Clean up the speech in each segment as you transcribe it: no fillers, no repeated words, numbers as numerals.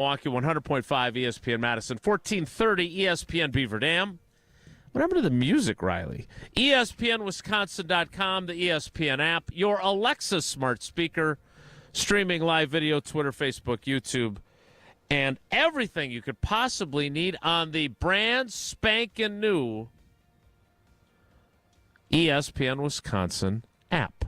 Milwaukee, 100.5 ESPN Madison, 1430 ESPN Beaver Dam. What happened to the music, Riley? ESPNWisconsin.com, the ESPN app, your Alexa smart speaker, streaming live video, Twitter, Facebook, YouTube, and everything you could possibly need on the brand spanking new ESPN Wisconsin app.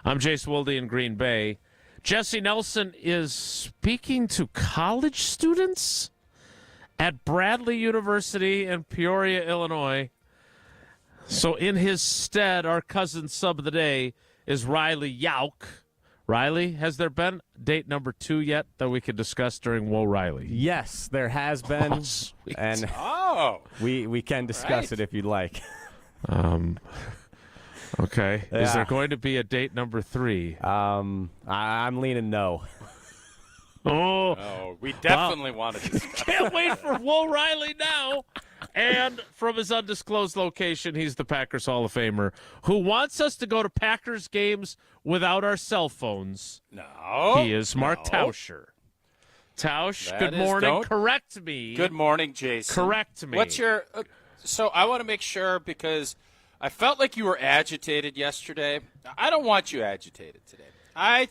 I'm Jace Wilde in Green Bay. Jesse Nelson is speaking to college students at Bradley University in Peoria, Illinois. So in his stead, our cousin sub of the day is Riley Yauk. Riley, has there been date number 2 yet that we could discuss during Whoa Riley? Yes, there has been. Oh, sweet. And we can discuss it if you'd like. Okay. Yeah. Is there going to be a date number 3? I'm leaning no. Oh, we definitely want to discuss. Can't wait for Whoa Riley now. And from his undisclosed location, he's the Packers Hall of Famer who wants us to go to Packers games without our cell phones. No. He is Mark Tauscher. Tausch, That good is- morning. don't- Correct me. Good morning, Jason. Correct me. What's your so I want to make sure because I felt like you were agitated yesterday. I don't want you agitated today. I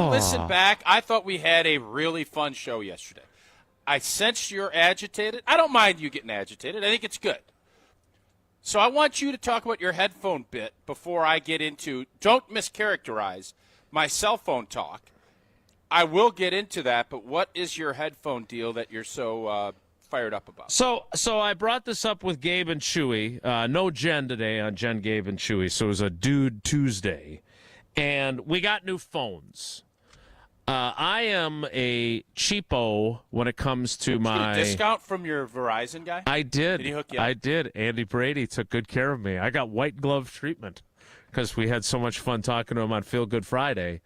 listened back. I thought we had a really fun show yesterday. I sensed you're agitated. I don't mind you getting agitated. I think it's good. So I want you to talk about your headphone bit before I get into – don't mischaracterize my cell phone talk. I will get into that, but what is your headphone deal that you're so fired up about? So I brought this up with Gabe and Chewy. No Jen today on Jen, Gabe, and Chewy, so it was a Dude Tuesday. And we got new phones. I am a cheapo when it comes to Did you get my a discount from your Verizon guy? I did. Did he hook you up? I did. Andy Brady took good care of me. I got white glove treatment because we had so much fun talking to him on Feel Good Friday.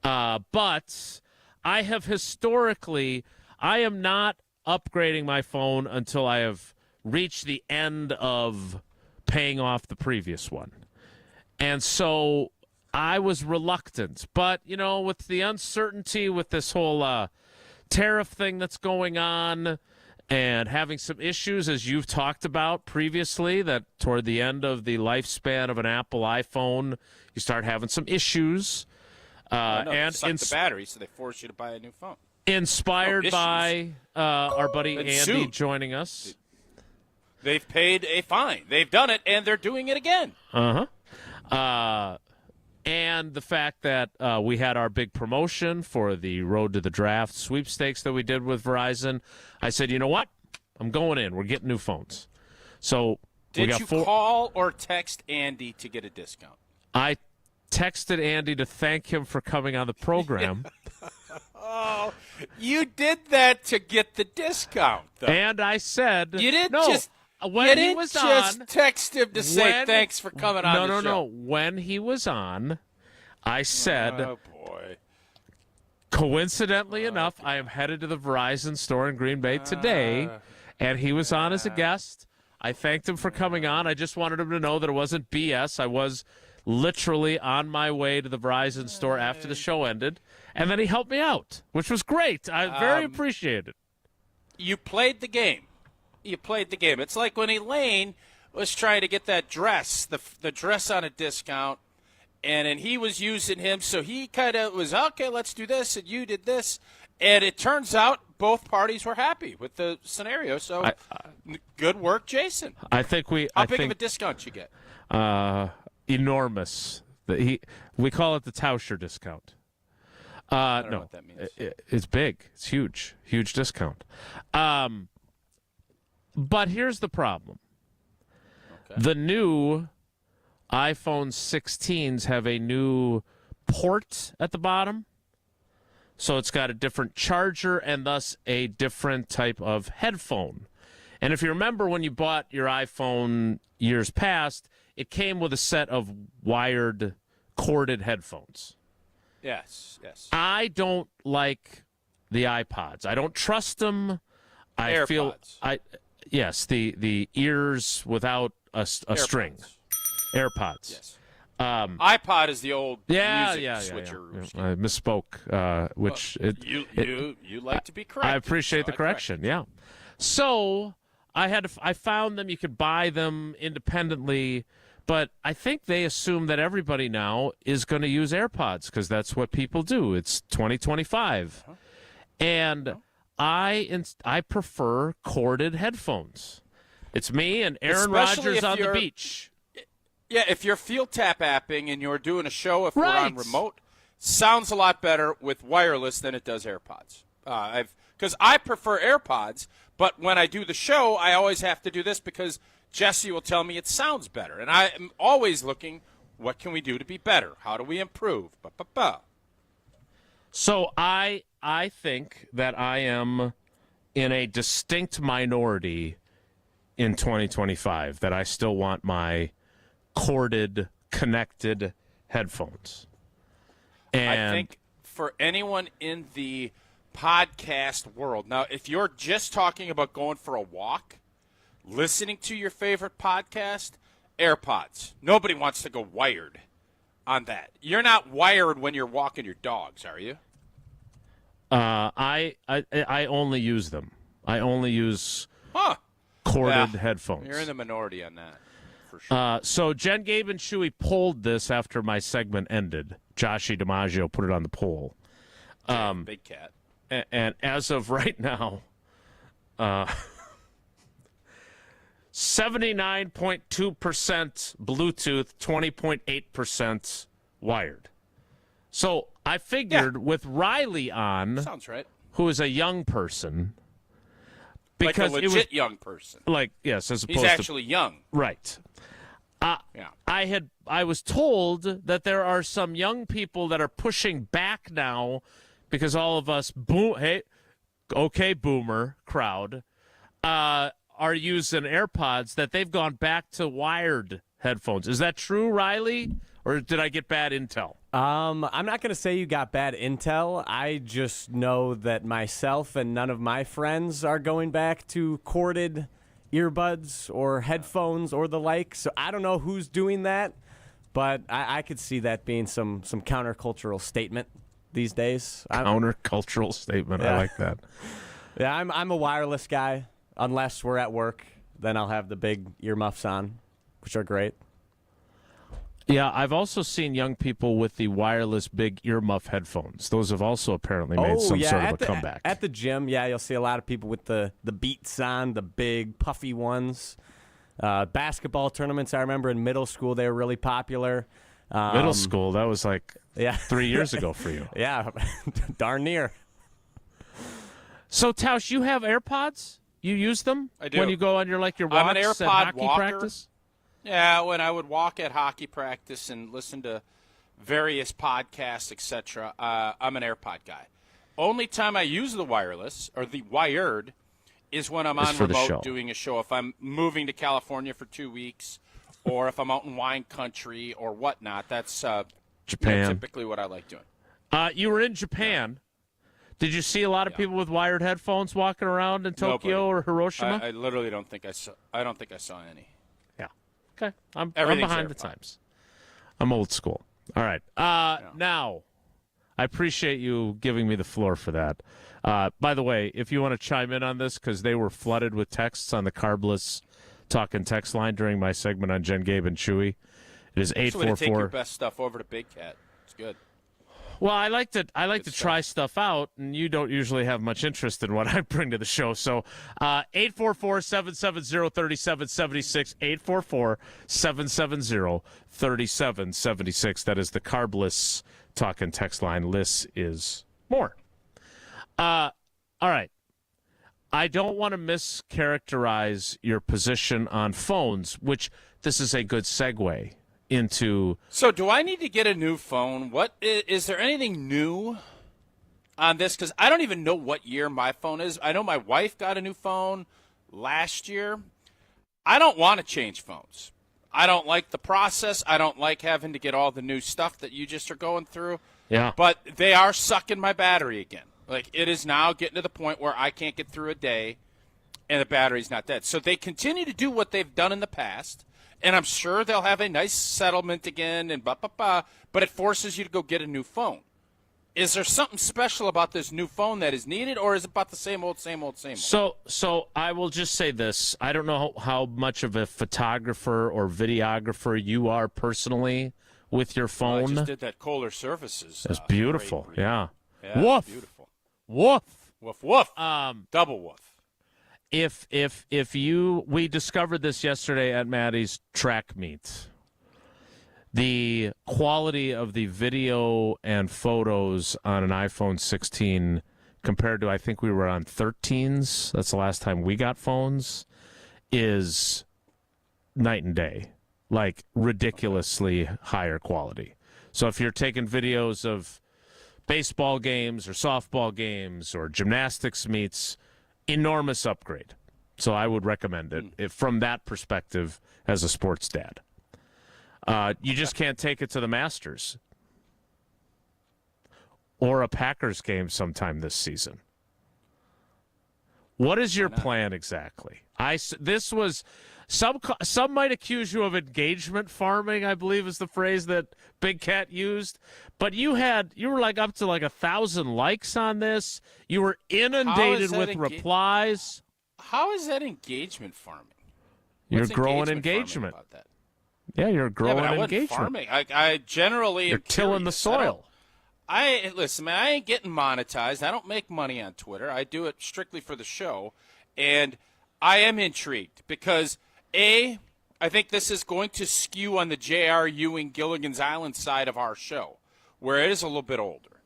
But I have historically, I am not upgrading my phone until I have reached the end of paying off the previous one. And so I was reluctant, but, you know, with the uncertainty with this whole tariff thing that's going on and having some issues, as you've talked about previously, that toward the end of the lifespan of an Apple iPhone, you start having some issues. They suck the battery, so they force you to buy a new phone. Inspired by our buddy And Andy soon. joining us. They've paid a fine. They've done it, and they're doing it again. And the fact that we had our big promotion for the Road to the Draft sweepstakes that we did with Verizon, I said, you know what? I'm going in. We're getting new phones. So we Did got you 4. call or text Andy to get a discount? I texted Andy to thank him for coming on the program. Oh, you did that to get the discount, though. And I said, You didn't no, just when you he didn't was just on, text him to say when- thanks for coming on the show. No. When he was on, I said, Oh, boy. coincidentally enough, I am headed to the Verizon store in Green Bay today, and he was on as a guest. I thanked him for coming on. I just wanted him to know that it wasn't BS. I was literally on my way to the Verizon store after the show ended, and then he helped me out, which was great. I very appreciate it. You played the game. It's like when Elaine was trying to get that dress, the dress on a discount, and then he was using him, so he kind of was, okay, let's do this, and you did this. And it turns out both parties were happy with the scenario. So good work, Jason. I think we. How big of a discount you get? Enormous. We call it the Tauscher discount. I don't know what that means. It's big. It's huge. Huge discount. But here's the problem. Okay. The new iPhone 16s have a new port at the bottom. So it's got a different charger and thus a different type of headphone. And if you remember when you bought your iPhone years past, it came with a set of wired, corded headphones. Yes. I don't like the iPods. I don't trust them. AirPods. Yes, the ears without a string. AirPods. Yes. iPod is the old music switcheroo. I misspoke. You like to be correct. I appreciate the correction. Yeah. So I found them. You could buy them independently, but I think they assume that everybody now is going to use AirPods because that's what people do. It's 2025, and I prefer corded headphones. It's me and Aaron Rodgers on the beach. Yeah, if you're field tap apping and you're doing a show, if we're on remote, sounds a lot better with wireless than it does AirPods. Because I prefer AirPods, but when I do the show, I always have to do this because Jesse will tell me it sounds better. And I am always looking, what can we do to be better? How do we improve? So I think that I am in a distinct minority in 2025, that I still want my corded, connected headphones. And I think for anyone in the podcast world, now if you're just talking about going for a walk, listening to your favorite podcast, AirPods. Nobody wants to go wired on that. You're not wired when you're walking your dogs, are you? I only use them. I only use corded headphones. You're in the minority on that. For sure. So Jen, Gabe, and Chewy polled this after my segment ended. Joshy DiMaggio put it on the poll. Big cat. And as of right now, 79.2% Bluetooth, 20.8% wired. So I figured with Riley on, sounds right, who is a young person, because like a legit young person, as opposed he's actually young, right? I was told that there are some young people that are pushing back now because all of us boomer crowd are using AirPods, that they've gone back to wired headphones. Is that true, Riley? Or did I get bad intel? I'm not going to say you got bad intel. I just know that myself and none of my friends are going back to corded earbuds or headphones or the like. So I don't know who's doing that, but I could see that being some countercultural statement these days. Countercultural statement. Yeah. I like that. Yeah, I'm a wireless guy. Unless we're at work, then I'll have the big earmuffs on, which are great. Yeah, I've also seen young people with the wireless big earmuff headphones. Those have also apparently made some sort of a comeback. At the gym, you'll see a lot of people with the Beats on, the big puffy ones. Basketball tournaments, I remember in middle school, they were really popular. Middle school, that was 3 years ago for you. Yeah, darn near. So, Tausch, you have AirPods? You use them? I do. When you go on your walks I'm an AirPod at hockey walker. practice? Yeah, when I would walk at hockey practice and listen to various podcasts, etc., I'm an AirPod guy. Only time I use the wireless or the wired is when I'm on remote doing a show. If I'm moving to California for 2 weeks, or if I'm out in wine country or whatnot, that's Japan. Typically what I like doing. You were in Japan. Did you see a lot of people with wired headphones walking around in Tokyo or Hiroshima? I literally don't think I saw. I don't think I saw any. Yeah. Okay. I'm behind the times. I'm old school. All right. Now, I appreciate you giving me the floor for that. By the way, if you want to chime in on this, because they were flooded with texts on the Carbless Talking text line during my segment on Jen, Gabe, and Chewy. It is 844. Take your best stuff over to Big Cat. It's good. Well, I like to try stuff out, and you don't usually have much interest in what I bring to the show. So 844-770-3776, 844-770-3776. That is the Carbless Talking text line. Less is more. All right. I don't want to mischaracterize your position on phones, which this is a good segue into. So do I need to get a new phone? What is there anything new on this? Because I don't even know what year my phone is. I know my wife got a new phone last year. I don't want to change phones. I don't like the process. I don't like having to get all the new stuff that you just are going through. Yeah. But they are sucking my battery again. Like, it is now getting to the point where I can't get through a day and the battery's not dead. So they continue to do what they've done in the past, and I'm sure they'll have a nice settlement again, and but it forces you to go get a new phone. Is there something special about this new phone that is needed, or is it about the same old? So I will just say this. I don't know how much of a photographer or videographer you are personally with your phone. Well, I just did that Kohler Services. It's beautiful. Yeah. Woof. Beautiful. Woof. Woof, woof. Double woof. We discovered this yesterday at Maddie's track meet. The quality of the video and photos on an iPhone 16 compared to, I think we were on 13s, that's the last time we got phones, is night and day. Like ridiculously higher quality. So if you're taking videos of baseball games or softball games or gymnastics meets, enormous upgrade. So I would recommend it from that perspective as a sports dad. You just can't take it to the Masters or a Packers game sometime this season. What is your plan exactly? This was some might accuse you of engagement farming, I believe is the phrase that Big Cat used. But you were like up to like 1,000 likes on this. You were inundated with replies. How is that engagement farming? You're growing engagement. About that? Yeah, you're growing I engagement. Farming. I generally you're tilling the soil. Listen, man. I ain't getting monetized. I don't make money on Twitter. I do it strictly for the show, and I am intrigued because I think this is going to skew on the J.R. Ewing Gilligan's Island side of our show, where it is a little bit older.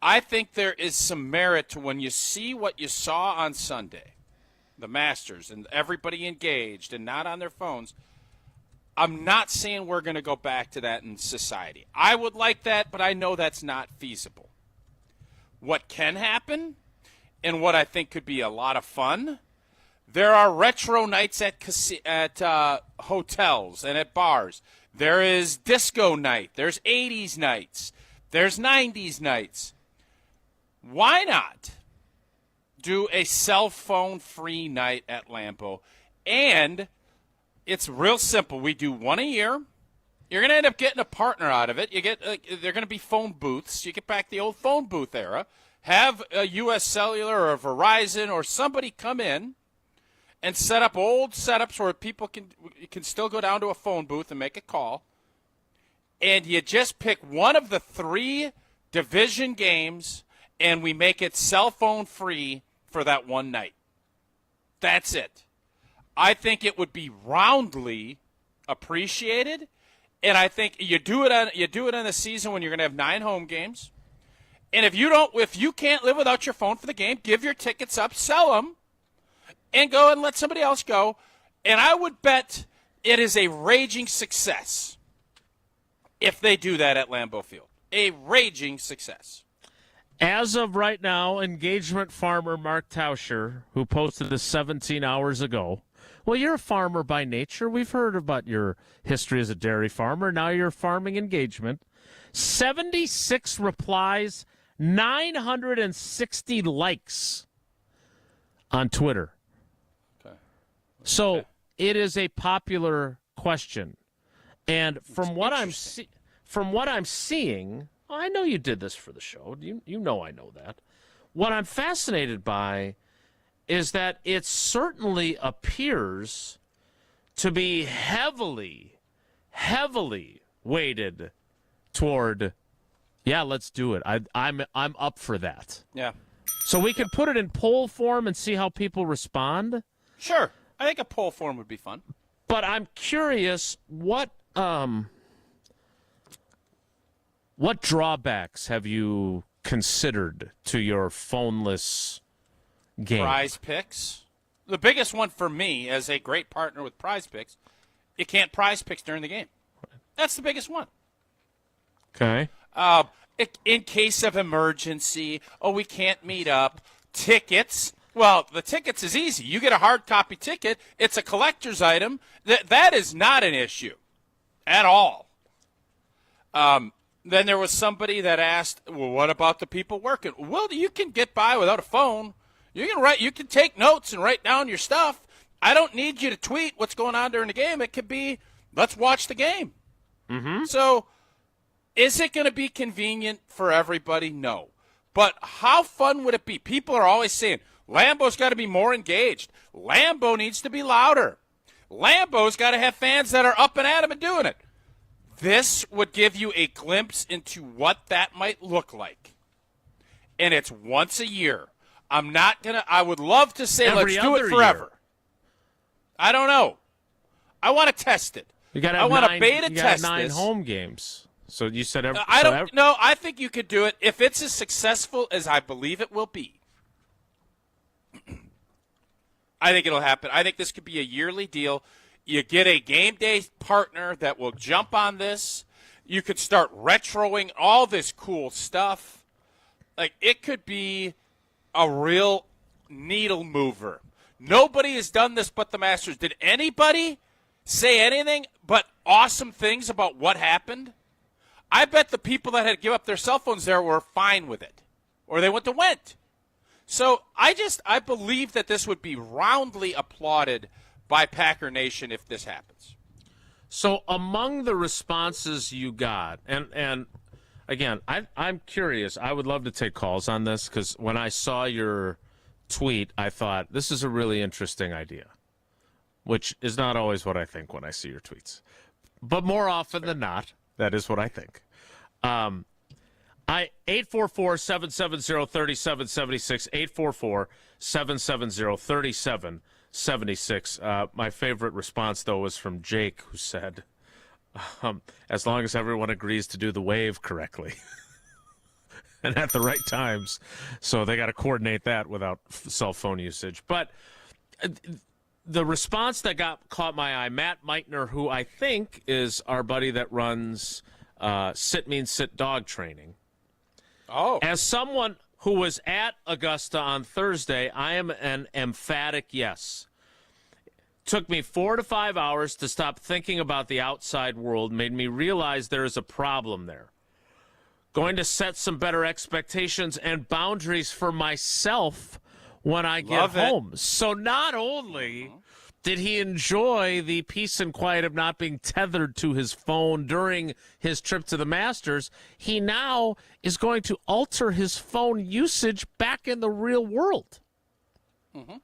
I think there is some merit to when you see what you saw on Sunday, the Masters, and everybody engaged and not on their phones. I'm not saying we're going to go back to that in society. I would like that, but I know that's not feasible. What can happen, and what I think could be a lot of fun, there are retro nights at hotels and at bars. There is disco night. There's 80s nights. There's 90s nights. Why not do a cell phone-free night at Lambeau? And it's real simple. We do one a year. You're going to end up getting a partner out of it. They're going to be phone booths. You get back the old phone booth era. Have a U.S. Cellular or a Verizon or somebody come in and set up old setups where people can still go down to a phone booth and make a call. And you just pick one of the 3 division games, and we make it cell phone free for that one night. That's it. I think it would be roundly appreciated, and I think you do it on the season when you're going to have 9 home games. And if you can't live without your phone for the game, give your tickets up, sell them, and go and let somebody else go. And I would bet it is a raging success if they do that at Lambeau Field. A raging success. As of right now, engagement farmer Mark Tauscher, who posted this 17 hours ago. Well, you're a farmer by nature. We've heard about your history as a dairy farmer. Now you're farming engagement. 76 replies, 960 likes on Twitter. Okay. So it is a popular question. And from what I'm seeing, I know you did this for the show. You know I know that. What I'm fascinated by is that it certainly appears to be heavily weighted toward, yeah, let's do it. I'm up for that. Yeah. So we could put it in poll form and see how people respond. Sure. I think a poll form would be fun. But I'm curious, what drawbacks have you considered to your phoneless game? Prize Picks. The biggest one for me as a great partner with Prize Picks, you can't prize picks during the game. That's the biggest one. Okay. In case of emergency, we can't meet up. Tickets. Well, the tickets is easy. You get a hard copy ticket. It's a collector's item. That is not an issue at all. Then there was somebody that asked, well, what about the people working? Well, you can get by without a phone. You can take notes and write down your stuff. I don't need you to tweet what's going on during the game. It could be, let's watch the game. Mm-hmm. So is it going to be convenient for everybody? No. But how fun would it be? People are always saying, Lambeau's got to be more engaged. Lambeau needs to be louder. Lambeau's got to have fans that are up and at him and doing it. This would give you a glimpse into what that might look like. And it's once a year. I would love to say let's do it forever. Year. I don't know. I want to test it. I want to beta test 9 this. home games. So you said I think you could do it if it's as successful as I believe it will be. I think it'll happen. I think this could be a yearly deal. You get a game day partner that will jump on this. You could start retroing all this cool stuff. Like, it could be a real needle mover. Nobody has done this but the Masters. Did anybody say anything but awesome things about what happened? I bet the people that had to give up their cell phones there were fine with it, or they went. So I believe that this would be roundly applauded by Packer Nation if this happens. So among the responses you got, and again, I'm curious. I would love to take calls on this because when I saw your tweet, I thought this is a really interesting idea, which is not always what I think when I see your tweets. But more often than not, that is what I think. 844-770-3776, 844-770-3776. My favorite response, though, was from Jake, who said, as long as everyone agrees to do the wave correctly and at the right times. So they got to coordinate that without cell phone usage. But the response that caught my eye, Matt Meitner, who I think is our buddy that runs Sit Means Sit dog training. Oh. As someone who was at Augusta on Thursday, I am an emphatic yes. Took me 4 to 5 hours to stop thinking about the outside world, made me realize there is a problem there. Going to set some better expectations and boundaries for myself when I get home. So not only did he enjoy the peace and quiet of not being tethered to his phone during his trip to the Masters, he now is going to alter his phone usage back in the real world. Mm-hmm.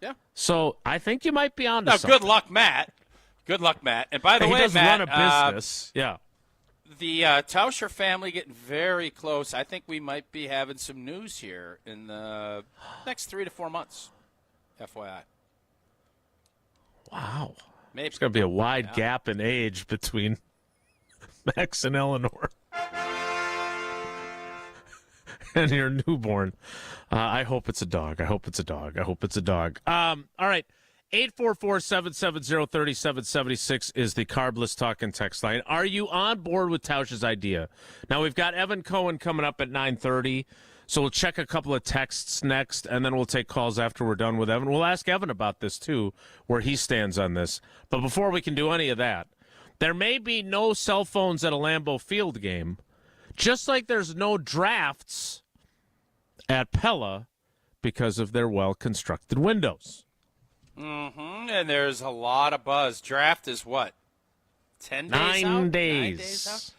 Yeah. So I think you might be onto something. Good luck, Matt. Good luck, Matt. And by the way, he does Matt, run a business. Yeah. The Tauscher family getting very close. I think we might be having some news here in the next 3 to 4 months. FYI. Wow. Maybe. There's going to be a wide gap in age between Max and Eleanor. And your newborn. I hope it's a dog. I hope it's a dog. All right. 844-770-3776 is the Carbless Talk and Text line. Are you on board with Tausch's idea? Now, we've got Evan Cohen coming up at 9:30, so we'll check a couple of texts next, and then we'll take calls after we're done with Evan. We'll ask Evan about this, too, where he stands on this. But before we can do any of that, there may be no cell phones at a Lambeau Field game, just like there's no drafts at Pella because of their well-constructed windows. Mm-hmm. And there's a lot of buzz. Draft is what? 10 days 9 out? 9 days. days out?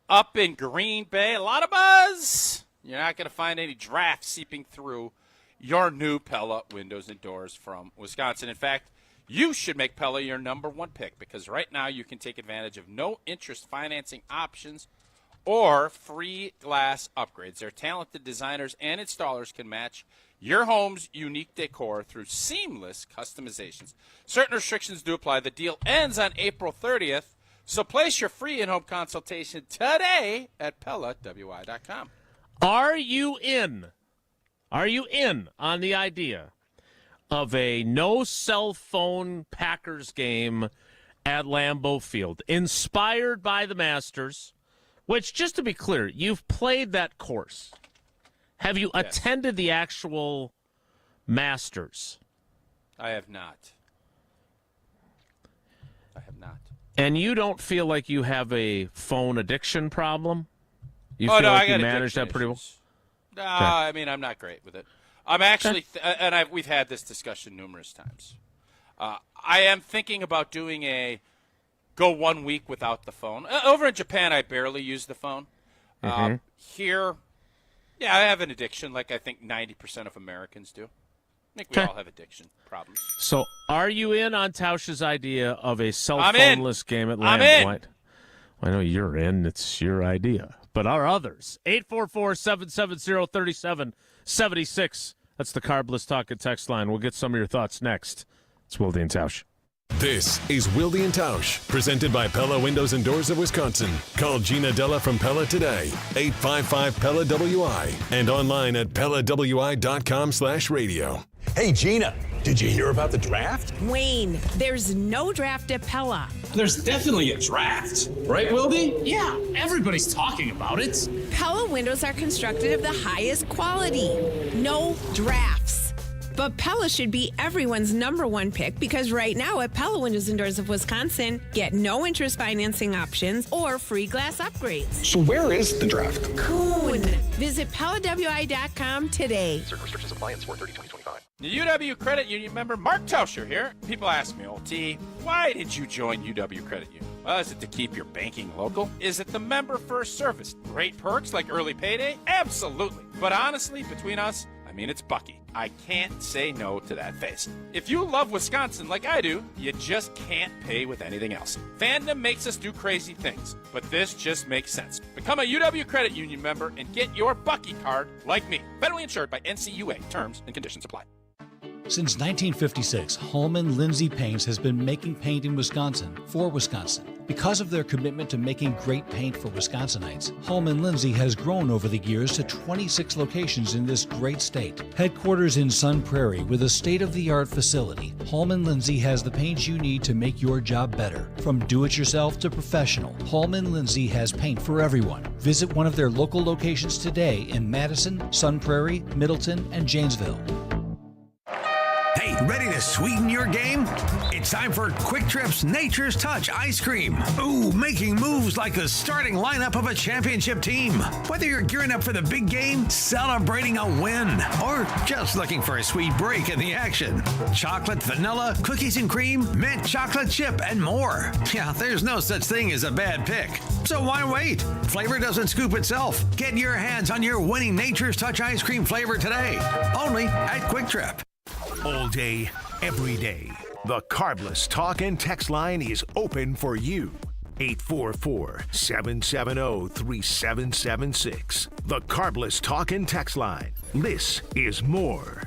Up in Green Bay, a lot of buzz. You're not going to find any draft seeping through your new Pella windows and doors from Wisconsin. In fact, you should make Pella your number one pick because right now you can take advantage of no-interest financing options or free glass upgrades. Their talented designers and installers can match your home's unique decor through seamless customizations. Certain restrictions do apply. The deal ends on April 30th, so place your free in-home consultation today at PellaWI.com. Are you in? Are you in on the idea of a no cell phone Packers game at Lambeau Field, inspired by the Masters, which, just to be clear, you've played that course. Have you attended the actual Masters? I have not. And you don't feel like you have a phone addiction problem? You feel like you manage that pretty well? No, I mean, I'm not great with it. I'm actually, we've had this discussion numerous times. I am thinking about doing a go 1 week without the phone. Over in Japan, I barely use the phone. Here, yeah, I have an addiction like I think 90% of Americans do. I think we all have addiction problems. So are you in on Tausch's idea of a cell phoneless game at Lamb Point? I know you're in. It's your idea. But are others? 844-770-3776. That's the Carbless Talk and Text line. We'll get some of your thoughts next. It's Wilde And Tausch. This is Wilde And Tausch, presented by Pella Windows and Doors of Wisconsin. Call Gina Della from Pella today, 855-PELLA-WI, and online at PellaWI.com/radio. Hey, Gina, did you hear about the draft? Wayne, there's no draft at Pella. There's definitely a draft. Right, Wilde? Yeah, everybody's talking about it. Pella windows are constructed of the highest quality. No drafts. But Pella should be everyone's number one pick because right now at Pella Windows and Doors of Wisconsin, get no interest financing options or free glass upgrades. So where is the draft? Cohen. Visit PellaWI.com today. Certain restrictions apply and 4/30/2025. The UW Credit Union member Mark Tauscher here. People ask me, old T, why did you join UW Credit Union? Well, is it to keep your banking local? Is it the member first service? Great perks like early payday? Absolutely. But honestly, between us, I mean, it's Bucky. I can't say no to that face. If you love Wisconsin like I do, you just can't pay with anything else. Fandom makes us do crazy things, but this just makes sense. Become a UW Credit Union member and get your Bucky card like me. Federally insured by NCUA. Terms and conditions apply. Since 1956, Holman Lindsay Paints has been making paint in Wisconsin for Wisconsin. Because of their commitment to making great paint for Wisconsinites, Holman Lindsay has grown over the years to 26 locations in this great state. Headquarters in Sun Prairie with a state-of-the-art facility, Holman Lindsay has the paint you need to make your job better. From do-it-yourself to professional, Holman Lindsay has paint for everyone. Visit one of their local locations today in Madison, Sun Prairie, Middleton, and Janesville. Hey, ready to sweeten your game? It's time for Quick Trip's Nature's Touch Ice Cream. Ooh, making moves like the starting lineup of a championship team. Whether you're gearing up for the big game, celebrating a win, or just looking for a sweet break in the action. Chocolate, vanilla, cookies and cream, mint chocolate chip, and more. Yeah, there's no such thing as a bad pick. So why wait? Flavor doesn't scoop itself. Get your hands on your winning Nature's Touch Ice Cream flavor today. Only at Quick Trip. All day, every day. The Carbless Talk and Text line is open for you. 844-770-3776. The Carbless Talk and Text line. This is more.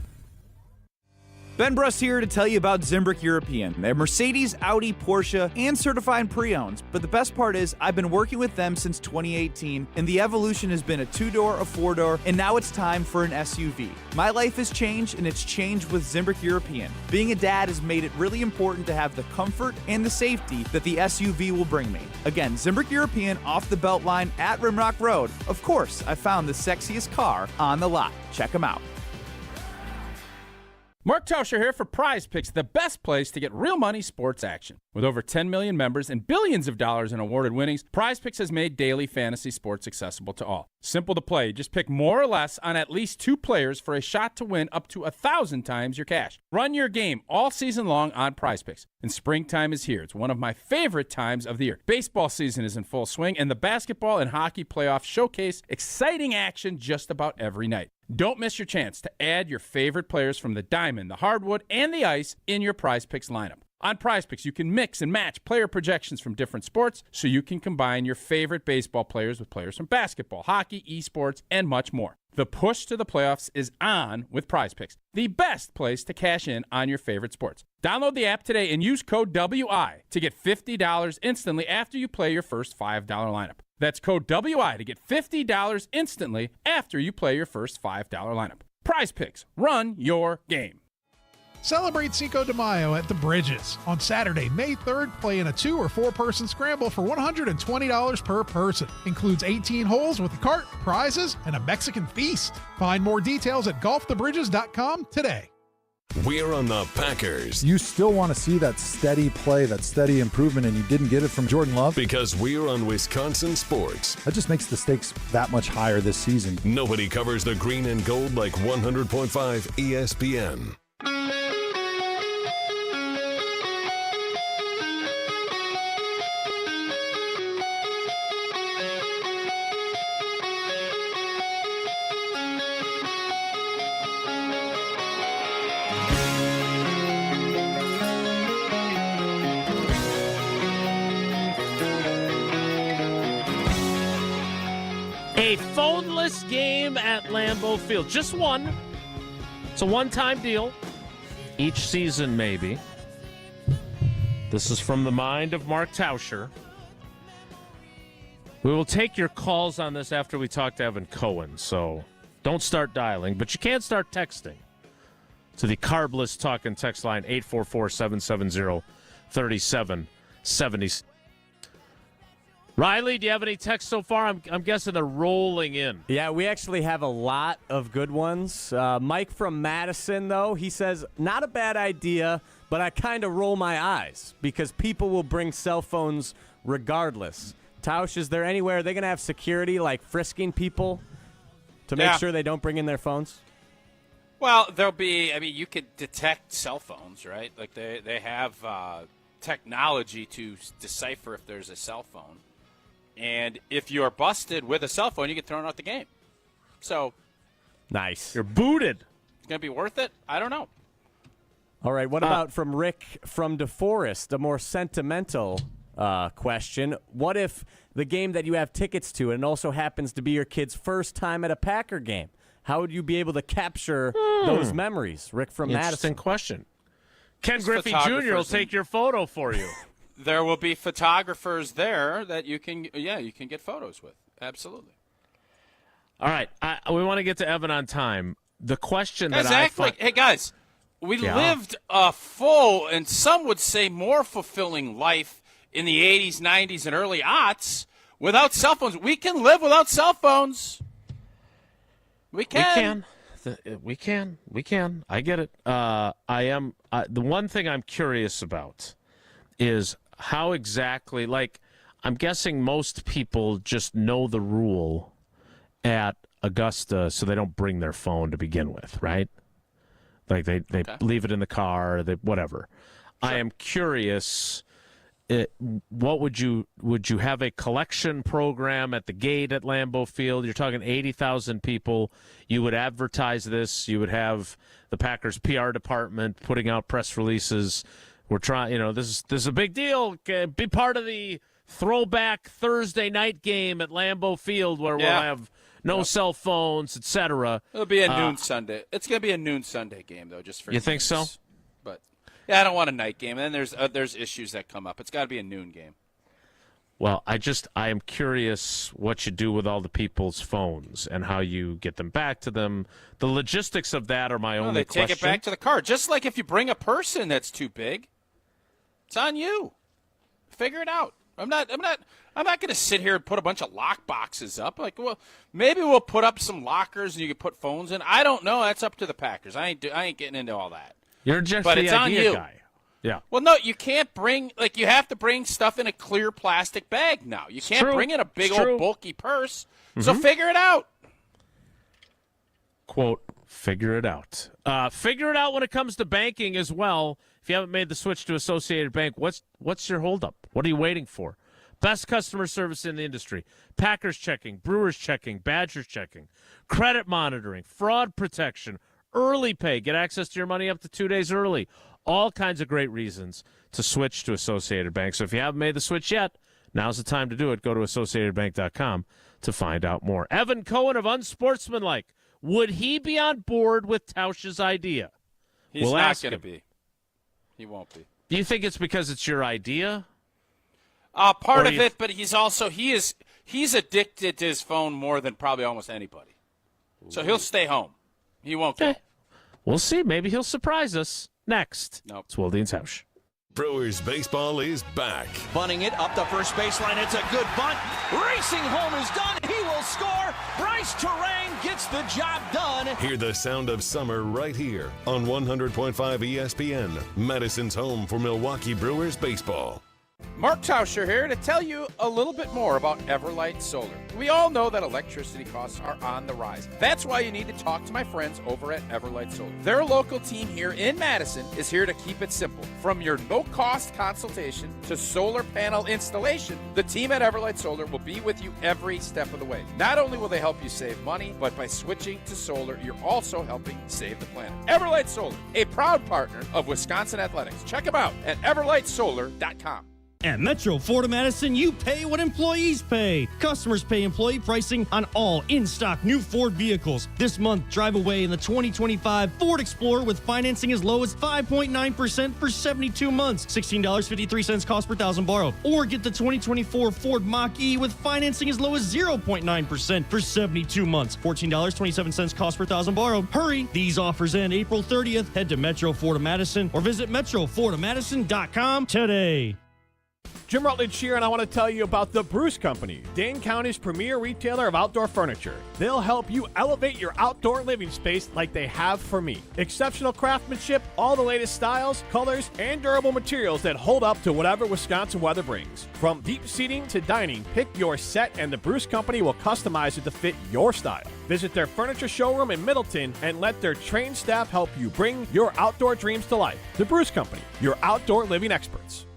Ben Bruss here to tell you about Zimbrick European. They're Mercedes, Audi, Porsche, and certified pre-owns. But the best part is I've been working with them since 2018, and the evolution has been a 2-door, a 4-door, and now it's time for an SUV. My life has changed, and it's changed with Zimbrick European. Being a dad has made it really important to have the comfort and the safety that the SUV will bring me. Again, Zimbrick European off the belt line at Rimrock Road. Of course, I found the sexiest car on the lot. Check them out. Mark Tauscher here for Prize Picks, the best place to get real money sports action. With over 10 million members and billions of dollars in awarded winnings, Prize Picks has made daily fantasy sports accessible to all. Simple to play. Just pick more or less on at least 2 players for a shot to win up to 1,000 times your cash. Run your game all season long on Prize Picks. And springtime is here. It's one of my favorite times of the year. Baseball season is in full swing, and the basketball and hockey playoffs showcase exciting action just about every night. Don't miss your chance to add your favorite players from the diamond, the hardwood, and the ice in your Prize Picks lineup. On Prize Picks, you can mix and match player projections from different sports so you can combine your favorite baseball players with players from basketball, hockey, esports, and much more. The push to the playoffs is on with Prize Picks, the best place to cash in on your favorite sports. Download the app today and use code WI to get $50 instantly after you play your first $5 lineup. That's code WI to get $50 instantly after you play your first $5 lineup. Prize Picks. Run your game. Celebrate Cinco de Mayo at the Bridges. On Saturday, May 3rd, play in a 2- or 4-person scramble for $120 per person. Includes 18 holes with a cart, prizes, and a Mexican feast. Find more details at golfthebridges.com today. We're on the Packers. You still want to see that steady play, that steady improvement, and you didn't get it from Jordan Love? Because we're on Wisconsin sports. That just makes the stakes that much higher this season. Nobody covers the green and gold like 100.5 ESPN. a phoneless game at Lambeau Field. Just one. It's a one-time deal. Each season, maybe. This is from the mind of Mark Tauscher. We will take your calls on this after we talk to Evan Cohen, so don't start dialing, but you can start texting to the Carbless Talk and Text line, 844-770-3770. Riley, do you have any texts so far? I'm guessing they're rolling in. Yeah, we actually have a lot of good ones. Mike from Madison, though, he says, not a bad idea, but I kind of roll my eyes because people will bring cell phones regardless. Tausch, is there anywhere they're going to have security, like frisking people to make sure they don't bring in their phones? Well, there'll be, you could detect cell phones, right? Like they have technology to decipher if there's a cell phone. And if you're busted with a cell phone, you get thrown out the game. So. Nice. You're booted. It's going to be worth it? I don't know. All right. What about from Rick from DeForest, a more sentimental question? What if the game that you have tickets to and also happens to be your kid's first time at a Packer game? How would you be able to capture those memories? Rick from Madison. Interesting question. Ken Griffey Jr. will take your photo for you. There will be photographers there that you can get photos with. Absolutely. All right. We want to get to Evan on time. The question that Hey, guys, we lived a full, and some would say more fulfilling life in the 80s, 90s, and early aughts without cell phones. We can live without cell phones. We can. We can. I get it. The one thing I'm curious about is how exactly, I'm guessing most people just know the rule at Augusta so they don't bring their phone to begin with, right? Like they leave it in the car, whatever. Sure. I am curious, what would you have a collection program at the gate at Lambeau Field? You're talking 80,000 people. You would advertise this. You would have the Packers PR department putting out press releases. We're trying, this is a big deal. Be part of the throwback Thursday night game at Lambeau Field where we'll have no cell phones, etc. It'll be a noon Sunday. It's going to be a noon Sunday game, though, just for you think so? But yeah, I don't want a night game. And then there's issues that come up. It's got to be a noon game. Well, I am curious what you do with all the people's phones and how you get them back to them. The logistics of that are my only question. They take it back to the car. Just like if you bring a person that's too big, it's on you. Figure it out. I'm not going to sit here and put a bunch of lock boxes up. Well, maybe we'll put up some lockers and you can put phones in. I don't know. That's up to the Packers. I ain't getting into all that. You're just but the it's idea on you. Guy. Yeah. Well, no, you can't bring you have to bring stuff in a clear plastic bag now. You can't bring in a big old bulky purse. Mm-hmm. So figure it out. Quote, figure it out. Figure it out when it comes to banking as well. If you haven't made the switch to Associated Bank, what's your holdup? What are you waiting for? Best customer service in the industry. Packers checking, Brewers checking, Badgers checking, credit monitoring, fraud protection, early pay. Get access to your money up to 2 days early. All kinds of great reasons to switch to Associated Bank. So if you haven't made the switch yet, now's the time to do it. Go to AssociatedBank.com to find out more. Evan Cohen of Unsportsmanlike. Would he be on board with Tausch's idea? He's not going to be. He won't be. Do you think it's because it's your idea? Part of it, but he's addicted to his phone more than probably almost anybody. So he'll stay home. He won't go. We'll see. Maybe he'll surprise us. Next, it's Wilde And Tausch. Brewers baseball is back. Bunting it up the first baseline. It's a good bunt. Racing home is done. He will score. Bryce Terrain gets the job done. Hear the sound of summer right here on 100.5 ESPN, Madison's home for Milwaukee Brewers baseball. Mark Tauscher here to tell you a little bit more about Everlight Solar. We all know that electricity costs are on the rise. That's why you need to talk to my friends over at Everlight Solar. Their local team here in Madison is here to keep it simple. From your no-cost consultation to solar panel installation, the team at Everlight Solar will be with you every step of the way. Not only will they help you save money, but by switching to solar, you're also helping save the planet. Everlight Solar, a proud partner of Wisconsin Athletics. Check them out at everlightsolar.com. At Metro Ford of Madison, you pay what employees pay. Customers pay employee pricing on all in-stock new Ford vehicles. This month, drive away in the 2025 Ford Explorer with financing as low as 5.9% for 72 months. $16.53 cost per thousand borrowed. Or get the 2024 Ford Mach-E with financing as low as 0.9% for 72 months. $14.27 cost per thousand borrowed. Hurry! These offers end April 30th. Head to Metro Ford of Madison or visit MetroFordofMadison.com today. Jim Rutledge here, and I want to tell you about the Bruce Company, Dane County's premier retailer of outdoor furniture. They'll help you elevate your outdoor living space like they have for me. Exceptional craftsmanship, all the latest styles, colors, and durable materials that hold up to whatever Wisconsin weather brings. From deep seating to dining, pick your set and the Bruce Company will customize it to fit your style. Visit their furniture showroom in Middleton and let their trained staff help you bring your outdoor dreams to life. The Bruce Company, your outdoor living experts.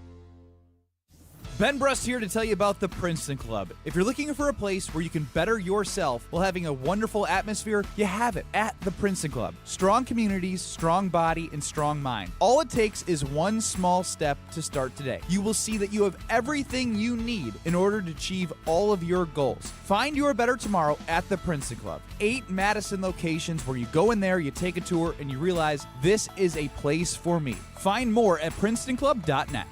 Ben Brust here to tell you about the Princeton Club. If you're looking for a place where you can better yourself while having a wonderful atmosphere, you have it at the Princeton Club. Strong communities, strong body, and strong mind. All it takes is one small step to start today. You will see that you have everything you need in order to achieve all of your goals. Find your better tomorrow at the Princeton Club. 8 Madison locations where you go in there, you take a tour, and you realize this is a place for me. Find more at PrincetonClub.net.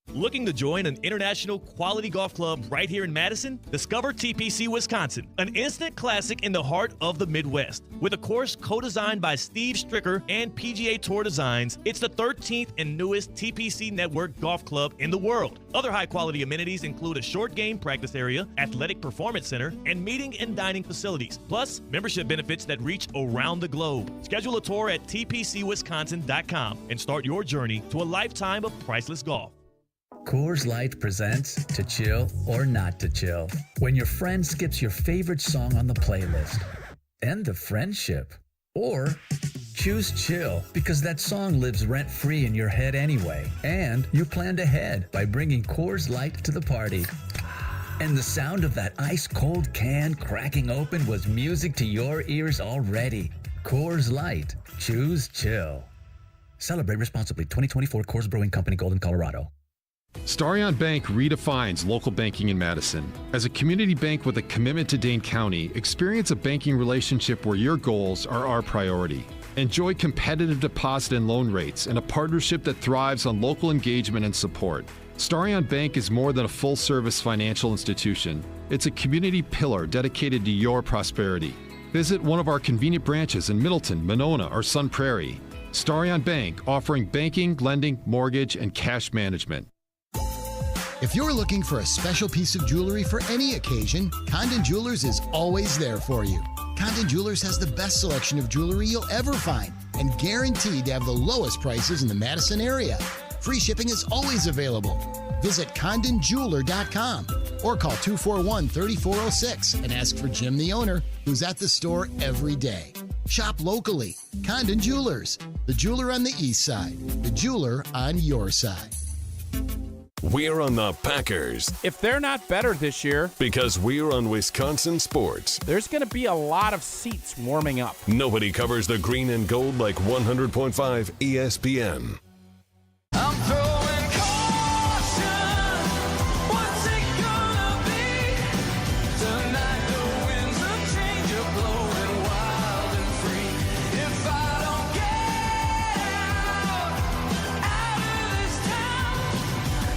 Looking to join an international quality golf club right here in Madison? Discover TPC Wisconsin, an instant classic in the heart of the Midwest. With a course co-designed by Steve Stricker and PGA Tour Designs, it's the 13th and newest TPC Network golf club in the world. Other high-quality amenities include a short game practice area, athletic performance center, and meeting and dining facilities, plus membership benefits that reach around the globe. Schedule a tour at tpcwisconsin.com and start your journey to a lifetime of priceless golf. Coors Light presents To Chill or Not to Chill. When your friend skips your favorite song on the playlist. End the friendship. Or choose chill because that song lives rent-free in your head anyway. And you planned ahead by bringing Coors Light to the party. And the sound of that ice-cold can cracking open was music to your ears already. Coors Light. Choose chill. Celebrate responsibly. 2024 Coors Brewing Company, Golden, Colorado. Starion Bank redefines local banking in Madison. As a community bank with a commitment to Dane County, experience a banking relationship where your goals are our priority. Enjoy competitive deposit and loan rates and a partnership that thrives on local engagement and support. Starion Bank is more than a full-service financial institution. It's a community pillar dedicated to your prosperity. Visit one of our convenient branches in Middleton, Monona, or Sun Prairie. Starion Bank, offering banking, lending, mortgage, and cash management. If you're looking for a special piece of jewelry for any occasion, Condon Jewelers is always there for you. Condon Jewelers has the best selection of jewelry you'll ever find and guaranteed to have the lowest prices in the Madison area. Free shipping is always available. Visit CondonJeweler.com or call 241-3406 and ask for Jim, the owner, who's at the store every day. Shop locally. Condon Jewelers, the jeweler on the east side, the jeweler on your side. We're on the Packers. If they're not better this year, because we're on Wisconsin sports, there's going to be a lot of seats warming up. Nobody covers the green and gold like 100.5 ESPN. I'm throwing caution. What's it gonna be? Tonight the winds of change are blowing wild and free. If I don't get out of this town,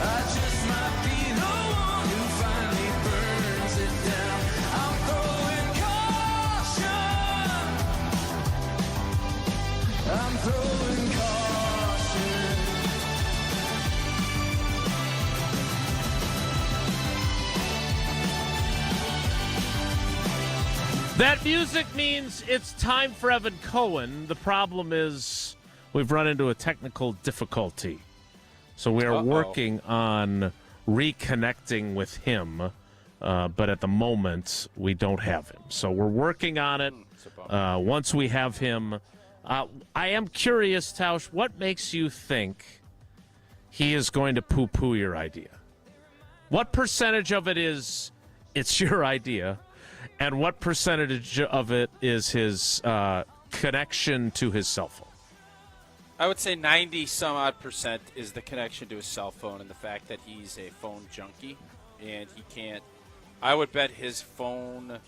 I just might be the one who finally burns it down. I'm throwing caution. I'm throwing caution. That music means it's time for Evan Cohen. The problem is we've run into a technical difficulty. So we are working on reconnecting with him, but at the moment we don't have him. So we're working on it. Once we have him, I am curious, Tausch, what makes you think he is going to poo-poo your idea? What percentage of it is it's your idea? And what percentage of it is his connection to his cell phone? I would say 90-some-odd% is the connection to his cell phone and the fact that he's a phone junkie and he can't. I would bet his phone.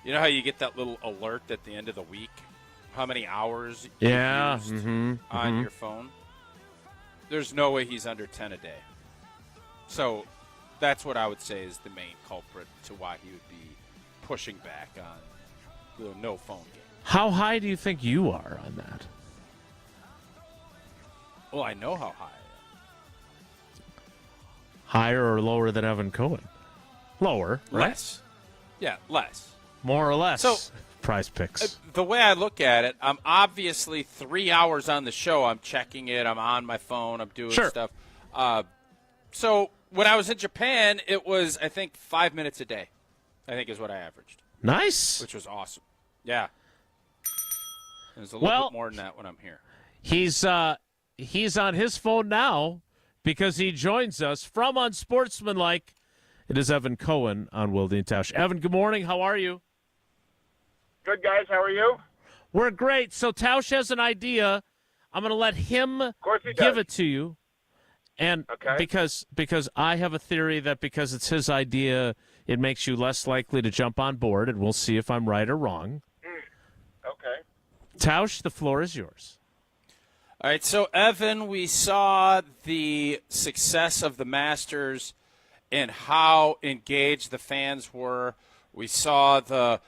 You know how you get that little alert at the end of the week? How many hours you've used on your phone? There's no way he's under 10 a day. So that's what I would say is the main culprit to why he would be pushing back on the no phone game. How high do you think you are on that? Well, I know how high I am. Higher or lower than Evan Cohen? Lower, right? Less. Yeah, less. More or less. So, Prize Picks. The way I look at it, I'm obviously 3 hours on the show. I'm checking it. I'm on my phone. I'm doing stuff. So when I was in Japan, it was, I think, 5 minutes a day, I think is what I averaged. Nice. Which was awesome. Yeah. It was a little bit more than that when I'm here. He's on his phone now because he joins us from Unsportsmanlike. It is Evan Cohen on Wilde And Tausch. Evan, good morning. How are you? Good, guys. How are you? We're great. So Tausch has an idea. I'm going to let him give it to you. And because I have a theory that because it's his idea, it makes you less likely to jump on board, and we'll see if I'm right or wrong. Okay. Tausch, the floor is yours. All right, so, Evan, we saw the success of the Masters and how engaged the fans were. We saw the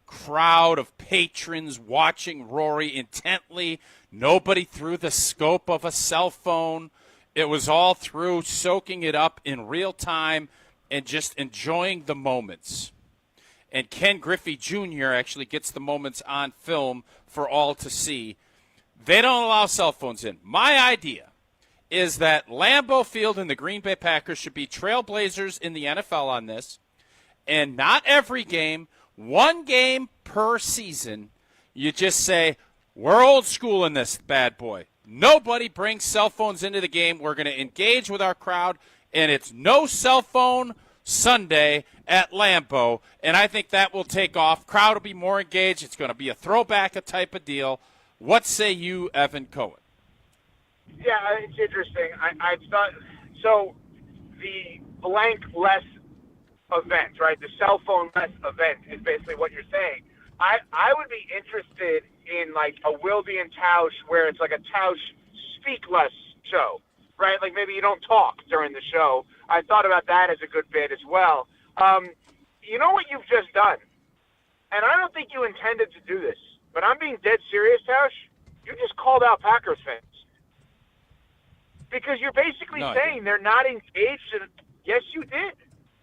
crowd of patrons watching Rory intently. Nobody through the scope of a cell phone. It was all through soaking it up in real time and just enjoying the moments. And Ken Griffey Jr. actually gets the moments on film for all to see. They don't allow cell phones in. My idea is that Lambeau Field and the Green Bay Packers should be trailblazers in the NFL on this. And not every game, one game per season, you just say, we're old school in this bad boy. Nobody brings cell phones into the game. We're going to engage with our crowd, and it's no cell phone Sunday at Lambeau. And I think that will take off. Crowd will be more engaged. It's going to be a throwback type of deal. What say you, Evan Cohen? Yeah, it's interesting. I thought so. The blank-less event, right? The cell phone-less event is basically what you're saying. I would be interested in like a Wilde and Tausch where it's like a Tausch speak-less show, right? Like maybe you don't talk during the show. I thought about that as a good bit as well. You know what you've just done? And I don't think you intended to do this, but I'm being dead serious, Tausch. You just called out Packers fans. Because you're basically saying they're not engaged. Yes, you did.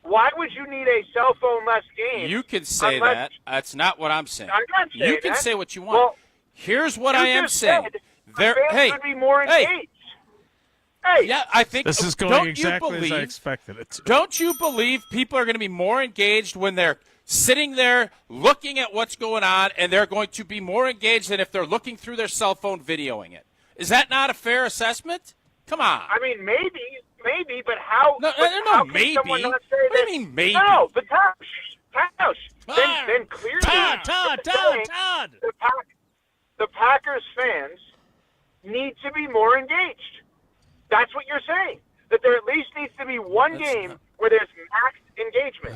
Why would you need a cell phone-less game? You can say that. That's not what I'm saying. I'm not saying you can that. say what you want. Well, here's what I am saying. Fans would be more engaged. Hey, yeah, I think this is going exactly as I expected it to. Don't you believe people are going to be more engaged when they're sitting there looking at what's going on, and they're going to be more engaged than if they're looking through their cell phone videoing it? Is that not a fair assessment? Come on. I mean, maybe, but how? No, how maybe. Can someone not say what that? do you mean, maybe? No, but Tausch. Then clearly, Todd. The Packers fans need to be more engaged. That's what you're saying. That there at least needs to be one game where there's max engagement.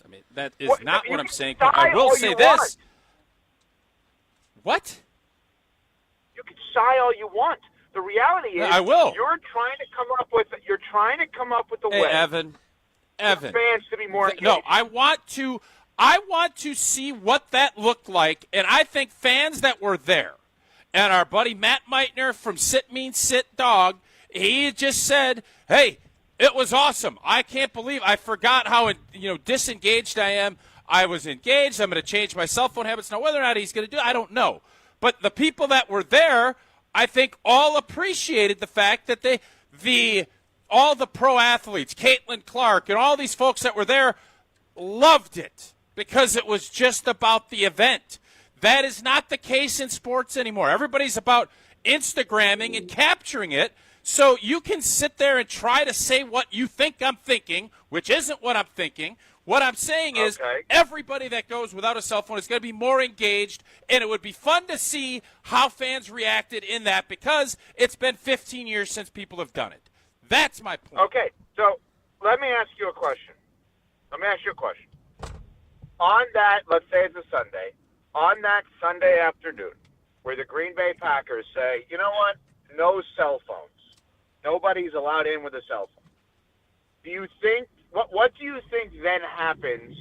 I mean, that is not what I'm saying. But sigh I will all say you this. want. What? You can sigh all you want. The reality is, I will. You're trying to come up with a Hey, way. Evan. for fans to be more engaged. No, I want to see what that looked like, and I think fans that were there, and our buddy Matt Meitner from Sit Mean Sit Dog, he just said, "Hey, it was awesome. I can't believe I forgot how disengaged I am. I was engaged. I'm going to change my cell phone habits." Now, whether or not he's going to do it, I don't know. But the people that were there, I think, all appreciated the fact that all the pro athletes, Caitlin Clark, and all these folks that were there loved it because it was just about the event. That is not the case in sports anymore. Everybody's about Instagramming and capturing it. So you can sit there and try to say what you think I'm thinking, which isn't what I'm thinking, What I'm saying is everybody that goes without a cell phone is going to be more engaged, and it would be fun to see how fans reacted in that because it's been 15 years since people have done it. That's my point. Okay, so let me ask you a question. On that, let's say it's a Sunday, on that Sunday afternoon where the Green Bay Packers say, you know what, no cell phones. Nobody's allowed in with a cell phone. Do you think, what do you think then happens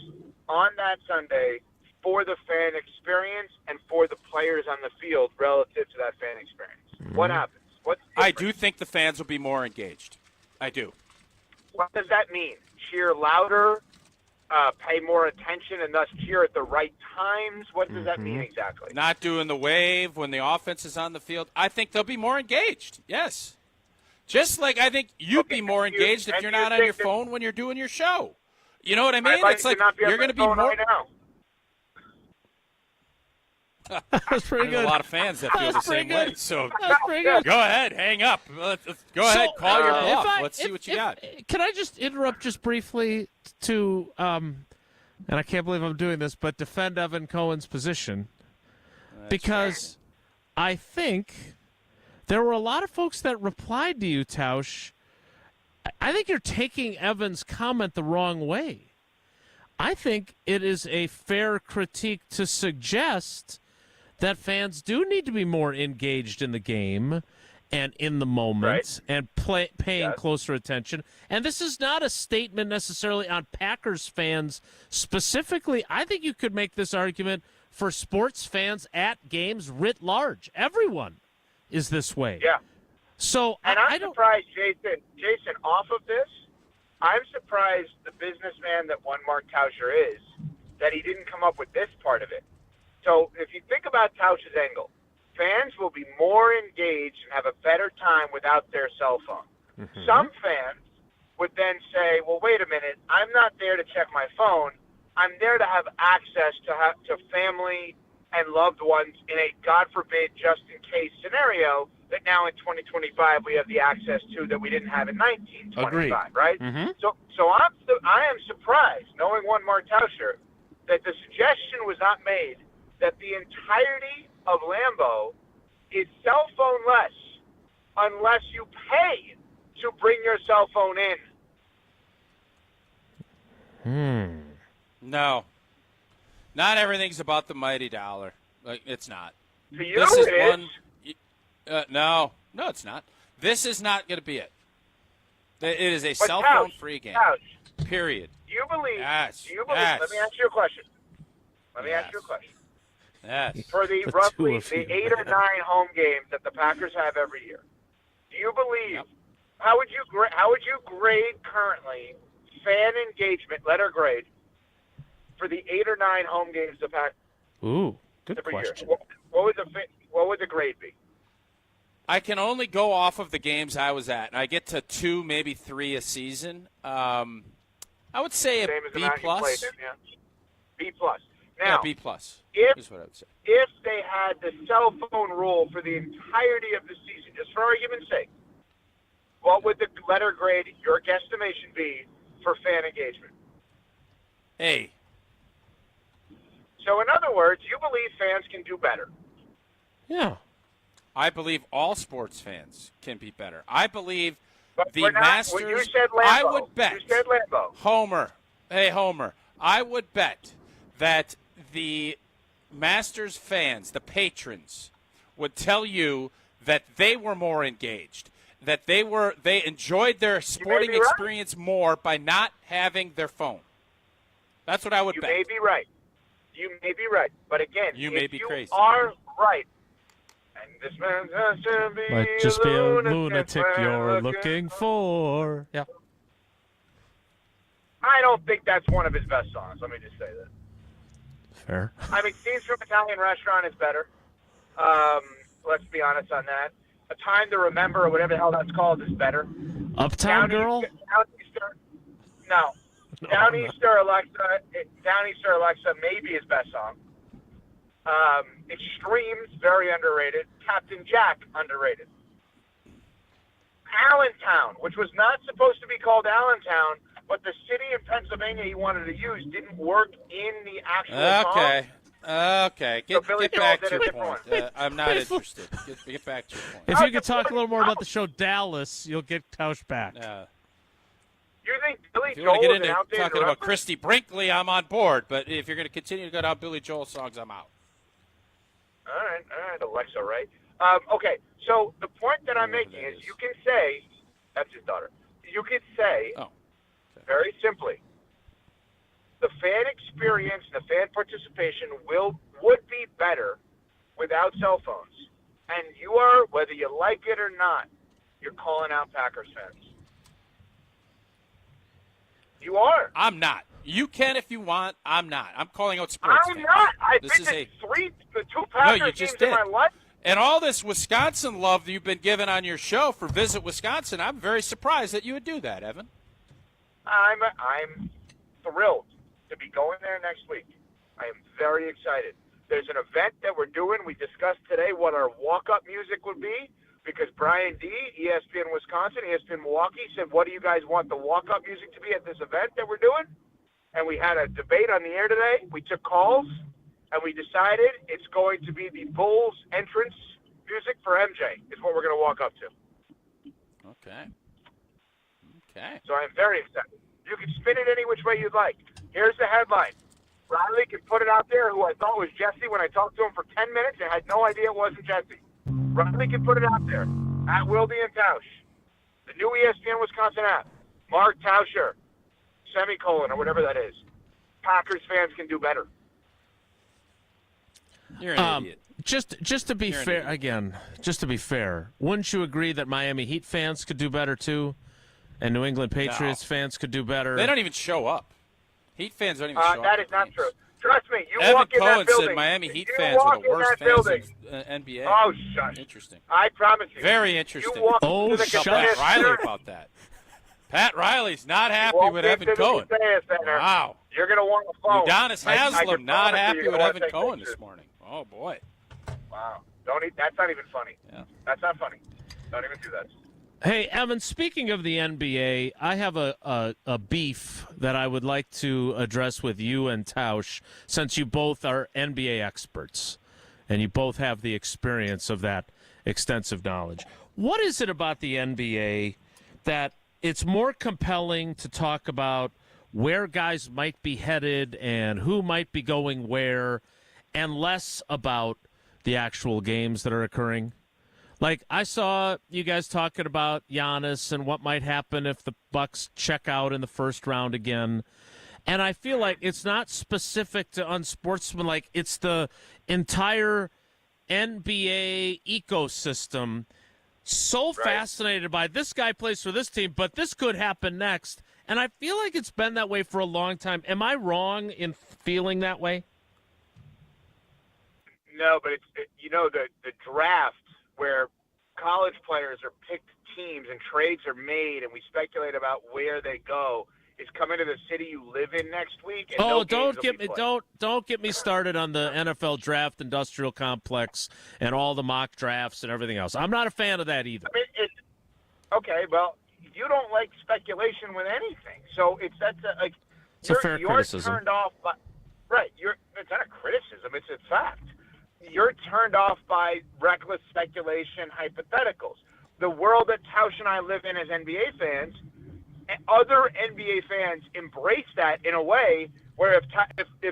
on that Sunday for the fan experience and for the players on the field relative to that fan experience? Mm-hmm. What happens? I do think the fans will be more engaged. I do. What does that mean? Cheer louder, pay more attention, and thus cheer at the right times? What does that mean exactly? Not doing the wave when the offense is on the field. I think they'll be more engaged. Yes. Just like I think you'd be more engaged if you're not on your phone when you're doing your show. You know what I mean? It's like you're going to be more. Right now. That's pretty There's good. a lot of fans that feel the same way. So That's pretty good. go ahead, hang up. Go ahead, call your bluff. Let's see what you got. Can I just interrupt just briefly to, and I can't believe I'm doing this, but defend Evan Cohen's position because I think there were a lot of folks that replied to you, Tausch. I think you're taking Evan's comment the wrong way. I think it is a fair critique to suggest that fans do need to be more engaged in the game and in the moment and paying closer attention. And this is not a statement necessarily on Packers fans specifically. I think you could make this argument for sports fans at games writ large. Everyone is this way. Yeah. So and I'm surprised, Jason, off of this, I'm surprised the businessman that one Mark Tauscher is, that he didn't come up with this part of it. So if you think about Tausch's angle, fans will be more engaged and have a better time without their cell phone. Mm-hmm. Some fans would then say, well, wait a minute, I'm not there to check my phone. I'm there to have access to family and loved ones in a, God forbid, just-in-case scenario that now in 2025 we have the access to that we didn't have in 1925, Agreed. right? Mm-hmm. So I am surprised, knowing one Mark Tauscher, that the suggestion was not made that the entirety of Lambeau is cell phone-less unless you pay to bring your cell phone in. No. Not everything's about the mighty dollar. Like, it's not. To you, this is it one. No, it's not. This is not going to be it. It is a cell phone-free game. Tausch, period. Do you believe? Yes. Do you believe? Yes. Let me ask you a question. Yes. For the roughly the 8 or 9 home games that the Packers have every year, do you believe? Yep. How would you grade currently fan engagement, letter grade, for the 8 or 9 home games the Packers Ooh, good every question. year? What would the grade be? I can only go off of the games I was at, and I get to 2, maybe 3 a season. I would say a Same as the B amount you plus. played in, yeah. B plus. Yeah, Now, B plus is what I would say. If they had the cell phone rule for the entirety of the season, just for argument's sake, what would the letter grade, your guesstimation, be for fan engagement? A. So, in other words, you believe fans can do better. Yeah. I believe all sports fans can be better. I believe the we're not- Masters. when you said Lambeau, I would bet. You said Lambeau. Homer. Hey, Homer. I would bet that the Masters fans, the patrons, would tell you that they were more engaged, that they enjoyed their sporting be right. experience more by not having their phone. That's what I would bet. You may be right. You may be right. But again, You if may be you crazy. are right, and this man has to be Might just be a lunatic when you're looking for. Yeah. I don't think that's one of his best songs. Let me just say that. Fair. I mean, Scenes from Italian Restaurant is better. Let's be honest on that. A Time to Remember, or whatever the hell that's called, is better. Uptown Girl? Downeaster, no. Downeaster Alexa may be his best song. Extremes, very underrated. Captain Jack, underrated. Allentown, which was not supposed to be called Allentown but the city in Pennsylvania he wanted to use didn't work in the actual song. Okay. Get back to your point. I'm not interested. Get back to your point. If you could talk a little more about the show Dallas, you'll get Tausch back. You think Billy If you want to Joel get is an into outdated talking about reference? Christy Brinkley, I'm on board. But if you're going to continue to go down Billy Joel songs, I'm out. All right, Alexa, right? Okay, so the point that I'm making is you can say, that's his daughter, you can say, very simply, the fan experience and the fan participation would be better without cell phones. And you are, whether you like it or not, you're calling out Packers fans. You are. I'm not. You can if you want. I'm not. I'm calling out sports I'm fans. not. I've This been is to two Packers you games just in did. my life. And all this Wisconsin love that you've been given on your show for Visit Wisconsin, I'm very surprised that you would do that, Evan. I'm thrilled to be going there next week. I am very excited. There's an event that we're doing. We discussed today what our walk-up music would be because Brian D., ESPN Wisconsin, ESPN Milwaukee, said, what do you guys want the walk-up music to be at this event that we're doing? And we had a debate on the air today. We took calls, and we decided it's going to be the Bulls entrance music for MJ is what we're going to walk up to. Okay. So I'm very excited. You can spin it any which way you'd like. Here's the headline. Riley can put it out there, who I thought was Jesse when I talked to him for 10 minutes and had no idea it wasn't Jesse. Riley can put it out there. At Wilde And Tausch. The new ESPN Wisconsin app. Mark Tauscher. Semicolon or whatever that is. Packers fans can do better. You're an idiot. Just to be fair, again, just to be fair, wouldn't you agree that Miami Heat fans could do better too? And New England Patriots fans could do better? They don't even show up. Heat fans don't even show up. That is not true. Trust me, you Evan walk in Cohen that building. said Miami Heat you fans were walk the in worst that fans building. in NBA. Oh, shush. Interesting. I promise you. Very interesting. You walk into the Tell Convention Pat Riley Center. about that. Pat Riley's not happy walk with into Evan the Cohen. Convention Center. Wow. You're going to want a phone. Udonis I Haslam can not promise happy you're with gonna Evan wanna take Cohen pictures. this morning. Oh, boy. Wow. That's not even funny. Yeah. That's not funny. Don't even do that. Hey, Evan, speaking of the NBA, I have a beef that I would like to address with you and Tausch, since you both are NBA experts and you both have the experience of that extensive knowledge. What is it about the NBA that it's more compelling to talk about where guys might be headed and who might be going where and less about the actual games that are occurring? Like, I saw you guys talking about Giannis and what might happen if the Bucks check out in the first round again. And I feel like it's not specific to unsportsmanlike. It's the entire NBA ecosystem. So fascinated by this guy plays for this team, but this could happen next. And I feel like it's been that way for a long time. Am I wrong in feeling that way? No, but the draft where college players are picked teams and trades are made and we speculate about where they go is coming to the city you live in next week. And Don't get me started on the NFL draft industrial complex and all the mock drafts and everything else. I'm not a fan of that either. I mean, okay, well, you don't like speculation with anything, so it's a fair criticism. Turned off by it's not a criticism; it's a fact. You're turned off by reckless speculation, hypotheticals. The world that Tausch and I live in as NBA fans, other NBA fans embrace that in a way where if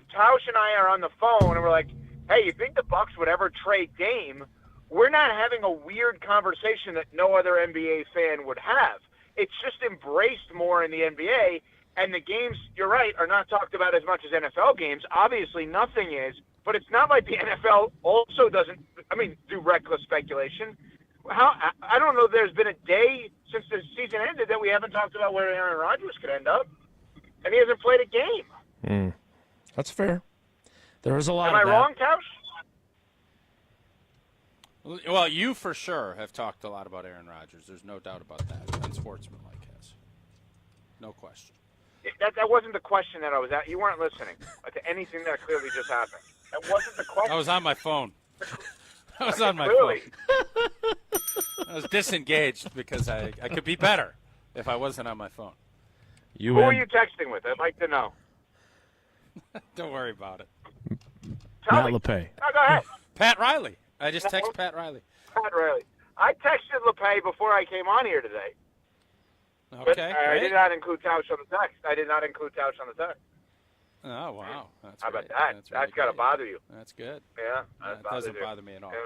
Tausch and I are on the phone and we're like, hey, you think the Bucks would ever trade Dame? We're not having a weird conversation that no other NBA fan would have. It's just embraced more in the NBA, and the games, you're right, are not talked about as much as NFL games. Obviously, nothing is. But it's not like the NFL also doesn't, do reckless speculation. I don't know there's been a day since the season ended that we haven't talked about where Aaron Rodgers could end up. And he hasn't played a game. That's fair. There is a lot Am of I that. wrong, Tausch? Well, you for sure have talked a lot about Aaron Rodgers. There's no doubt about that. And Sportsmanlike has. No question. That wasn't the question that I was at. You weren't listening to anything that clearly just happened. That wasn't the question. I was on my phone. I was on my Clearly. phone. I was disengaged because I could be better if I wasn't on my phone. You Who in? are you texting with? I'd like to know. Don't worry about it. Tell Matt me. LePay. No, go ahead. Pat Riley. I just texted Pat Riley. Pat Riley. I texted LePay before I came on here today. But Okay, I great. did not include Tausch on the text. Oh, wow. That's How about great. that? That's really That's got to good. bother you. That's good. Yeah, That doesn't bother me at all. Yeah.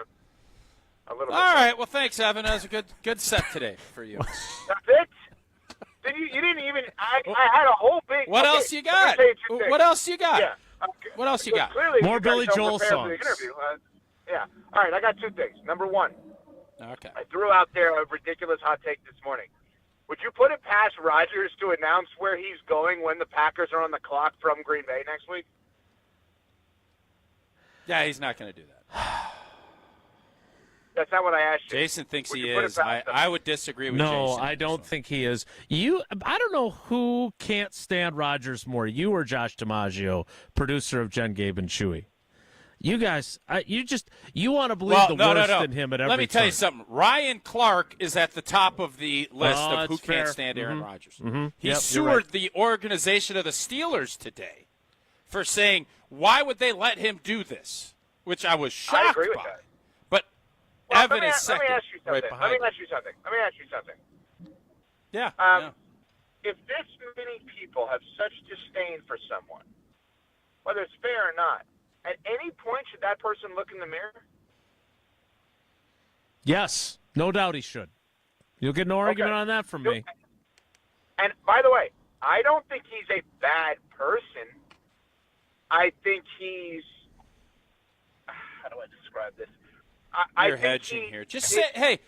A little All bit. right. Well, thanks, Evan. That was a good set today for you. That's it? You didn't even. I had a whole big. What else you got? What else you got? Yeah. What else you got? Clearly, More you guys Billy don't Joel prepare for the songs. interview. Yeah. All right. I got two things. Number one, Okay. I threw out there a ridiculous hot take this morning. Would you put it past Rodgers to announce where he's going when the Packers are on the clock from Green Bay next week? Yeah, he's not going to do that. That's not what I asked you. Jason thinks Would he you put it is. past him? I would disagree with No, Jason. I don't think he is. I don't know who can't stand Rodgers more, you or Josh DiMaggio, producer of Jen, Gabe, and Chewy. You guys, you want to believe the worst in him at every Let me tell you turn. something. Ryan Clark is at the top of the list Oh, of who that's can't fair. stand Aaron Rodgers. Mhm. He Yep, you're sewered right. the organization of the Steelers today for saying, why would they let him do this? Which I was shocked I agree with by. that. But Well, Evan is second, let me ask you something. right behind him. Let me ask you something. Yeah. If this many people have such disdain for someone, whether it's fair or not, at any point should that person look in the mirror? Yes, no doubt he should. You'll get no argument on that from me. And by the way, I don't think he's a bad person. I think he's. How do I describe this? I You're think hedging he- here. Just he- say, hey,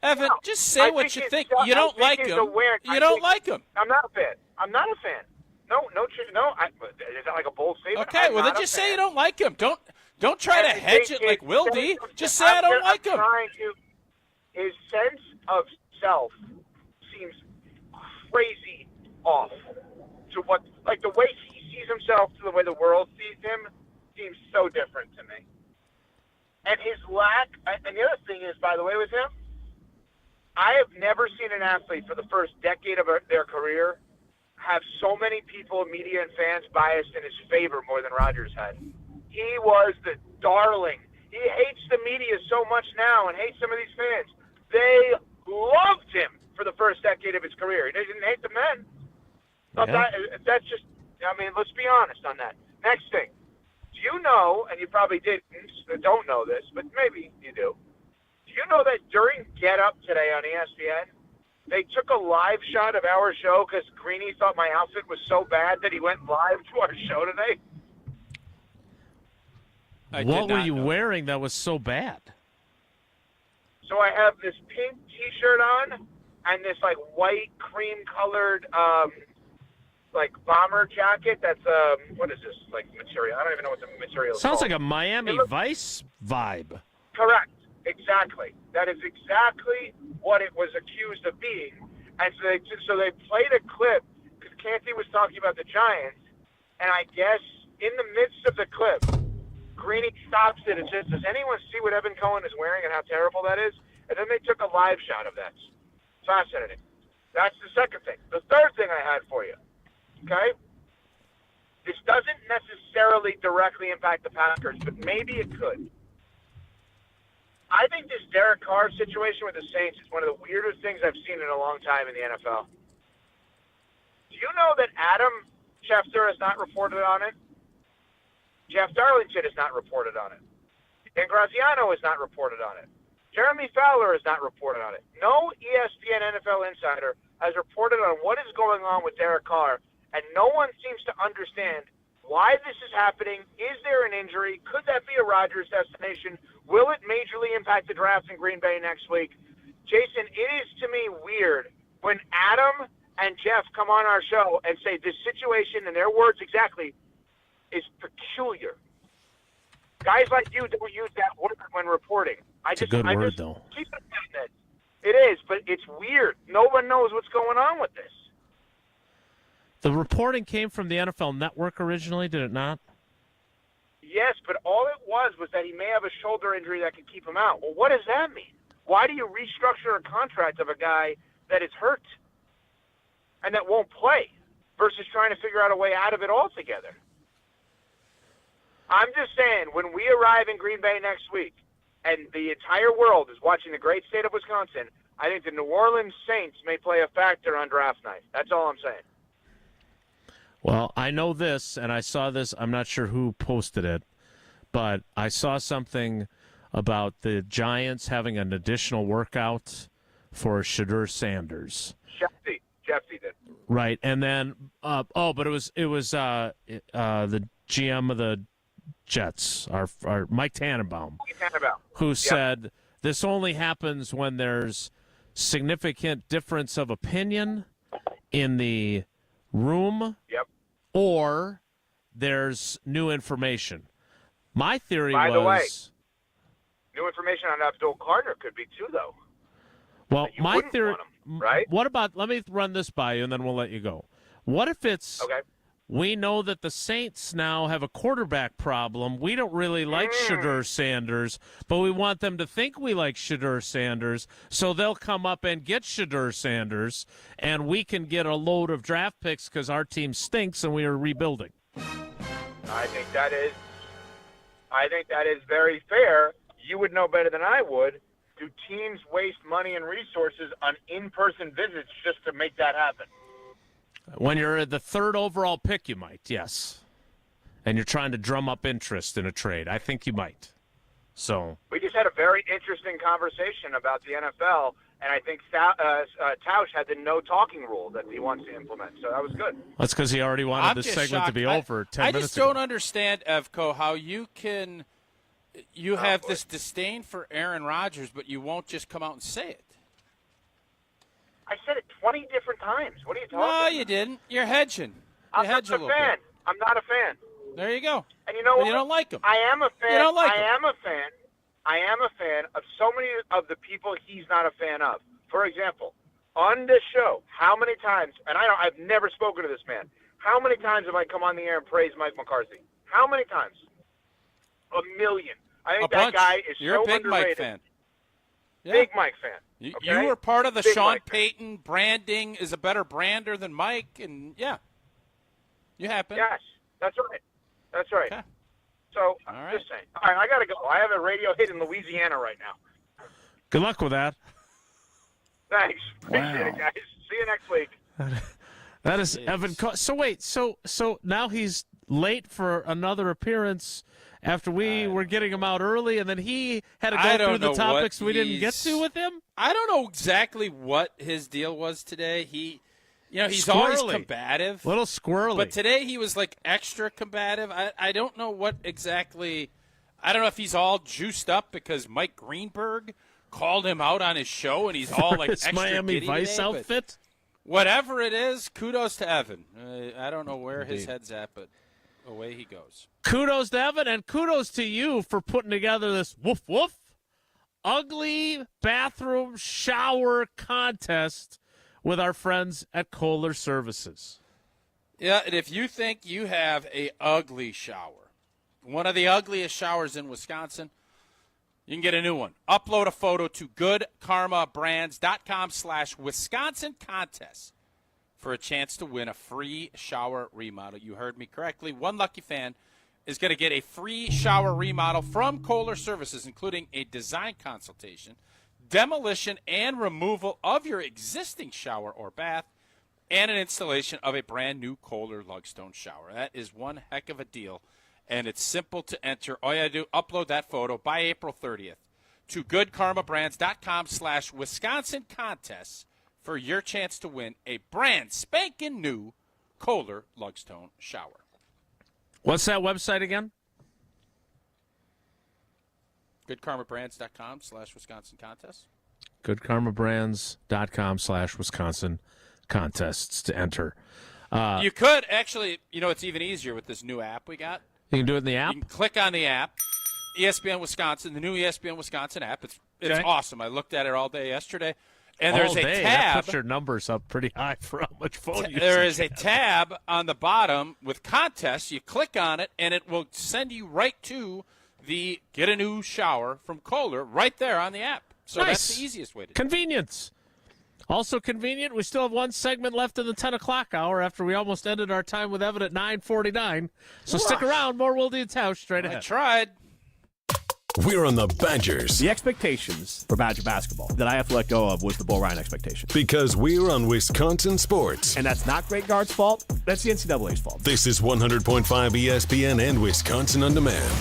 Evan, No, just say I what you he's think. just- You don't I think like he's him. aware. You I don't think- like him. I'm not a fan. I'm not a fan. No. Is that like a bold statement? Okay, I'm well then not a just say fan. you don't like him. Don't try to And hedge it like Will D. Just say I don't like him. His sense of self seems crazy off to what, like the way he sees himself to the way the world sees him seems so different to me. And his lack, and the other thing is, by the way, with him, I have never seen an athlete for the first decade of their career have so many people, media and fans, biased in his favor more than Rodgers had. He was the darling. He hates the media so much now and hates some of these fans. They loved him for the first decade of his career. He didn't hate them then. So that's just, I mean, let's be honest on that. Next thing. Do you know, and you probably don't know this, but maybe you do. Do you know that during Get Up today on ESPN, they took a live shot of our show because Greeny thought my outfit was so bad that he went live to our show today? What were you wearing that was so bad? So I have this pink T-shirt on and this like white cream-colored like bomber jacket. That's what is this like material? I don't even know what the material is. Sounds called. like a Miami Vice vibe. Correct. Exactly. That is exactly what it was accused of being. And so they played a clip because Canty was talking about the Giants, and I guess in the midst of the clip, Greeny stops it and says, "Does anyone see what Evan Cohen is wearing and how terrible that is?" And then they took a live shot of that. Fascinating. That's the second thing. The third thing I had for you, okay? This doesn't necessarily directly impact the Packers, but maybe it could. I think this Derek Carr situation with the Saints is one of the weirdest things I've seen in a long time in the NFL. Do you know that Adam Schefter has not reported on it? Jeff Darlington has not reported on it. Dan Graziano has not reported on it. Jeremy Fowler has not reported on it. No ESPN NFL insider has reported on what is going on with Derek Carr, and no one seems to understand why this is happening. Is there an injury? Could that be a Rodgers destination? Will it majorly impact the draft in Green Bay next week? Jason, it is to me weird when Adam and Jeff come on our show and say this situation, in their words exactly, is peculiar. Guys like you don't use that word when reporting. It's a good word, though. Keep it in it. It is, but it's weird. No one knows what's going on with this. The reporting came from the NFL Network originally, did it not? Yes, but all it was that he may have a shoulder injury that could keep him out. Well, what does that mean? Why do you restructure a contract of a guy that is hurt and that won't play? versus trying to figure out a way out of it altogether. I'm just saying, when we arrive in Green Bay next week and the entire world is watching the great state of Wisconsin, I think the New Orleans Saints may play a factor on draft night. That's all I'm saying. Well, I know this, and I saw this. I'm not sure who posted it, but I saw something about the Giants having an additional workout for Shadur Sanders. Jeffy did. Right, and then but it was the GM of the Jets, our Mike Tannenbaum, who said this only happens when there's significant difference of opinion in the room, or there's new information. My theory By the way, was, new information on Abdul Carter could be too, though. well, You my wouldn't theory, want him, right? What about? Let me run this by you, and then we'll let you go. What if it's? Okay. We know that the Saints now have a quarterback problem. We don't really like Shadur Sanders, but we want them to think we like Shadur Sanders, so they'll come up and get Shadur Sanders, and we can get a load of draft picks because our team stinks and we are rebuilding. I think that is very fair. You would know better than I would. Do teams waste money and resources on in-person visits just to make that happen? When you're the third overall pick, you might, yes. And you're trying to drum up interest in a trade. I think you might. So We just had a very interesting conversation about the NFL, and I think Tausch had the no talking rule that he wants to implement. So that was good. that's because he already wanted this segment to be over 10 I minutes just ago. don't understand, Evco, how you have this disdain for Aaron Rodgers, but you won't just come out and say it. I said it 20 different times. What are you talking No, about? you didn't. You're hedging. I'm You're hedging not a a little fan. bit. I'm not a fan. There you go. And you know But what? you don't like him. I am a fan. You don't like I him. am a fan. I am a fan of so many of the people he's not a fan of. For example, on this show, how many times, and I've never spoken to this man, how many times have I come on the air and praised Mike McCarthy? How many times? A million. I think A bunch. that guy is You're so a big underrated. Mike fan. Yeah. Big Mike fan. You okay? were part of the Big Sean Mike fan. Payton branding is a better brander than Mike, and you happen. Yes, that's right. That's right. Okay. So, All I'm right. just saying. All right, I got to go. I have a radio hit in Louisiana right now. Good luck with that. Thanks. Appreciate Wow. it, guys. See you next week. That is Evan. So wait, so now he's late for another appearance after we were getting him out early, and then he had to I go don't through the know topics what we didn't get he's- to with him. I don't know exactly what his deal was today. He's always Squirrely. combative. Little squirrely. But today he was like extra combative. I don't know what exactly. I don't know if he's all juiced up because Mike Greenberg called him out on his show and he's all like his extra Miami giddy Vice today, but outfit. Whatever it is, kudos to Evan. I don't know where his head's at, but away he goes. Kudos to Evan, and kudos to you for putting together this woof woof ugly bathroom shower contest with our friends at Kohler Services. Yeah, and if you think you have a ugly shower, one of the ugliest showers in Wisconsin, you can get a new one. Upload a photo to goodkarmabrands.com/Wisconsin contest for a chance to win a free shower remodel. You heard me correctly. One lucky fan is going to get a free shower remodel from Kohler Services, including a design consultation, demolition and removal of your existing shower or bath, and an installation of a brand new Kohler Lugstone shower. That is one heck of a deal, and it's simple to enter. All you got to do, upload that photo by April 30th to goodkarmabrands.com/Wisconsin contest for your chance to win a brand spanking new Kohler Lugstone shower. What's that website again? goodkarmabrands.com/Wisconsin contest. goodkarmabrands.com/Wisconsin contests to enter. You could actually, it's even easier with this new app we got. You can do it in the app? You can click on the app, ESPN Wisconsin, the new ESPN Wisconsin app. It's Okay. awesome. I looked at it all day yesterday. And there's All day, a that tab. puts your numbers up pretty high for how much phone usage There is you a have. tab on the bottom with contests. You click on it, and it will send you right to the Get a New Shower from Kohler right there on the app. So Nice. that's the easiest way to do it. Convenience. Also convenient, we still have one segment left in the 10 o'clock hour after we almost ended our time with Evan at 9:49. So stick around. More Wilde and Tausch straight ahead. I tried. We're on the Badgers. The expectations for Badger basketball that I have to let go of was the Bo Ryan expectation. Because we're on Wisconsin sports. And that's not Great Guard's fault. That's the NCAA's fault. This is 100.5 ESPN and Wisconsin On Demand.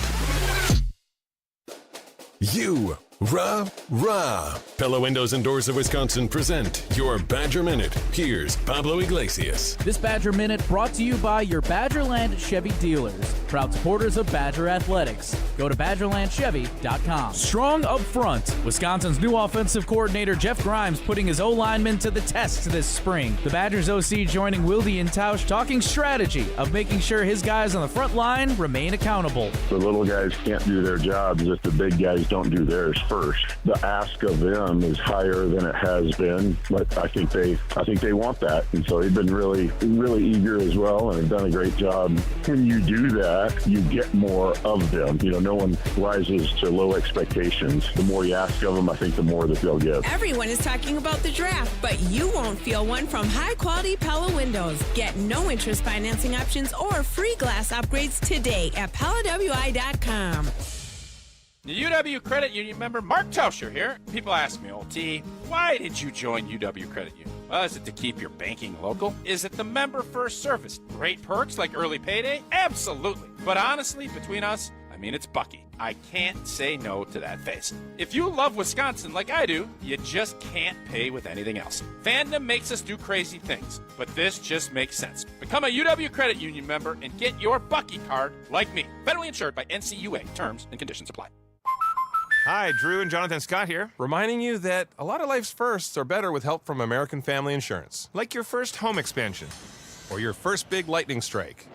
Pella Windows and Doors of Wisconsin present your Badger Minute. Here's Pablo Iglesias. This Badger Minute brought to you by your Badgerland Chevy dealers, proud supporters of Badger Athletics. Go to BadgerlandChevy.com. Strong up front. Wisconsin's new offensive coordinator Jeff Grimes putting his O-linemen to the test this spring. The Badgers OC joining Wilde And Tausch talking strategy of making sure his guys on the front line remain accountable. The little guys can't do their jobs if the big guys don't do theirs first. The ask of them is higher than it has been, but I think they want that, and so they've been really eager as well, and have done a great job. When you do that, you get more of them. No one rises to low expectations. The more you ask of them, I think the more that they'll give. Everyone is talking about the draft, but you won't feel one from high-quality Pella windows. Get no-interest financing options or free glass upgrades today at PellaWI.com. The UW Credit Union member Mark Tauscher here. People ask me, old T, why did you join UW Credit Union? Well, is it to keep your banking local? Is it the member first service? Great perks like early payday? Absolutely. But honestly, between us, it's Bucky. I can't say no to that face. If you love Wisconsin like I do, you just can't pay with anything else. Fandom makes us do crazy things, but this just makes sense. Become a UW Credit Union member and get your Bucky card like me. Federally insured by NCUA. Terms and conditions apply. Hi, Drew and Jonathan Scott here, reminding you that a lot of life's firsts are better with help from American Family Insurance. Like your first home expansion or your first big lightning strike.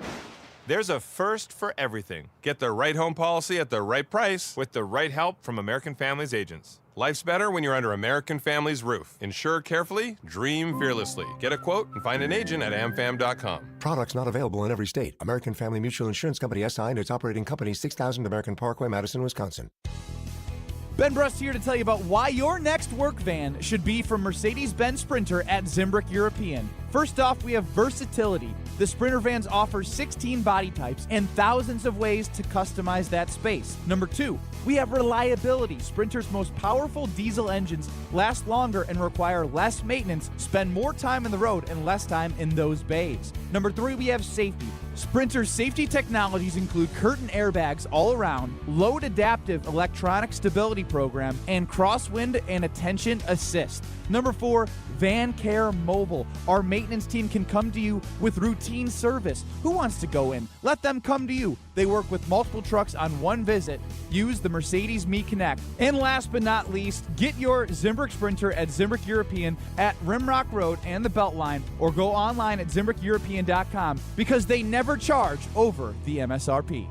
There's a first for everything. Get the right home policy at the right price with the right help from American Family's agents. Life's better when you're under American Family's roof. Insure carefully, dream fearlessly. Get a quote and find an agent at amfam.com. Products not available in every state. American Family Mutual Insurance Company SI and its operating company 6000 American Parkway, Madison, Wisconsin. Ben Brust here to tell you about why your next work van should be from Mercedes-Benz Sprinter at Zimbrick European. First off, we have versatility. The Sprinter vans offer 16 body types and thousands of ways to customize that space. Number 2, we have reliability. Sprinter's most powerful diesel engines last longer and require less maintenance, spend more time on the road and less time in those bays. Number 3, we have safety. Sprinter's safety technologies include curtain airbags all around, load adaptive electronic stability program, and crosswind and attention assist. Number 4, Van Care Mobile. Our maintenance team can come to you with routine service. Who wants to go in? Let them come to you. They work with multiple trucks on one visit. Use the Mercedes Me Connect. And last but not least, get your Zimbrick Sprinter at Zimbrick European at Rimrock Road and the Beltline, or go online at ZimbrickEuropean.com because they never charge over the MSRP.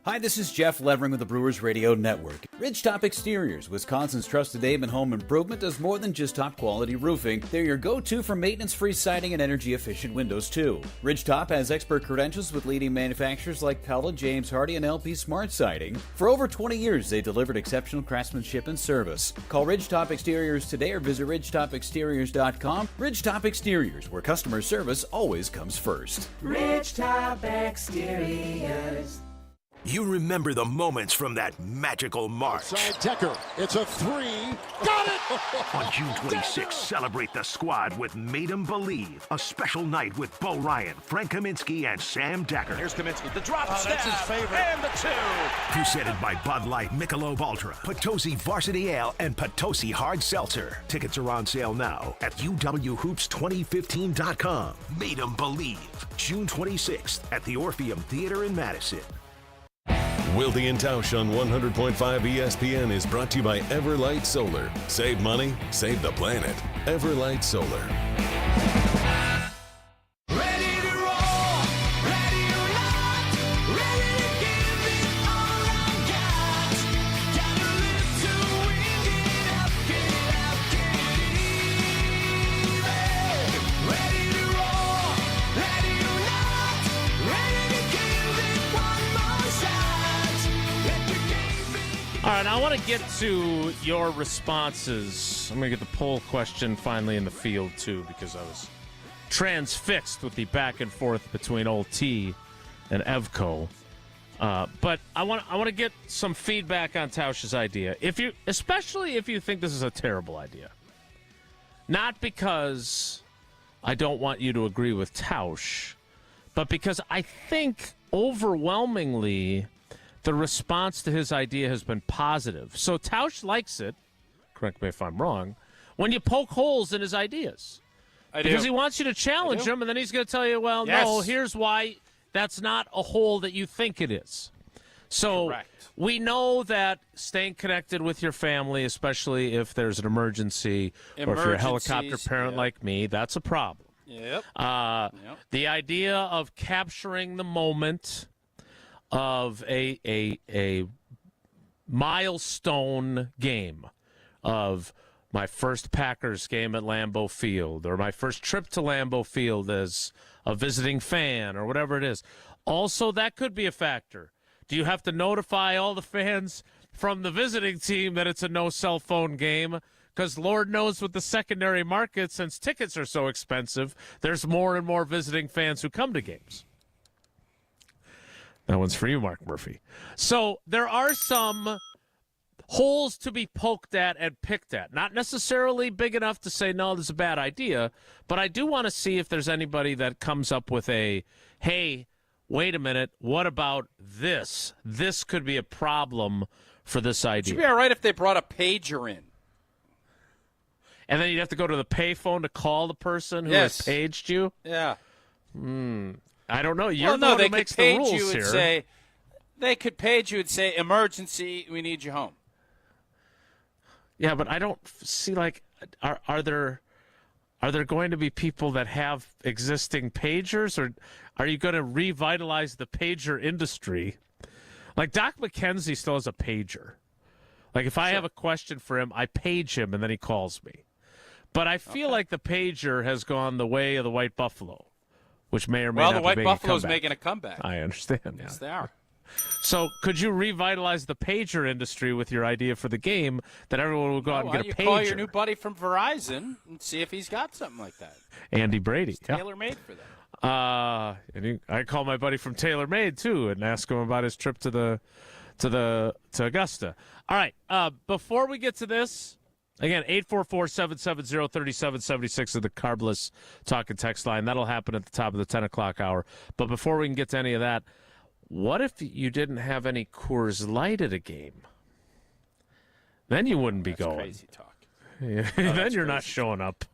Hi, this is Jeff Levering with the Brewers Radio Network. Ridgetop Exteriors, Wisconsin's trusted name in home improvement, does more than just top-quality roofing. They're your go-to for maintenance-free siding and energy-efficient windows, too. Ridgetop has expert credentials with leading manufacturers like Pella, James Hardie, and LP Smart Siding. For over 20 years, they delivered exceptional craftsmanship and service. Call Ridgetop Exteriors today or visit ridgetopexteriors.com. Ridgetop Exteriors, where customer service always comes first. Ridgetop Exteriors. You remember the moments from that magical March. Side Decker, it's a three. Got it! On June 26th, celebrate the squad with Made 'em Believe, a special night with Bo Ryan, Frank Kaminsky, and Sam Decker. Here's Kaminsky, the drop stab, that's his favorite. And the two. Presented by Bud Light, Michelob Ultra, Potosi Varsity Ale, and Potosi Hard Seltzer. Tickets are on sale now at UWHoops2015.com. Made 'em Believe, June 26th at the Orpheum Theater in Madison. Wilde And Tausch on 100.5 ESPN is brought to you by Everlight Solar. Save money, save the planet. Everlight Solar. All right, I want to get to your responses. I'm going to get the poll question finally in the field, too, because I was transfixed with the back and forth between old T and Evco. But I want to get some feedback on Tausch's idea. Especially if you think this is a terrible idea. Not because I don't want you to agree with Tausch, but because I think overwhelmingly the response to his idea has been positive. So Tausch likes it, correct me if I'm wrong, when you poke holes in his ideas. Because he wants you to challenge him, and then he's going to tell you, well, no, here's why that's not a hole that you think it is. So we know that staying connected with your family, especially if there's an emergency or if you're a helicopter parent like me, that's a problem. Yep. The idea of capturing the moment of a milestone game of my first Packers game at Lambeau Field or my first trip to Lambeau Field as a visiting fan or whatever it is. Also, that could be a factor. Do you have to notify all the fans from the visiting team that it's a no cell phone game? Because Lord knows with the secondary market, since tickets are so expensive, there's more and more visiting fans who come to games. That one's for you, Mark Murphy. So there are some holes to be poked at and picked at. Not necessarily big enough to say, no, this is a bad idea, but I do want to see if there's anybody that comes up with a, hey, wait a minute, what about this? This could be a problem for this idea. It should be all right if they brought a pager in. And then you'd have to go to the payphone to call the person who has paged you? Yeah. I don't know. You're the one who makes the rules here. They could page you and say, emergency, we need you home. Yeah, but I don't see, like, are there going to be people that have existing pagers, or are you going to revitalize the pager industry? Like, Doc McKenzie still has a pager. Like, if I have a question for him, I page him, and then he calls me. But I feel like the pager has gone the way of the White Buffalo, which may or may not be making a comeback. Well, the White Buffalo's making a comeback. I understand. Yes, they are. So could you revitalize the pager industry with your idea for the game that everyone will go out and get a pager? You call your new buddy from Verizon and see if he's got something like that. Andy Brady. It's tailor-made for them. I call my buddy from TaylorMade too and ask him about his trip to Augusta. All right. Before we get to this, again, 844-770-3776 is the carbless talk and text line. That'll happen at the top of the 10 o'clock hour. But before we can get to any of that, what if you didn't have any Coors Light at a game? Then you wouldn't be going. Crazy talk. Yeah. Then you're not showing up.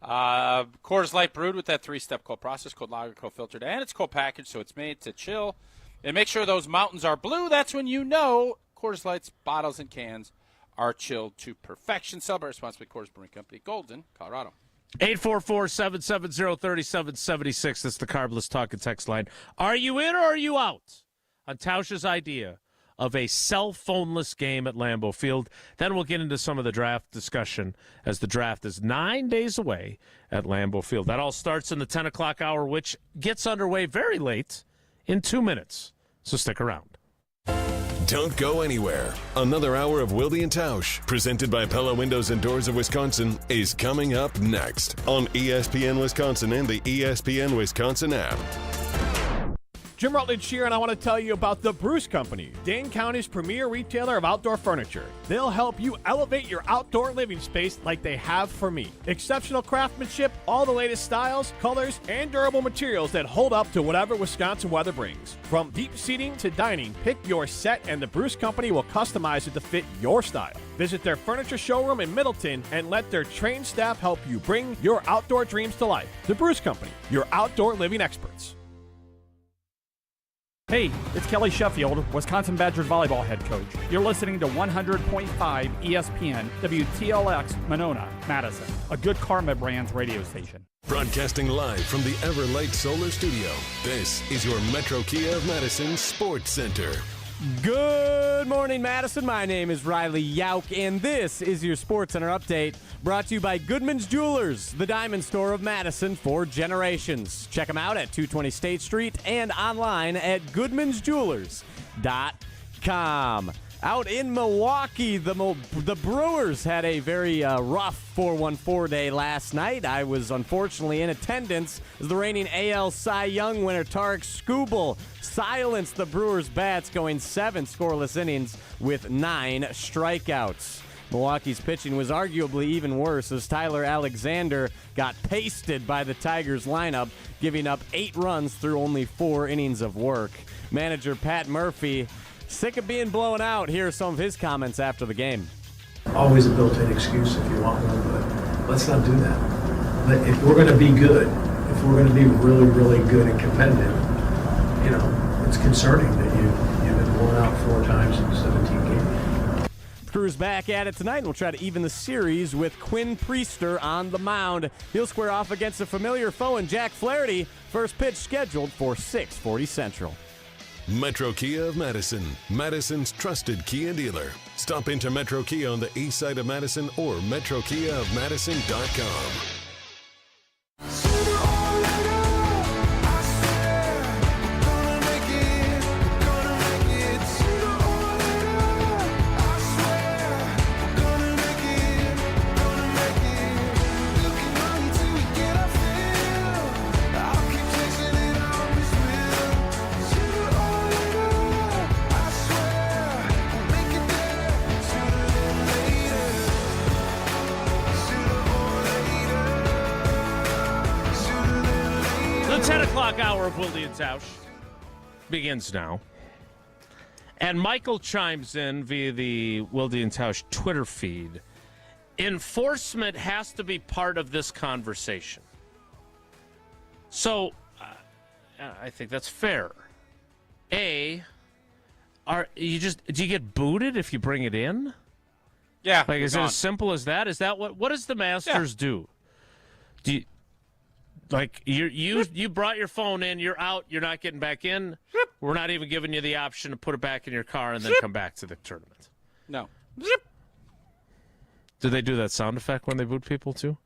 Coors Light brewed with that 3-step cold process, cold lager, cold filtered, and it's cold packaged, so it's made to chill. And make sure those mountains are blue. That's when you know Coors Light's bottles and cans are chilled to perfection. Celebrate responsibly. Coors Brewing Company, Golden, Colorado. 844-770-3776. That's the carbless talk and text line. Are you in or are you out on Tausch's idea of a cell phoneless game at Lambeau Field? Then we'll get into some of the draft discussion as the draft is 9 days away at Lambeau Field. That all starts in the 10 o'clock hour, which gets underway very late in 2 minutes. So stick around. Don't go anywhere. Another hour of Wilde And Tausch, presented by Pella Windows and Doors of Wisconsin, is coming up next on ESPN Wisconsin and the ESPN Wisconsin app. Jim Rutledge here, and I want to tell you about the Brewers Company, Dane County's premier retailer of outdoor furniture. They'll help you elevate your outdoor living space like they have for me. Exceptional craftsmanship, all the latest styles, colors, and durable materials that hold up to whatever Wisconsin weather brings. From deep seating to dining, pick your set and the Brewers Company will customize it to fit your style. Visit their furniture showroom in Middleton and let their trained staff help you bring your outdoor dreams to life. The Brewers Company, your outdoor living experts. Hey, it's Kelly Sheffield, Wisconsin Badgers volleyball head coach. You're listening to 100.5 ESPN, WTLX, Monona, Madison, a good Karma Brands radio station. Broadcasting live from the Everlight Solar Studio, this is your Metro Kia of Madison Sports Center. Good morning, Madison. My name is Riley Yauk, and this is your Sports Center update brought to you by Goodman's Jewelers, the diamond store of Madison for generations. Check them out at 220 State Street and online at goodmansjewelers.com. Out in Milwaukee, the Brewers had a very rough 4-1-4 day last night. I was unfortunately in attendance as the reigning AL Cy Young winner Tarek Skubal silenced the Brewers' bats, going 7 scoreless innings with 9 strikeouts. Milwaukee's pitching was arguably even worse as Tyler Alexander got pasted by the Tigers lineup, giving up 8 runs through only 4 innings of work. Manager Pat Murphy, sick of being blown out. Here are some of his comments after the game. Always a built-in excuse if you want one, but let's not do that. But if we're going to be good, if we're going to be really, really good and competitive, it's concerning that you've been blown out 4 times in 17 games. The Crew's back at it tonight, and we'll try to even the series with Quinn Priester on the mound. He'll square off against a familiar foe in Jack Flaherty. First pitch scheduled for 6:40 Central. Metro Kia of Madison, Madison's trusted Kia dealer. Stop into Metro Kia on the east side of Madison or metrokiaofmadison.com. The 10 o'clock hour of Wilde And Tausch begins now. And Michael chimes in via the Wilde And Tausch Twitter feed. Enforcement has to be part of this conversation. So, I think that's fair. Do you get booted if you bring it in? Yeah. Like, is it as simple as that? Is that what does the Masters do? Do you, like, you brought your phone in, you're out, you're not getting back in. We're not even giving you the option to put it back in your car and then come back to the tournament. No. Do they do that sound effect when they boot people too?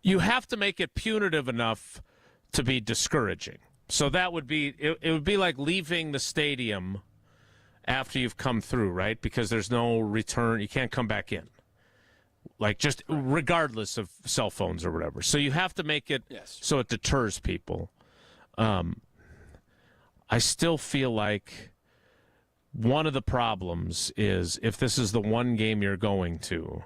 You have to make it punitive enough to be discouraging. So that would be it would be like leaving the stadium after you've come through, right? Because there's no return. You can't come back in. Like, just regardless of cell phones or whatever. So you have to make it so it deters people. I still feel like one of the problems is if this is the one game you're going to,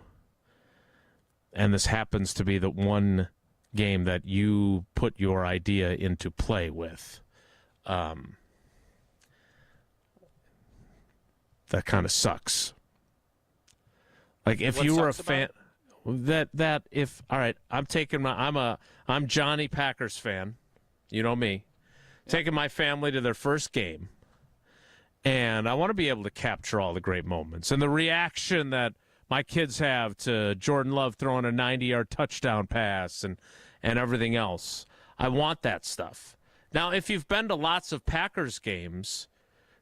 and this happens to be the one game that you put your idea into play with, that kind of sucks. Like, if you were a fan, that if all right, I'm Johnny Packers fan, you know me, taking my family to their first game, and I want to be able to capture all the great moments and the reaction that my kids have to Jordan Love throwing a 90-yard touchdown pass and everything else. I want that stuff. Now, if you've been to lots of Packers games,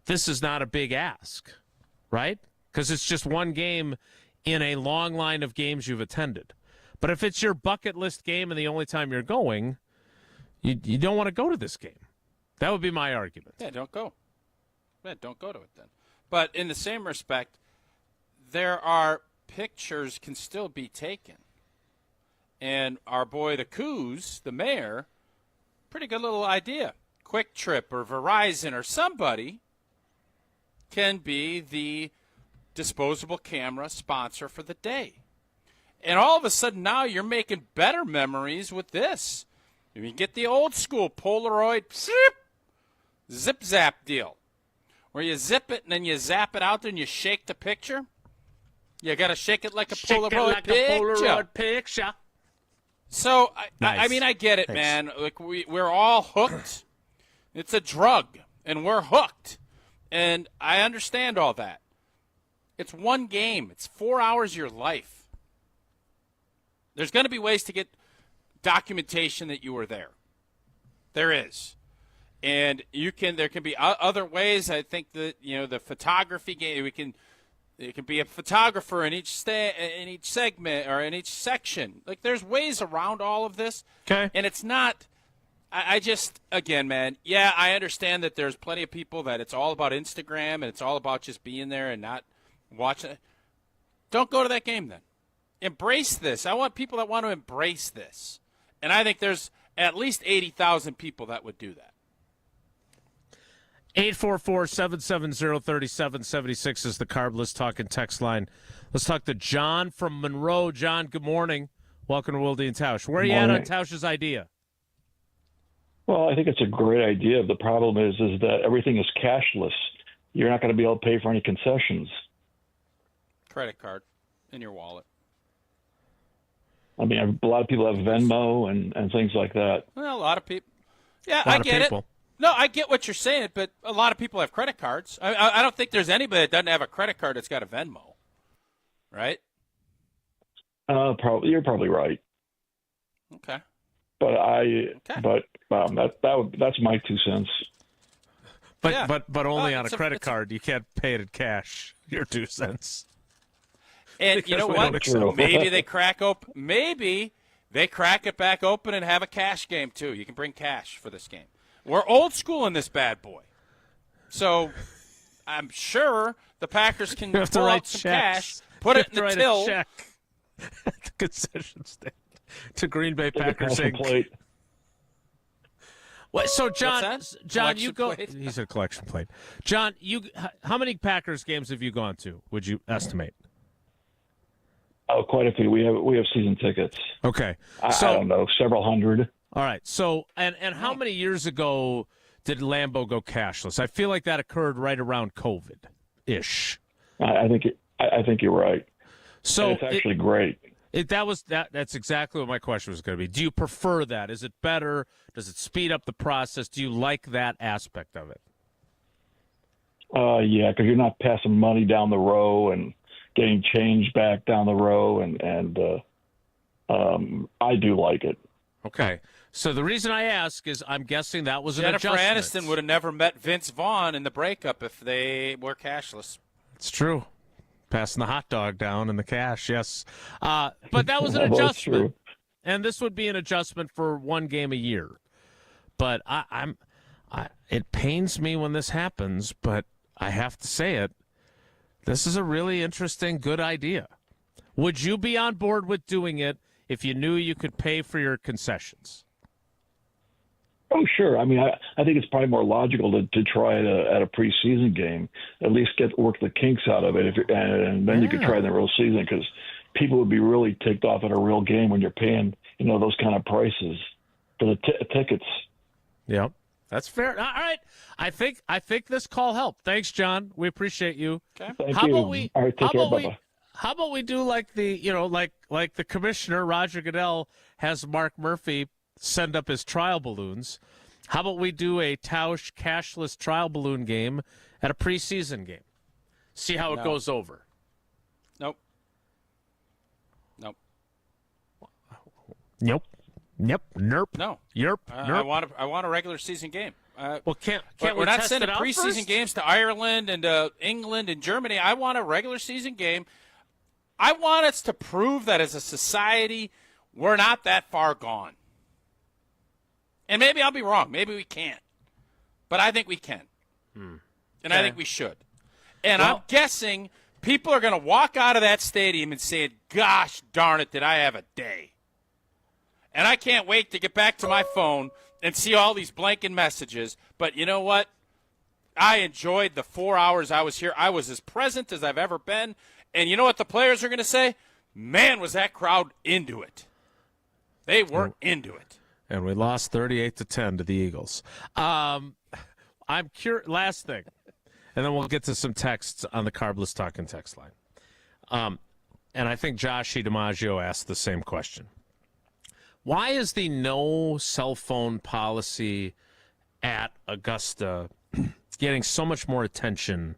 this is not a big ask, right? Because it's just one game in a long line of games you've attended. But if it's your bucket list game and the only time you're going, you don't want to go to this game. That would be my argument. Yeah, don't go. Yeah, don't go to it then. But in the same respect, there are pictures can still be taken. And our boy, the Coos, the mayor, pretty good little idea. Quick Trip or Verizon or somebody can be the disposable camera sponsor for the day. And all of a sudden now you're making better memories with this. You get the old school Polaroid zip zap deal where you zip it and then you zap it out there and you shake the picture. You got to shake it like a Polaroid picture. So, Nice. I mean, I get it, Thanks. man. Like we're all hooked. It's a drug, and we're hooked. And I understand all that. It's one game. It's 4 hours of your life. There's going to be ways to get documentation that you were there. There is. And there can be other ways. I think that, the photography game, it can be a photographer in each segment or in each section. Like, there's ways around all of this. Okay. And it's not I just, again, man, yeah, I understand that there's plenty of people that it's all about Instagram and it's all about just being there and not watching it. Don't go to that game then. Embrace this. I want people that want to embrace this. And I think there's at least 80,000 people that would do that. 844-770-3776 is the Carbless Talking text line. Let's talk to John from Monroe. John, good morning. Welcome to Wilde And Tausch. Where are you at on Tausch's idea? Well, I think it's a great idea. The problem is that everything is cashless. You're not going to be able to pay for any concessions. Credit card in your wallet. I mean, a lot of people have Venmo and things like that. Well, a lot of people. Yeah, I get it. No, I get what you're saying, but a lot of people have credit cards. I don't think there's anybody that doesn't have a credit card that's got a Venmo, right? You're probably right. Okay. But that's my 2 cents. But only on a credit card. You can't pay it in cash. Your 2 cents. And you know what? Maybe they crack open. Maybe they crack it back open and have a cash game too. You can bring cash for this game. We're old school in this bad boy, so I'm sure the Packers can pull out some cash, put it in the till. A check at the concession stand to Green Bay Packers Inc. What, so John, you go. He said collection plate. John, how many Packers games have you gone to? Would you estimate? Oh, quite a few. We have season tickets. Okay, I don't know, several hundred. All right. So, and how many years ago did Lambeau go cashless? I feel like that occurred right around COVID-ish. I think you're right. So and it's actually great. That's exactly what my question was going to be. Do you prefer that? Is it better? Does it speed up the process? Do you like that aspect of it? Yeah, because you're not passing money down the row and getting change back down the row, and I do like it. Okay. So the reason I ask is I'm guessing that was Jennifer an adjustment. Aniston would have never met Vince Vaughn in the breakup if they were cashless. It's true. Passing the hot dog down and the cash, yes. But that was an adjustment. And this would be an adjustment for one game a year. But it pains me when this happens, but I have to say it. This is a really interesting, good idea. Would you be on board with doing it if you knew you could pay for your concessions? Oh, sure. I mean, I think it's probably more logical to try it at a preseason game, at least work the kinks out of it, and then you could try it in the real season, because people would be really ticked off at a real game when you're paying, those kind of prices for the tickets. Yep, that's fair. All right, I think this call helped. Thanks, John. We appreciate you. Okay. Thank you. All right, take care. Bye-bye. How about we do like like the commissioner, Roger Goodell, has Mark Murphy send up his trial balloons. How about we do a Tausch cashless trial balloon game at a preseason game? See how it goes over. Nope. Nerp. No. Yerp. I want a regular season game. Well, can't we're we not test sending it out preseason first? games to Ireland and England and Germany. I want a regular season game. I want us to prove that as a society we're not that far gone. And maybe I'll be wrong. Maybe we can't. But I think we can. And I think we should. And I'm guessing people are going to walk out of that stadium and say, gosh darn it, did I have a day. And I can't wait to get back to my phone and see all these blanking messages. But you know what? I enjoyed the 4 hours I was here. I was as present as I've ever been. And you know what the players are going to say? Man, was that crowd into it. They weren't into it. And we lost 38-10 to the Eagles. I'm curious. Last thing, and then we'll get to some texts on the Carbless Talking text line. And I think Josh DiMaggio asked the same question. Why is the no cell phone policy at Augusta getting so much more attention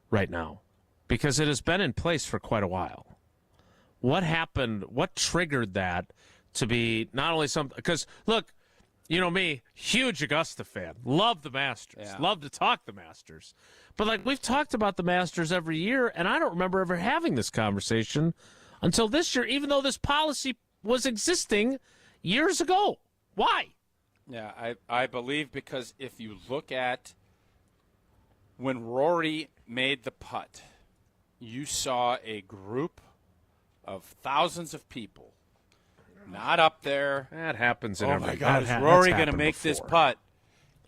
right now? Because it has been in place for quite a while. What happened? What triggered that to be not only something? Because, look, you know me, huge Augusta fan. Love the Masters. Yeah. Love to talk the Masters. But, we've talked about the Masters every year, and I don't remember ever having this conversation until this year, even though this policy was existing years ago. Why? Yeah, I believe, because if you look at when Rory made the putt, you saw a group of thousands of people not up there. That happens in oh every. my God, is Rory going to make this putt?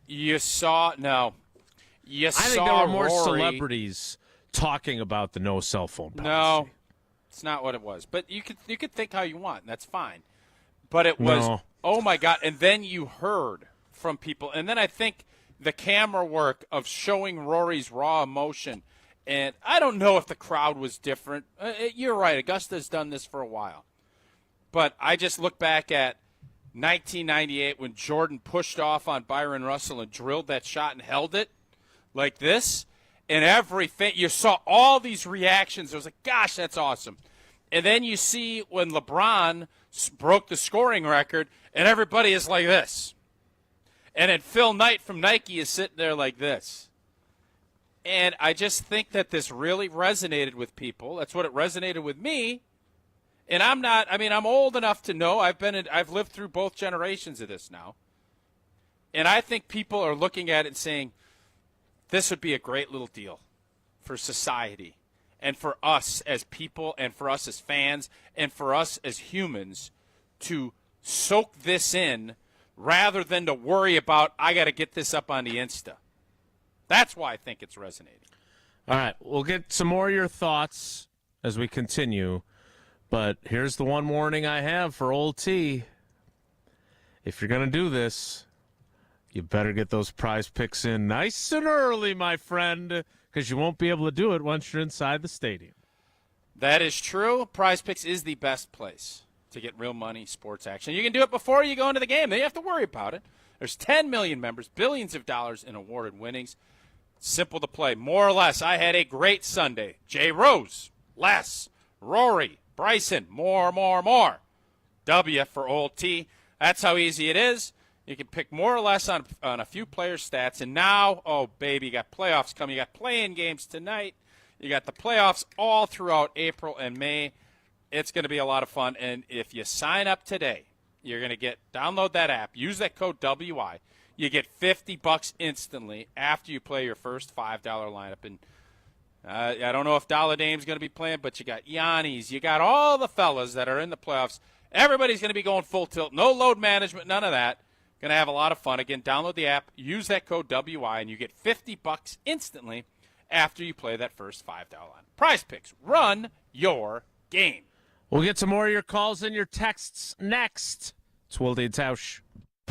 You saw You I think there were more celebrities talking about the no cell phone policy. No, it's not what it was. But you could think how you want, and that's fine. But it was, oh my God! And then you heard from people, and then I think the camera work of showing Rory's raw emotion, and I don't know if the crowd was different. You're right, Augusta's done this for a while, but I just look back at 1998 when Jordan pushed off on Byron Russell and drilled that shot and held it like this, and everything, you saw all these reactions. It was like, gosh, that's awesome. And then you see when LeBron broke the scoring record, and everybody is like this. And then Phil Knight from Nike is sitting there like this. And I just think that this really resonated with people. That's what it resonated with me. And I'm old enough to know. I've lived through both generations of this now. And I think people are looking at it and saying, this would be a great little deal for society and for us as people and for us as fans and for us as humans to soak this in rather than to worry about, I got to get this up on the Insta. That's why I think it's resonating. All right, we'll get some more of your thoughts as we continue. But here's the one warning I have for Old T. If you're going to do this, you better get those prize picks in nice and early, my friend, because you won't be able to do it once you're inside the stadium. That is true. Prize Picks is the best place to get real money, sports action. You can do it before you go into the game. Then you have to worry about it. There's 10 million members, billions of dollars in awarded winnings. Simple to play. More or less, I had a great Sunday. Jay Rose, Les, Rory, Bryson, more. W for Old T. That's how easy it is. You can pick more or less on a few player stats. And now, oh, baby, you got playoffs coming. You got play-in games tonight. You got the playoffs all throughout April and May. It's going to be a lot of fun. And if you sign up today, you're going to download that app. Use that code WI. You get $50 instantly after you play your first $5 lineup. And I don't know if Dame's going to be playing, but you got Yanni's. You got all the fellas that are in the playoffs. Everybody's going to be going full tilt. No load management, none of that. Going to have a lot of fun. Again, download the app, use that code WI, and you get $50 instantly after you play that first $5 line. Prize Picks, run your game. We'll get some more of your calls and your texts next. It's Wilde And Tausch.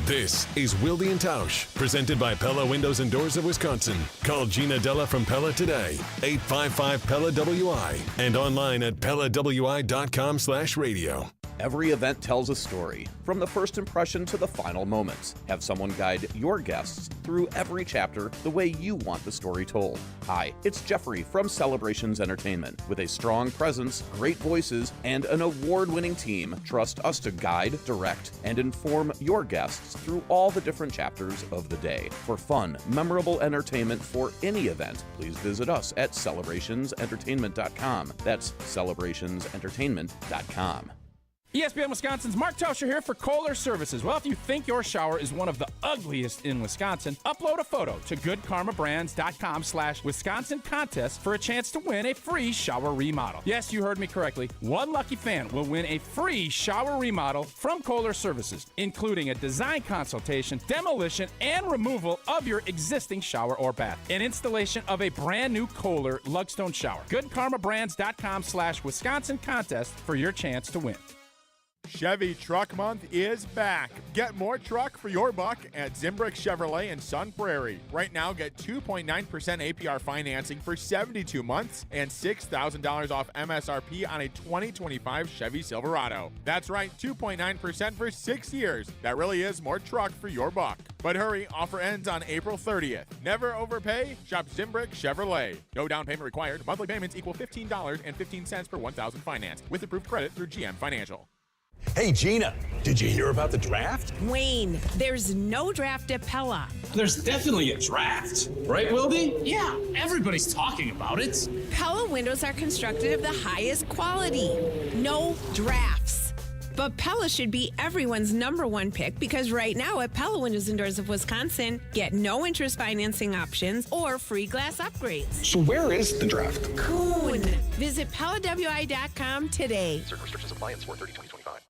This is Wilde And Tausch, presented by Pella Windows and Doors of Wisconsin. Call Gina Della from Pella today, 855-PELLA-WI, and online at PellaWI.com/radio. Every event tells a story, from the first impression to the final moments. Have someone guide your guests through every chapter the way you want the story told. Hi, it's Jeffrey from Celebrations Entertainment. With a strong presence, great voices, and an award-winning team, trust us to guide, direct, and inform your guests through all the different chapters of the day. For fun, memorable entertainment for any event, please visit us at celebrationsentertainment.com. That's celebrationsentertainment.com. ESPN Wisconsin's Mark Tauscher here for Kohler Services. Well, if you think your shower is one of the ugliest in Wisconsin, upload a photo to goodkarmabrands.com/Wisconsin contest for a chance to win a free shower remodel. Yes, you heard me correctly. One lucky fan will win a free shower remodel from Kohler Services, including a design consultation, demolition, and removal of your existing shower or bath, and installation of a brand new Kohler Lugstone shower. goodkarmabrands.com/Wisconsin contest for your chance to win. Chevy Truck Month is back. Get more truck for your buck at Zimbrick Chevrolet in Sun Prairie. Right now, get 2.9% APR financing for 72 months and $6,000 off MSRP on a 2025 Chevy Silverado. That's right, 2.9% for 6 years. That really is more truck for your buck. But hurry, offer ends on April 30th. Never overpay. Shop Zimbrick Chevrolet. No down payment required. Monthly payments equal $15.15 per 1,000 financed with approved credit through GM Financial. Hey, Gina, did you hear about the draft? Wayne, there's no draft at Pella. There's definitely a draft. Right, Wilde? Yeah, everybody's talking about it. Pella windows are constructed of the highest quality. No drafts. But Pella should be everyone's number one pick because right now at Pella Windows and Doors of Wisconsin, get no interest financing options or free glass upgrades. So where is the draft? Cohen. Visit PellaWI.com today. Certain restrictions apply and 4/30/2025.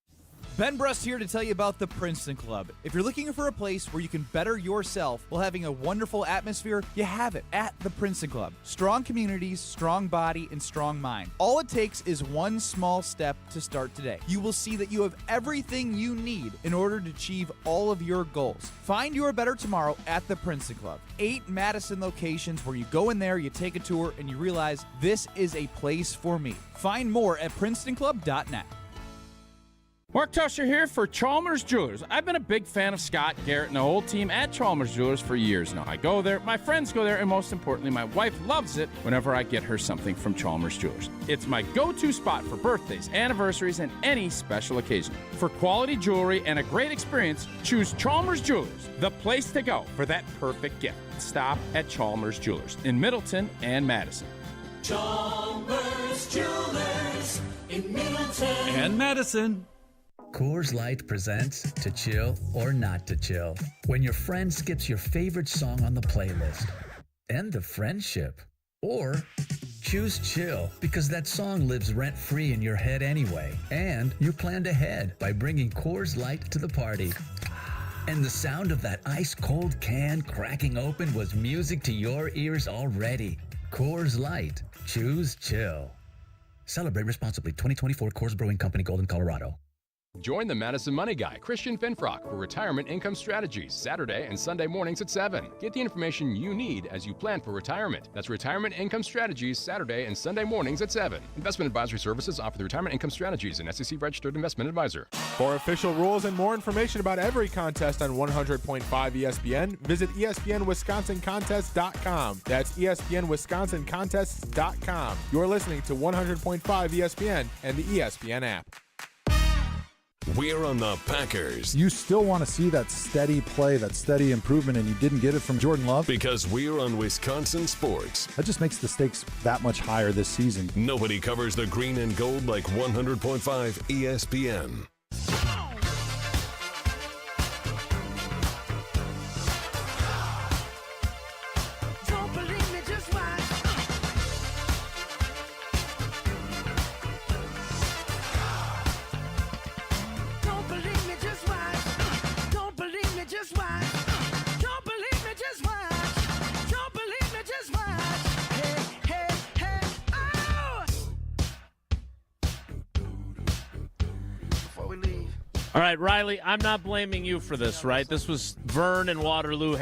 Ben Brust here to tell you about the Princeton Club. If you're looking for a place where you can better yourself while having a wonderful atmosphere, you have it at the Princeton Club. Strong communities, strong body, and strong mind. All it takes is one small step to start today. You will see that you have everything you need in order to achieve all of your goals. Find your better tomorrow at the Princeton Club. 8 Madison locations where you go in there, you take a tour, and you realize this is a place for me. Find more at PrincetonClub.net. Mark Tusher here for Chalmers Jewelers. I've been a big fan of Scott Garrett and the whole team at Chalmers Jewelers for years now. I go there, my friends go there, and most importantly, my wife loves it whenever I get her something from Chalmers Jewelers. It's my go-to spot for birthdays, anniversaries, and any special occasion. For quality jewelry and a great experience, choose Chalmers Jewelers, the place to go for that perfect gift. Stop at Chalmers Jewelers in Middleton and Madison. Chalmers Jewelers in Middleton And Madison. Coors Light presents To Chill or Not to Chill. When your friend skips your favorite song on the playlist. End the friendship. Or choose chill because that song lives rent-free in your head anyway. And you planned ahead by bringing Coors Light to the party. And the sound of that ice-cold can cracking open was music to your ears already. Coors Light. Choose chill. Celebrate responsibly. 2024 Coors Brewing Company, Golden, Colorado. Join the Madison Money Guy, Christian Finfrock, for Retirement Income Strategies, Saturday and Sunday mornings at 7. Get the information you need as you plan for retirement. That's Retirement Income Strategies, Saturday and Sunday mornings at 7. Investment advisory services offered through Retirement Income Strategies, an SEC-registered investment advisor. For official rules and more information about every contest on 100.5 ESPN, visit ESPNWisconsinContests.com. That's ESPNWisconsinContests.com. You're listening to 100.5 ESPN and the ESPN app. We're on the Packers. You still want to see that steady play, that steady improvement, and you didn't get it from Jordan Love? Because we're on Wisconsin sports. That just makes the stakes that much higher this season. Nobody covers the green and gold like 100.5 ESPN. All right, Riley, I'm not blaming you for this, right? This was Vern and Waterloo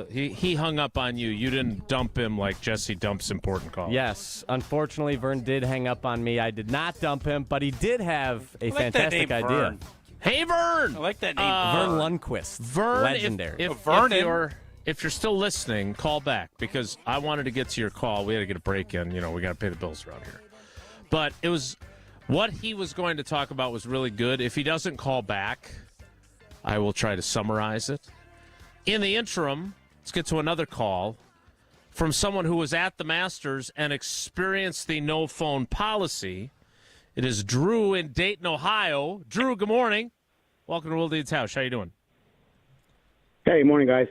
he hung up on you. You didn't dump him like Jesse dumps important calls. Yes, unfortunately, Vern did hang up on me. I did not dump him, but he did have a fantastic idea. Vern. Hey, Vern! I like that name. Vern Lundquist. Vern, legendary. If you're still listening, call back because I wanted to get to your call. We had to get a break in. You know, we got to pay the bills around here. But it was... What he was going to talk about was really good. If he doesn't call back, I will try to summarize it. In the interim, let's get to another call from someone who was at the Masters and experienced the no-phone policy. It is Drew in Dayton, Ohio. Drew, good morning. Welcome to Wilde And Tausch. How you doing? Hey, morning, guys.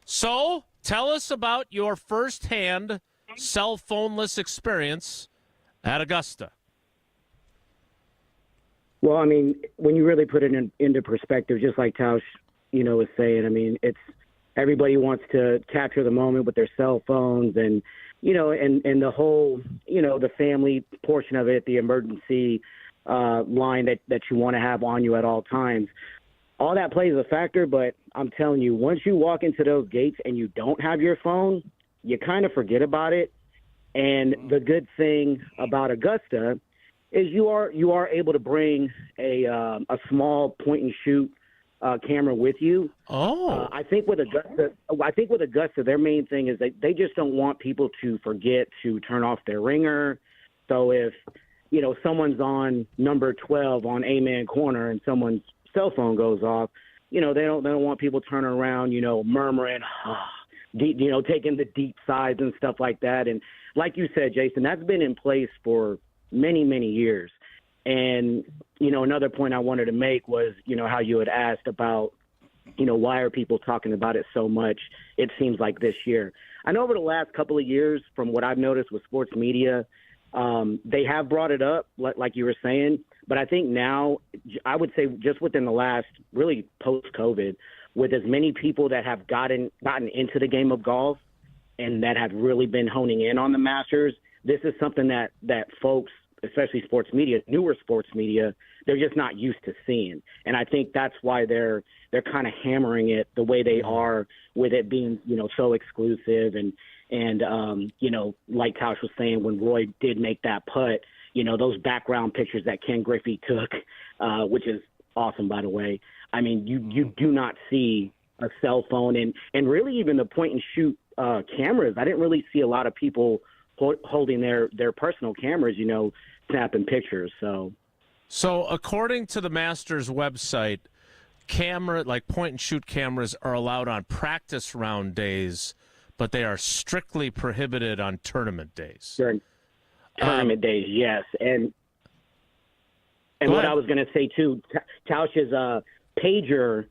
So, tell us about your firsthand cell phoneless experience at Augusta. Well, I mean, when you really put it into perspective, just like Tausch, was saying, I mean, it's everybody wants to capture the moment with their cell phones and, and the whole, the family portion of it, the emergency line that you want to have on you at all times. All that plays a factor, but I'm telling you, once you walk into those gates and you don't have your phone, you kind of forget about it. And the good thing about Augusta is you are able to bring a small point and shoot camera with you. Oh, I think with Augusta, their main thing is they just don't want people to forget to turn off their ringer. So if someone's on number 12 on A-man corner and someone's cell phone goes off, they don't want people turning around, murmuring, taking the deep sighs and stuff like that. And like you said, Jason, that's been in place for many, many years. And, another point I wanted to make was, how you had asked about, why are people talking about it so much, it seems like this year. I know over the last couple of years, from what I've noticed with sports media, they have brought it up, like you were saying. But I think now, I would say just within the last, really post-COVID, with as many people that have gotten into the game of golf and that have really been honing in on the Masters, this is something that folks, especially sports media, newer sports media, they're just not used to seeing. And I think that's why they're kind of hammering it the way they are, with it being, so exclusive. And like Tausch was saying, when Roy did make that putt, those background pictures that Ken Griffey took, which is awesome, by the way. I mean, you do not see a cell phone and really even the point and shoot cameras. I didn't really see a lot of people holding their personal cameras, snapping pictures. So according to the Masters website, point and shoot cameras are allowed on practice round days, but they are strictly prohibited on tournament days. During tournament days, yes. And what I was going to say too, Tausch's pager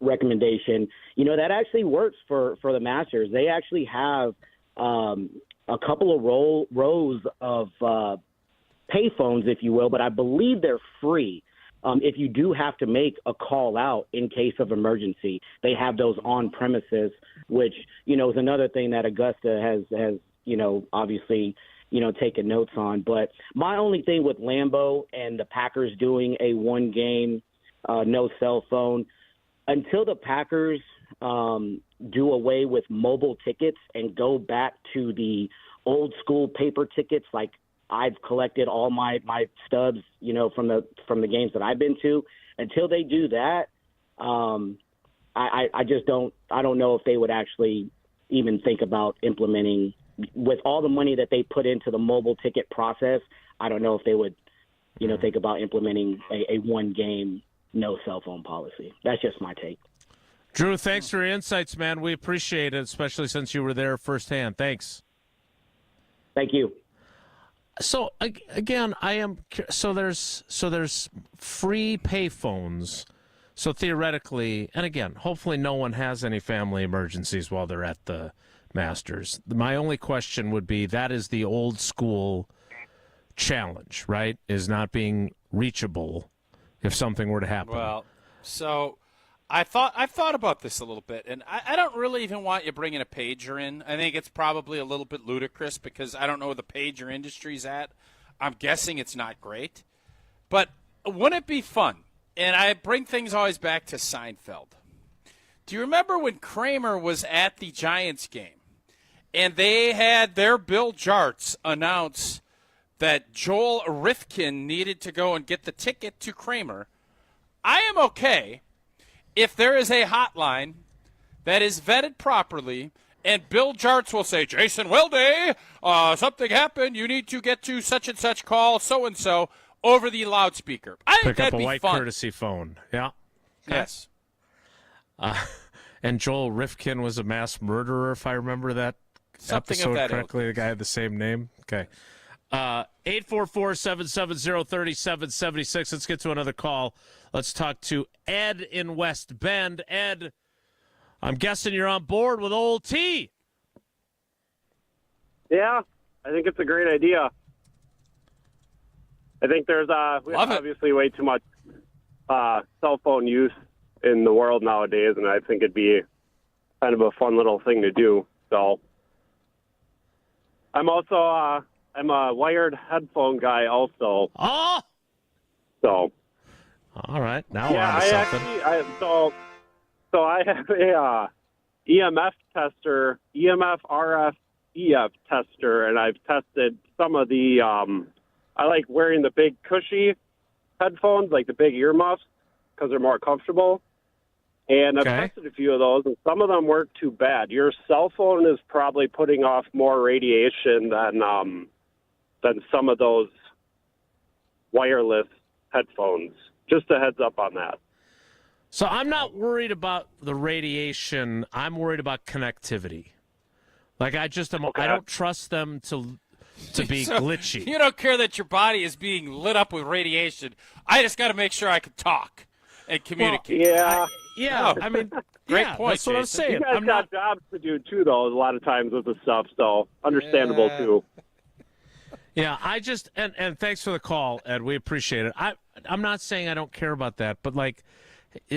recommendation, that actually works for the Masters. They actually have a couple of rows of payphones, if you will, but I believe they're free. If you do have to make a call out in case of emergency, they have those on premises, which, is another thing that Augusta has obviously, taken notes on. But my only thing with Lambeau and the Packers doing a one game, no cell phone, until the Packers do away with mobile tickets and go back to the old school paper tickets, like I've collected all my stubs, from the games that I've been to. Until they do that, I don't know if they would actually even think about implementing, with all the money that they put into the mobile ticket process. I don't know if they would, think about implementing a one game no cell phone policy. That's just my take. Drew, thanks for your insights, man. We appreciate it, especially since you were there firsthand. Thanks. Thank you. So again, there's free payphones. So theoretically, and again, hopefully no one has any family emergencies while they're at the Masters. My only question would be, that is the old school challenge, right? Is not being reachable if something were to happen. Well, so I thought about this a little bit, and I don't really even want you bringing a pager in. I think it's probably a little bit ludicrous because I don't know where the pager industry's at. I'm guessing it's not great. But wouldn't it be fun? And I bring things always back to Seinfeld. Do you remember when Kramer was at the Giants game and they had their Bill Jarts announce that Joel Rifkin needed to go and get the ticket to Kramer? I am okay if there is a hotline that is vetted properly, and Bill Jarts will say, Jason Wilde, something happened. You need to get to such and such call, so-and-so, over the loudspeaker. I think Pick up that'd a be white fun. courtesy phone. Yeah. Okay. Yes. And Joel Rifkin was a mass murderer, if I remember that Something episode of that correctly. The guy had the same name. Okay. 844-770-3776. Let's get to another call. Let's talk to Ed in West Bend. Ed, I'm guessing you're on board with old T. Yeah, I think it's a great idea. I think there's obviously way too much cell phone use in the world nowadays, and I think it'd be kind of a fun little thing to do. So I'm also I'm a wired headphone guy also. Oh! So. All right, now yeah, on to something. So I have a EMF tester, EMF RF EF tester, and I've tested some of the. I like wearing the big cushy headphones, like the big earmuffs, because they're more comfortable. And I've tested a few of those, and some of them weren't too bad. Your cell phone is probably putting off more radiation than some of those wireless headphones. Just a heads up on that. So I'm not worried about the radiation. I'm worried about connectivity. Like I don't trust them to. to be So, glitchy. You don't care that your body is being lit up with radiation. I just got to make sure I can talk and communicate. I mean, great point. That's what I'm Jason. saying. You guys got jobs to do too, though. A lot of times with the stuff, so understandable too. Yeah, I just and thanks for the call, Ed. We appreciate it. I'm not saying I don't care about that, but like,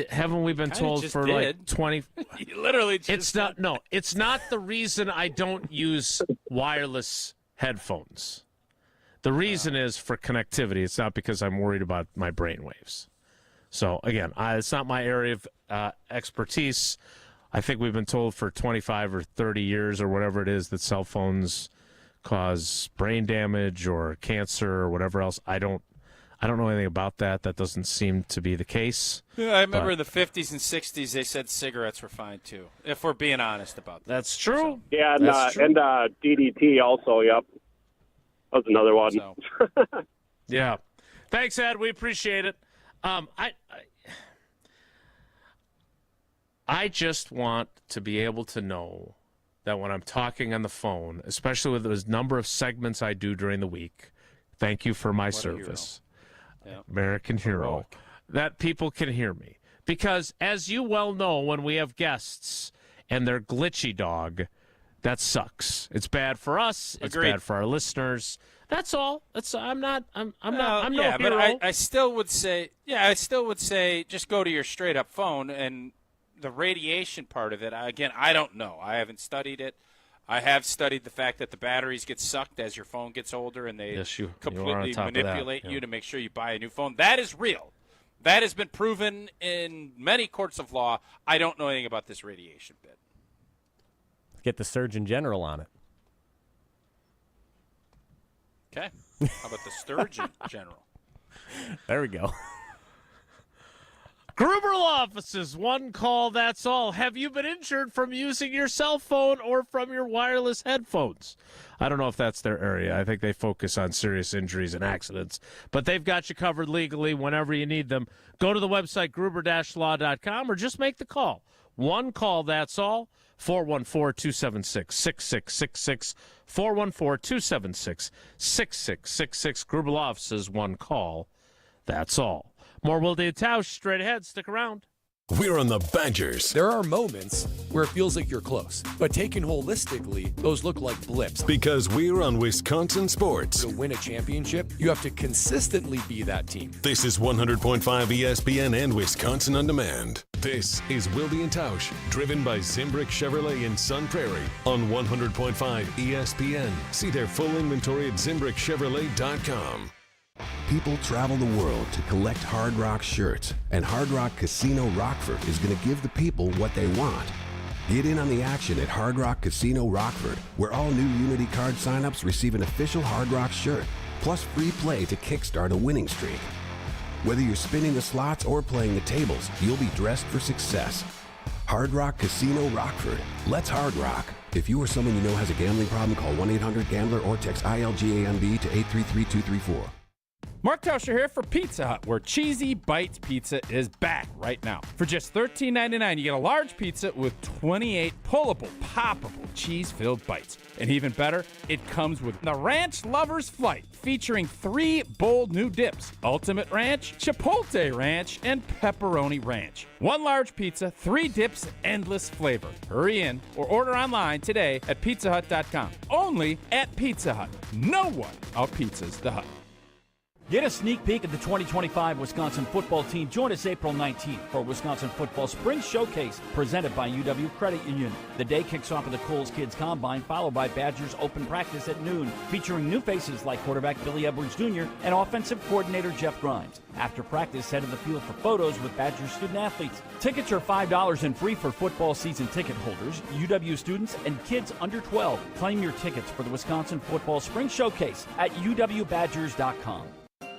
haven't we been told for like 20? You literally just it's not. No, it's not the reason I don't use wireless headphones. The reason is for connectivity. It's not because I'm worried about my brain waves. So again, it's not my area of expertise. I think we've been told for 25 or 30 years or whatever it is that cell phones cause brain damage or cancer or whatever else. I don't know anything about that. That doesn't seem to be the case. Yeah, I remember in the 50s and 60s they said cigarettes were fine too, if we're being honest about that. That's true. Yeah, and, That's true. and DDT also, yep. That was another one. Yeah. Thanks, Ed. We appreciate it. I just want to be able to know that when I'm talking on the phone, especially with the number of segments I do during the week, thank you for my service, American hero, that people can hear me. Because as you well know, when we have guests and they're glitchy dog, that sucks. It's bad for us. It's Agreed. bad for our listeners. That's all. I'm no yeah, hero. but I still would say, just go to your straight up phone. And the radiation part of it, again, I don't know. I haven't studied it. I have studied the fact that the batteries get sucked as your phone gets older, and they you completely are on top of that, manipulate yeah. you to make sure you buy a new phone. That is real. That has been proven in many courts of law. I don't know anything about this radiation bit. Get the Surgeon General on it. Okay. How about the Sturgeon General? There we go. Gruber Law Offices, one call, that's all. Have you been injured from using your cell phone or from your wireless headphones? I don't know if that's their area. I think they focus on serious injuries and accidents. But they've got you covered legally whenever you need them. Go to the website, gruber-law.com, or just make the call. One call, that's all. 414-276-6666. 414-276-6666. Gruber Law Offices, one call, that's all. More Wilde And Tausch straight ahead. Stick around. We're on the Badgers. There are moments where it feels like you're close, but taken holistically, those look like blips. Because we're on Wisconsin Sports. To win a championship, you have to consistently be that team. This is 100.5 ESPN and Wisconsin On Demand. This is Wilde And Tausch, driven by Zimbrick Chevrolet in Sun Prairie on 100.5 ESPN. See their full inventory at ZimbrickChevrolet.com. People travel the world to collect Hard Rock shirts, and Hard Rock Casino Rockford is going to give the people what they want. Get in on the action at Hard Rock Casino Rockford, where all new Unity card signups receive an official Hard Rock shirt, plus free play to kickstart a winning streak. Whether you're spinning the slots or playing the tables, you'll be dressed for success. Hard Rock Casino Rockford. Let's Hard Rock. If you or someone you know has a gambling problem, call 1-800-GAMBLER or text ILGAMB to 833-234. Mark Tauscher here for Pizza Hut, where Cheesy Bites Pizza is back right now. For just $13.99, you get a large pizza with 28 pullable, poppable, cheese-filled bites. And even better, it comes with the Ranch Lover's Flight, featuring 3 bold new dips: Ultimate Ranch, Chipotle Ranch, and Pepperoni Ranch. 1 large pizza, 3 dips, endless flavor. Hurry in or order online today at pizzahut.com. Only at Pizza Hut. No one out-pizzas the Hut. Get a sneak peek at the 2025 Wisconsin football team. Join us April 19th for Wisconsin Football Spring Showcase presented by UW Credit Union. The day kicks off with the Coles Kids Combine, followed by Badgers Open Practice at noon, featuring new faces like quarterback Billy Edwards Jr. and offensive coordinator Jeff Grimes. After practice, head to the field for photos with Badgers student-athletes. Tickets are $5 and free for football season ticket holders, UW students, and kids under 12. Claim your tickets for the Wisconsin Football Spring Showcase at uwbadgers.com.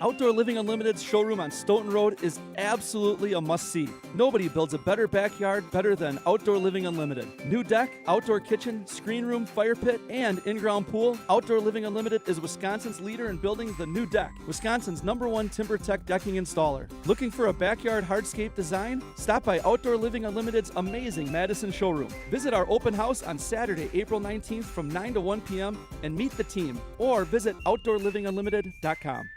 Outdoor Living Unlimited's showroom on Stoughton Road is absolutely a must-see. Nobody builds a better backyard better than Outdoor Living Unlimited. New deck, outdoor kitchen, screen room, fire pit, and in-ground pool. Outdoor Living Unlimited is Wisconsin's leader in building the new deck. Wisconsin's #1 TimberTech decking installer. Looking for a backyard hardscape design? Stop by Outdoor Living Unlimited's amazing Madison showroom. Visit our open house on Saturday, April 19th from 9 to 1 p.m. and meet the team. Or visit OutdoorLivingUnlimited.com.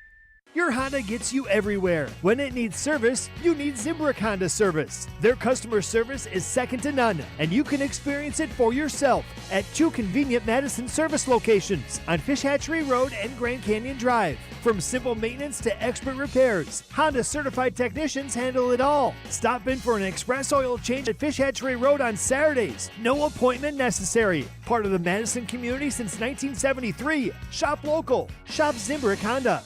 Your Honda gets you everywhere. When it needs service, you need Zimbrick Honda service. Their customer service is second to none, and you can experience it for yourself at 2 convenient Madison service locations on Fish Hatchery Road and Grand Canyon Drive. From simple maintenance to expert repairs, Honda certified technicians handle it all. Stop in for an express oil change at Fish Hatchery Road on Saturdays. No appointment necessary. Part of the Madison community since 1973. Shop local. Shop Zimbrick Honda.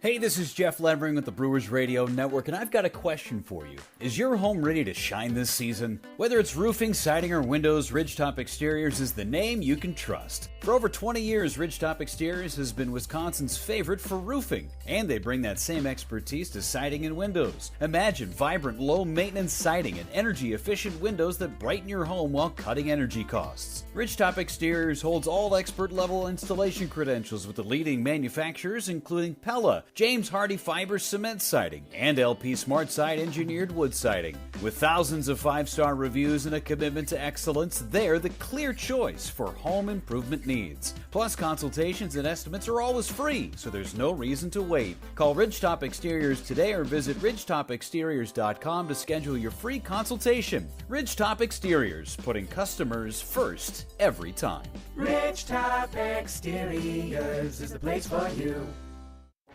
Hey, this is Jeff Levering with the Brewers Radio Network, and I've got a question for you. Is your home ready to shine this season? Whether it's roofing, siding, or windows, Ridgetop Exteriors is the name you can trust. For over 20 years, Ridgetop Exteriors has been Wisconsin's favorite for roofing, and they bring that same expertise to siding and windows. Imagine vibrant, low-maintenance siding and energy-efficient windows that brighten your home while cutting energy costs. Ridgetop Exteriors holds all expert-level installation credentials with the leading manufacturers, including Pella, James Hardy Fiber Cement Siding, and LP Smart Side Engineered Wood Siding. With thousands of 5-star reviews and a commitment to excellence, they're the clear choice for home improvement needs. Plus, consultations and estimates are always free, so there's no reason to wait. Call Ridgetop Exteriors today or visit ridgetopexteriors.com to schedule your free consultation. Ridgetop Exteriors, putting customers first every time. Ridgetop Exteriors is the place for you.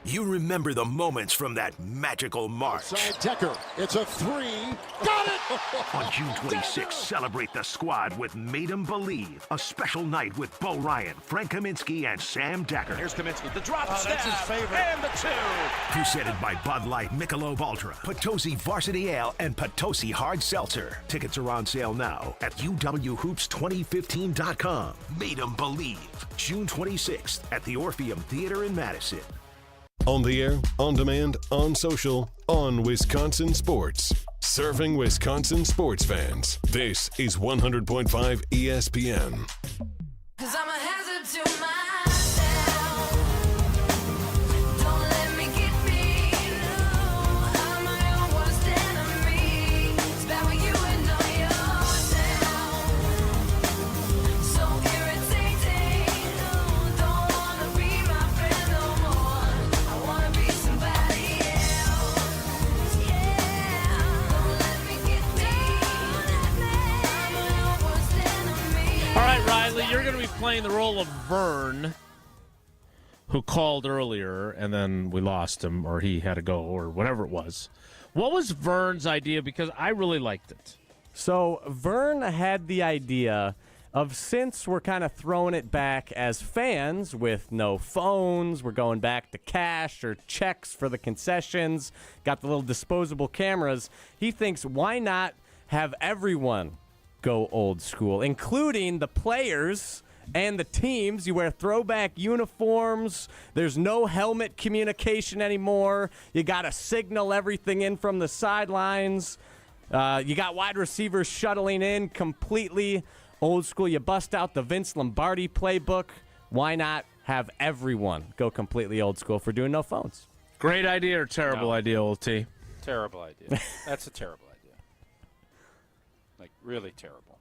You remember the moments from that magical March. Side Decker, it's a 3. Got it! On June 26th, celebrate the squad with Made 'em Believe, a special night with Bo Ryan, Frank Kaminsky, and Sam Decker. Here's Kaminsky, the drop stab, that's his favorite. And the 2. Presented by Bud Light, Michelob Ultra, Potosi Varsity Ale, and Potosi Hard Seltzer. Tickets are on sale now at UWHoops2015.com. Made 'em Believe, June 26th at the Orpheum Theater in Madison. On the air, on demand, on social, on Wisconsin Sports. Serving Wisconsin sports fans. This is 100.5 ESPN. 'Cause I'm a hazard to myself. Don't let me get me. No, I'm my own worst enemy. It's bad when you know yourself. So irritating. No, don't wanna be my friend no more. I wanna be somebody else. Yeah. Don't let me get me. I'm my own worst enemy. All right, Riley, you're going to be playing the role of Vern, who called earlier, and then we lost him, or he had to go, or whatever it was. What was Vern's idea? Because I really liked it. So Vern had the idea of, since we're kind of throwing it back as fans with no phones, we're going back to cash or checks for the concessions, got the little disposable cameras, he thinks, why not have everyone go old school, including the players and the teams. You wear throwback uniforms. There's no helmet communication anymore. You got to signal everything in from the sidelines. You got wide receivers shuttling in completely old school. You bust out the Vince Lombardi playbook. Why not have everyone go completely old school for doing no phones? Great idea or terrible idea, old T? Terrible idea. That's a terrible idea. Like, really terrible.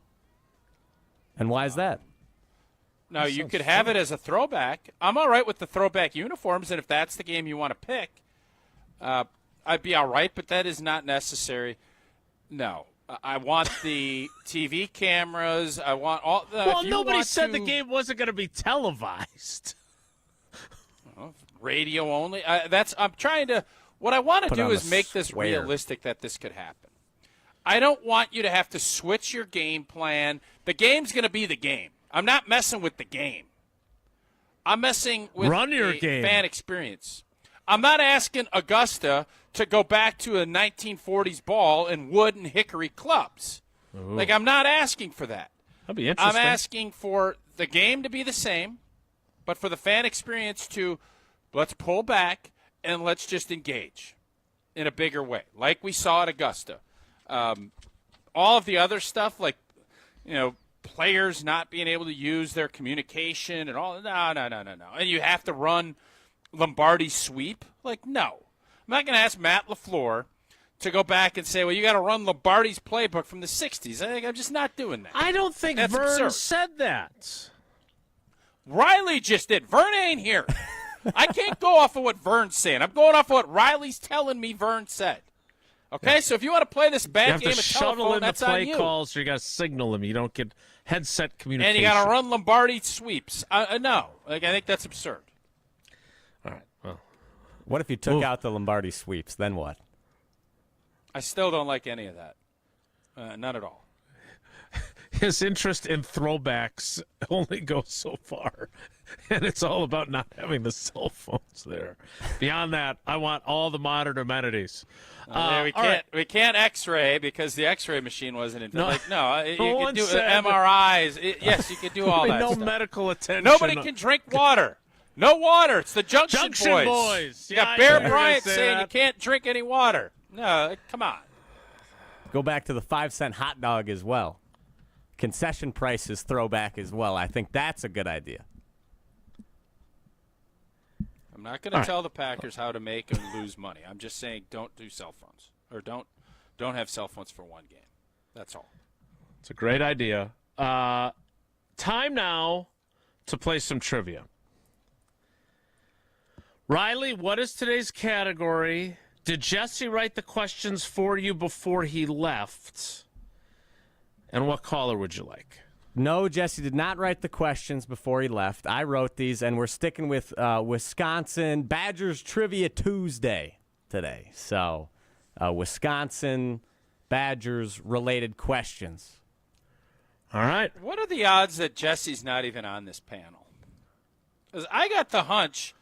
And why is that? No, you could have it as a throwback. I'm all right with the throwback uniforms, and if that's the game you want to pick, I'd be all right, but that is not necessary. No. I want the TV cameras. I want all the. Well, nobody said the game wasn't going to be televised. Radio only. I'm trying to. What I want to do is make this realistic that this could happen. I don't want you to have to switch your game plan. The game's going to be the game. I'm not messing with the game. I'm messing with the fan experience. I'm not asking Augusta to go back to a 1940s ball and wood and hickory clubs. Ooh. Like, I'm not asking for that. That'd be interesting. I'm asking for the game to be the same, but for the fan experience to Let's pull back and let's just engage in a bigger way, like we saw at Augusta. All of the other stuff, like, players not being able to use their communication and all. No. And you have to run Lombardi sweep? Like, no. I'm not going to ask Matt LaFleur to go back and say, well, you got to run Lombardi's playbook from the 60s. I'm just not doing that. I don't think That's Vern absurd. said that. Riley just did. Vern ain't here. I can't go off of what Vern's saying. I'm going off of what Riley's telling me Vern said. Okay, so if you want to play this You bad have game to of shuttle telephone, in the that's on play you. calls, or you got to signal them. You don't get headset communication. And you got to run Lombardi sweeps. No, I think that's absurd. All right. Well, what if you took out the Lombardi sweeps? Then what? I still don't like any of that. None at all. His interest in throwbacks only goes so far, and it's all about not having the cell phones there. Beyond that, I want all the modern amenities. We can't X-ray because the X-ray machine wasn't in. No. You No can do one said- MRIs. Yes, you can do all that. No stuff. medical attention. Nobody can drink water. No water. It's the Junction Boys. You Yeah, got I Bear knew you were Bryant gonna say saying that. you can't drink any water. No, come on. Go back to the 5-cent hot dog as well. Concession prices throwback as well. I think that's a good idea. I'm not going to tell the Packers how to make and lose money. I'm just saying don't do cell phones or don't have cell phones for one game. That's all. It's a great idea. Time now to play some trivia. Riley, what is today's category? Did Jesse write the questions for you before he left? And what caller would you like? No, Jesse did not write the questions before he left. I wrote these, and we're sticking with Wisconsin Badgers Trivia Tuesday today. So, Wisconsin Badgers related questions. All right. What are the odds that Jesse's not even on this panel? Because I got the hunch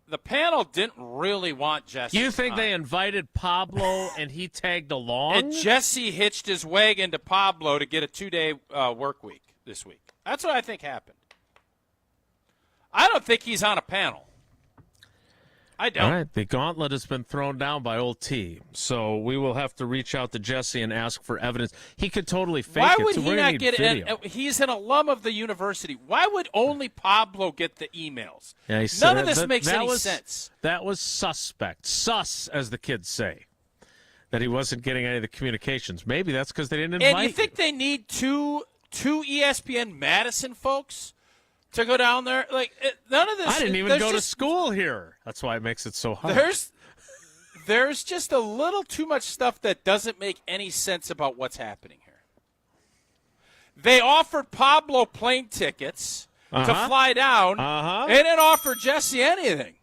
the panel didn't really want Jesse. You think on. they invited Pablo and he tagged along? And Jesse hitched his wagon to Pablo to get a 2-day work week this week. That's what I think happened. I don't think he's on a panel. I don't. All right, the gauntlet has been thrown down by old T, so we will have to reach out to Jesse and ask for evidence. He could totally fake Why it. would too. he We're gonna not need get video. he's an alum of the university. Why would only Pablo get the emails? Yeah, he said None of this makes any was, sense. That was suspect. Sus, as the kids say, that he wasn't getting any of the communications. Maybe that's because they didn't invite And you think they need two ESPN Madison folks to go down there? Like, none of this. I didn't even there's go to just- school here. That's why it makes it so hard. There's just a little too much stuff that doesn't make any sense about what's happening here. They offered Pablo plane tickets to fly down, and didn't offer Jesse anything.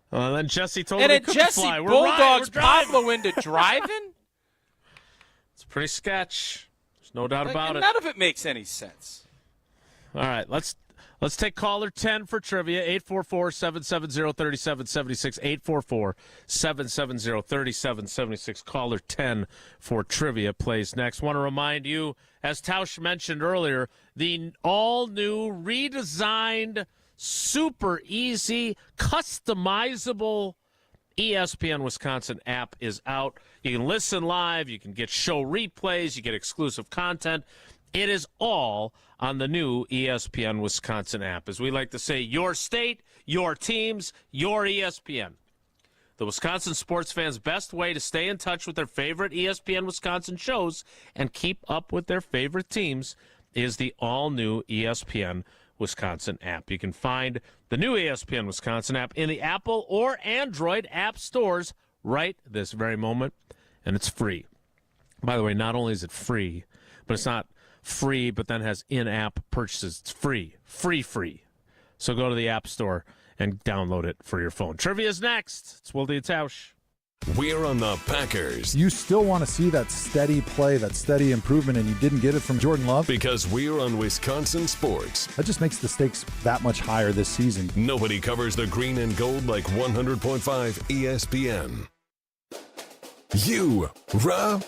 Then Jesse told And him he then couldn't Jesse fly. bulldogs we're driving. Pablo into driving? It's pretty sketch. There's no doubt about it. None of it makes any sense. All right, let's take caller 10 for trivia, 844-770-3776, 844-770-3776. Caller 10 for trivia plays next. Want to remind you, as Tausch mentioned earlier, the all-new, redesigned, super easy, customizable ESPN Wisconsin app is out. You can listen live, you can get show replays, you get exclusive content. It is all on the new ESPN Wisconsin app. As we like to say, your state, your teams, your ESPN. The Wisconsin sports fans' best way to stay in touch with their favorite ESPN Wisconsin shows and keep up with their favorite teams is the all-new ESPN Wisconsin app. You can find the new ESPN Wisconsin app in the Apple or Android app stores right this very moment, and it's free. By the way, not only is it free, but it's not free, but then has in-app purchases. It's free. So go to the App Store and download it for your phone. Trivia's next. It's Wilde And Tausch. We're on the Packers. You still want to see that steady play, that steady improvement, and you didn't get it from Jordan Love? Because we're on Wisconsin sports. That just makes the stakes that much higher this season. Nobody covers the green and gold like 100.5 ESPN. You rah.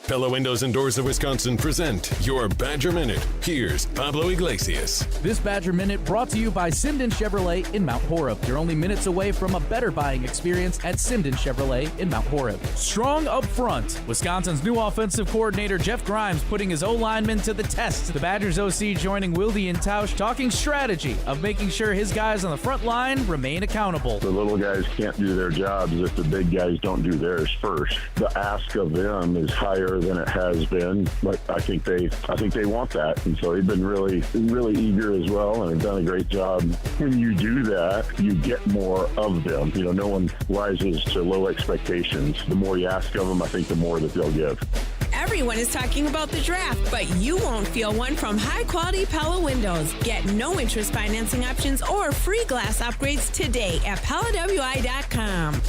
Pella Windows and Doors of Wisconsin present your Badger Minute. Here's Pablo Iglesias. This Badger Minute brought to you by Simden Chevrolet in Mount Horeb. You're only minutes away from a better buying experience at Simden Chevrolet in Mount Horeb. Strong up front. Wisconsin's new offensive coordinator Jeff Grimes putting his O-linemen to the test. The Badgers OC joining Wilde And Tausch talking strategy of making sure his guys on the front line remain accountable. The little guys can't do their jobs if the big guys don't do theirs first. The ask of them is higher than it has been, but I think they want that, and so they've been really eager as well, and have done a great job. When you do that, you get more of them. You know, no one rises to low expectations. The more you ask of them, I think the more that they'll give. Everyone is talking about the draft, but you won't feel one from high-quality Pella windows. Get no-interest financing options or free glass upgrades today at PellaWI.com.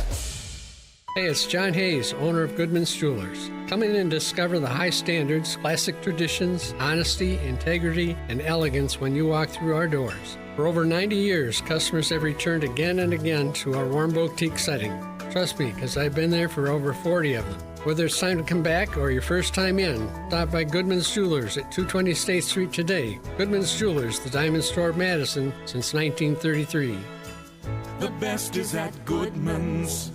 Hey, it's John Hayes, owner of Goodman's Jewelers. Come in and discover the high standards, classic traditions, honesty, integrity, and elegance when you walk through our doors. For over 90 years, customers have returned again and again to our warm boutique setting. Trust me, because I've been there for over 40 of them. Whether it's time to come back or your first time in, stop by Goodman's Jewelers at 220 State Street today. Goodman's Jewelers, the Diamond Store of Madison since 1933. The best is at Goodman's.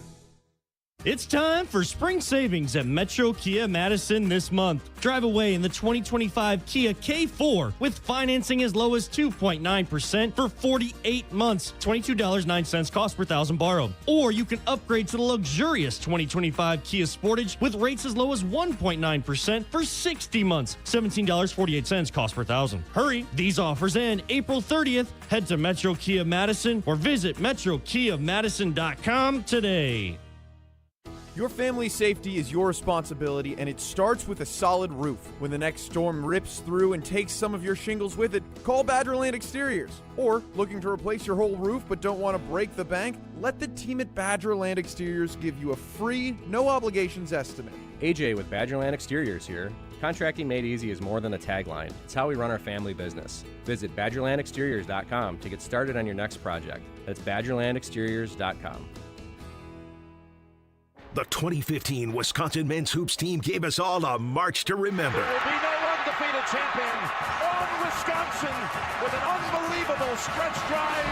It's time for spring savings at Metro Kia Madison this month. Drive away in the 2025 Kia K4 with financing as low as 2.9% for 48 months, $22.09 cost per thousand borrowed. Or you can upgrade to the luxurious 2025 Kia Sportage with rates as low as 1.9% for 60 months, $17.48 cost per thousand. Hurry, these offers end April 30th. Head to Metro Kia Madison or visit metrokiamadison.com today. Your family's safety is your responsibility, and it starts with a solid roof. When the next storm rips through and takes some of your shingles with it, call Badgerland Exteriors. Or, looking to replace your whole roof but don't want to break the bank? Let the team at Badgerland Exteriors give you a free, no-obligations estimate. AJ with Badgerland Exteriors here. Contracting made easy is more than a tagline. It's how we run our family business. Visit BadgerlandExteriors.com to get started on your next project. That's BadgerlandExteriors.com. The 2015 Wisconsin men's hoops team gave us all a march to remember. There will be no undefeated champion on Wisconsin with an unbelievable stretch drive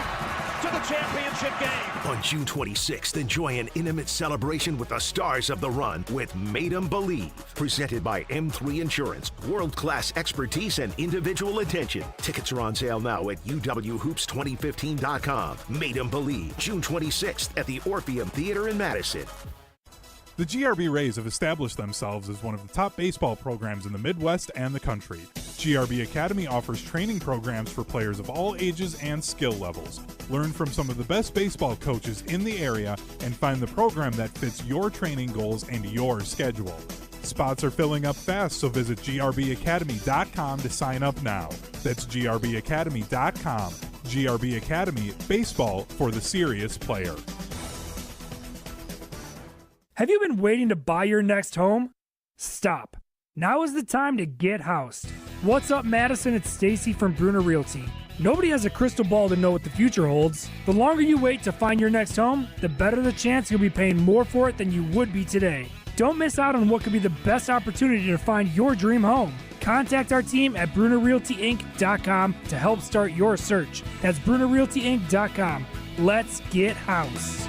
to the championship game. On June 26th, enjoy an intimate celebration with the stars of the run with Made 'em Believe. Presented by M3 Insurance. World-class expertise and individual attention. Tickets are on sale now at uwhoops2015.com. Made 'em Believe, June 26th at the Orpheum Theater in Madison. The GRB Rays have established themselves as one of the top baseball programs in the Midwest and the country. GRB Academy offers training programs for players of all ages and skill levels. Learn from some of the best baseball coaches in the area and find the program that fits your training goals and your schedule. Spots are filling up fast, so visit grbacademy.com to sign up now. That's grbacademy.com. GRB Academy, baseball for the serious player. Have you been waiting to buy your next home? Stop. Now is the time to get housed. What's up, Madison? It's Stacy from Bruner Realty. Nobody has a crystal ball to know what the future holds. The longer you wait to find your next home, the better the chance you'll be paying more for it than you would be today. Don't miss out on what could be the best opportunity to find your dream home. Contact our team at BrunerRealtyInc.com to help start your search. That's BrunerRealtyInc.com. Let's get housed.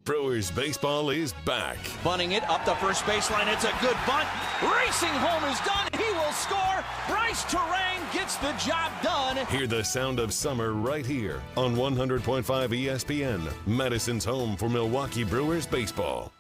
Brewers baseball is back. Bunting it up the first baseline. It's a good bunt. Racing home is done. He will score. Bryce Terrain gets the job done. Hear the sound of summer right here on 100.5 ESPN, Madison's home for Milwaukee Brewers baseball.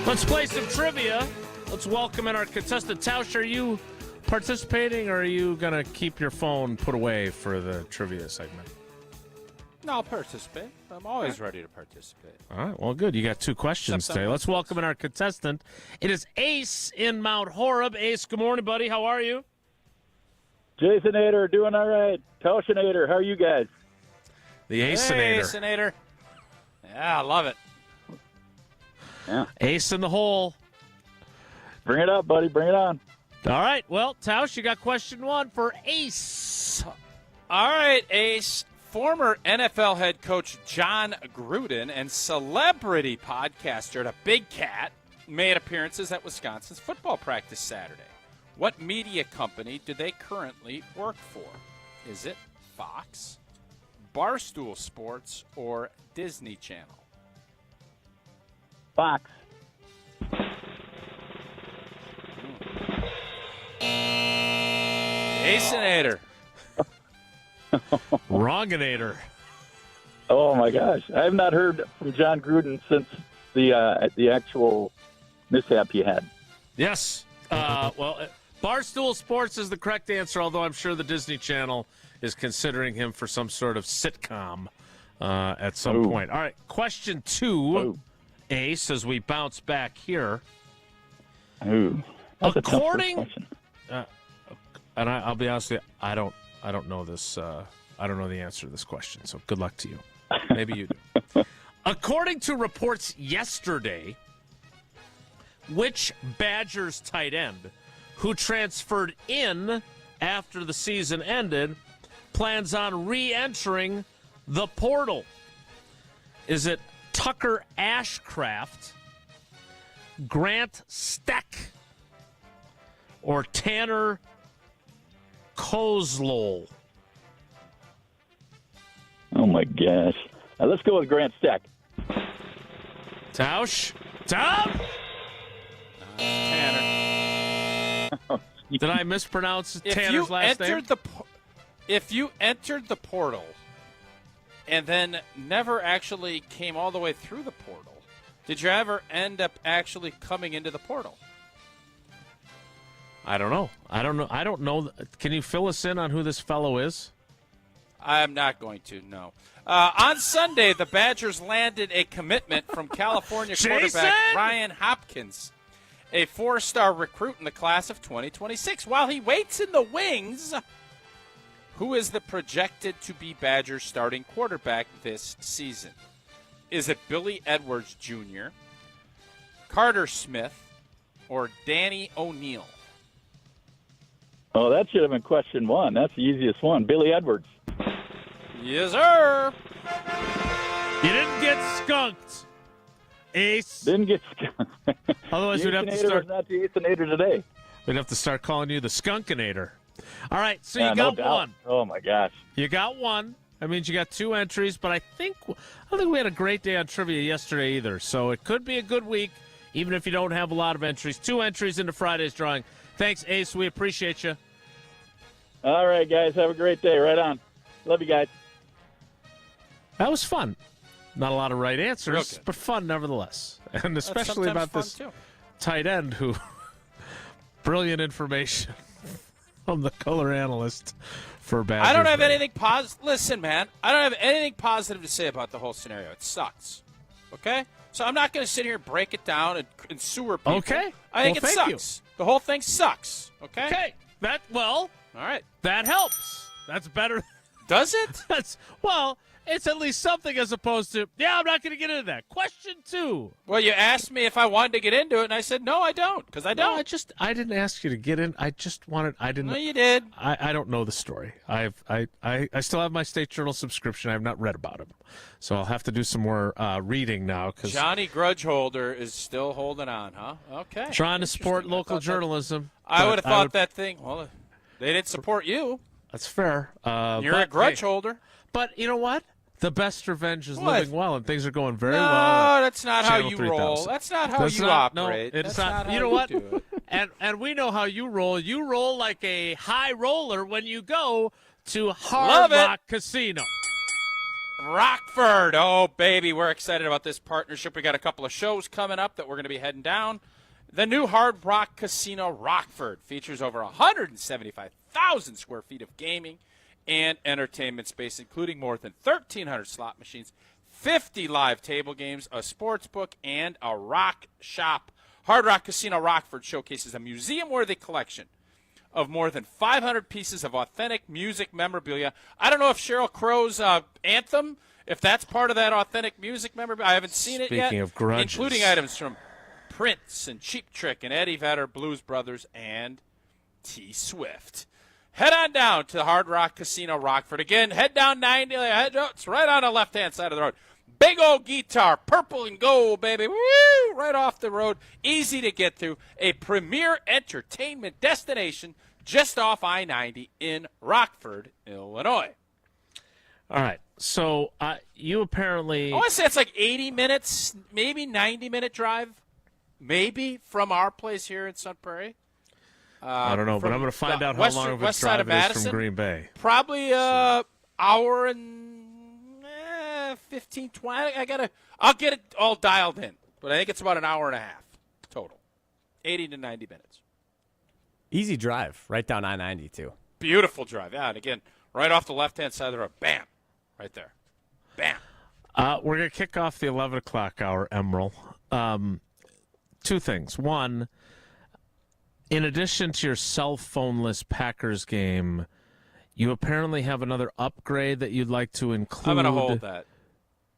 Let's play some trivia. Let's welcome in our contestant. Tausch, are you participating, or are you going to keep your phone put away for the trivia segment? No, I'll participate. I'm always ready to participate. All right, well, good. You got 2 questions Except today. I'm Let's welcome in our contestant. It is Ace in Mount Horeb. Ace, good morning, buddy. How are you? Jasonator, doing all right. Tauschinator, how are you guys? The Aceinator. Hey, Aceinator. Yeah, I love it. Yeah. Ace in the hole. Bring it up, buddy. Bring it on. All right, well, Tausch, you got question 1 for Ace. All right, Ace. Former NFL head coach John Gruden and celebrity podcaster The Big Cat made appearances at Wisconsin's football practice Saturday. What media company do they currently work for? Is it Fox, Barstool Sports, or Disney Channel? Fox. Aceinator. Wronginator. Oh my gosh, I have not heard from John Gruden since the actual mishap he had. Yes. Barstool Sports is the correct answer, although I'm sure the Disney Channel is considering him for some sort of sitcom at some point. All right, question 2, Ace, as we bounce back here. Ooh. That's According, a tough question. and I'll be honest with you, I don't know this. I don't know the answer to this question, so good luck to you. Maybe you do. According to reports yesterday, which Badgers tight end who transferred in after the season ended plans on re-entering the portal? Is it Tucker Ashcraft, Grant Steck, or Tanner Kozlol? Oh my gosh. Let's go with Grant Steck. Tausch? Tom? Tanner. Did I mispronounce Tanner's last name? If you entered the portal and then never actually came all the way through the portal, did you ever end up actually coming into the portal? I don't know. I don't know. Can you fill us in on who this fellow is? I'm not going to, no. On Sunday, the Badgers landed a commitment from California quarterback Ryan Hopkins, a 4-star recruit in the class of 2026. While he waits in the wings, who is the projected to be Badgers starting quarterback this season? Is it Billy Edwards Jr., Carter Smith, or Danny O'Neal? Oh, that should have been question 1. That's the easiest one. Billy Edwards. Yes, sir. You didn't get skunked, Ace. Didn't get skunked. Otherwise, we'd have to start. Not the Aceinator today. We'd have to start calling you the Skunkinator. All right, so Yeah, you no got doubt. one. Oh my gosh. You got one. That means you got 2 entries, but I don't think we had a great day on trivia yesterday either. So it could be a good week, even if you don't have a lot of entries. 2 entries into Friday's drawing. Thanks, Ace. We appreciate you. All right, guys. Have a great day. Right on. Love you guys. That was fun. Not a lot of right Real answers, good. but fun nevertheless. And especially sometimes about fun, this too. tight end who brilliant information from the color analyst for Badgers. I don't have anything positive. Listen, man, I don't have anything positive to say about the whole scenario. It sucks. Okay? So I'm not going to sit here and break it down and sewer people. Okay. I think Well, it thank sucks. The whole thing sucks. Okay? Okay. All right. That helps. That's better. Does it? It's at least something as opposed to, I'm not going to get into that. Question 2. Well, you asked me if I wanted to get into it, and I said, no, I don't, because I don't. No, I didn't ask you to get in. I just wanted, No, you did. I don't know the story. I still have my State Journal subscription. I have not read about him. So I'll have to do some more reading now. Cause Johnny Grudgeholder is still holding on, huh? Okay. Trying to support local journalism. I would have thought that thing, well, they didn't support you. That's fair. You're a grudge holder. But you know what? The best revenge is What? living well, and things are going very No, well. that's not how Channel you 3000. roll. That's not how you No, operate. it's That's not. how You know what? do it. And we know how you roll. You roll like a high roller when you go to Love Hard it. Rock Casino. Rockford. Oh, baby, we're excited about this partnership. We got a couple of shows coming up that we're going to be heading down. The new Hard Rock Casino Rockford features over 175,000 square feet of gaming and entertainment space, including more than 1,300 slot machines, 50 live table games, a sports book, and a rock shop. Hard Rock Casino Rockford showcases a museum-worthy collection of more than 500 pieces of authentic music memorabilia. I don't know if Sheryl Crow's anthem, if that's part of that authentic music memorabilia. I haven't seen it yet. Speaking of grudges. Including items from Prince and Cheap Trick and Eddie Vedder, Blues Brothers, and T. Swift. Head on down to the Hard Rock Casino Rockford. Again, head down 90. It's right on the left-hand side of the road. Big old guitar, purple and gold, baby. Woo! Right off the road. Easy to get through. A premier entertainment destination just off I-90 in Rockford, Illinois. All right. So you apparently... I want to say it's like 80 minutes, maybe 90-minute drive, maybe, from our place here in Sun Prairie. I don't know, but I'm going to find out how long of a drive it is from Green Bay. Probably hour and 15, 20. I'll get it all dialed in, but I think it's about an hour and a half total, 80 to 90 minutes. Easy drive, right down I-90 too. Beautiful drive, yeah. And again, right off the left-hand side of the road, bam, right there, bam. We're going to kick off the 11 o'clock hour, Emerald. Two things. One, in addition to your cell phoneless Packers game, you apparently have another upgrade that you'd like to include. I'm going to hold that.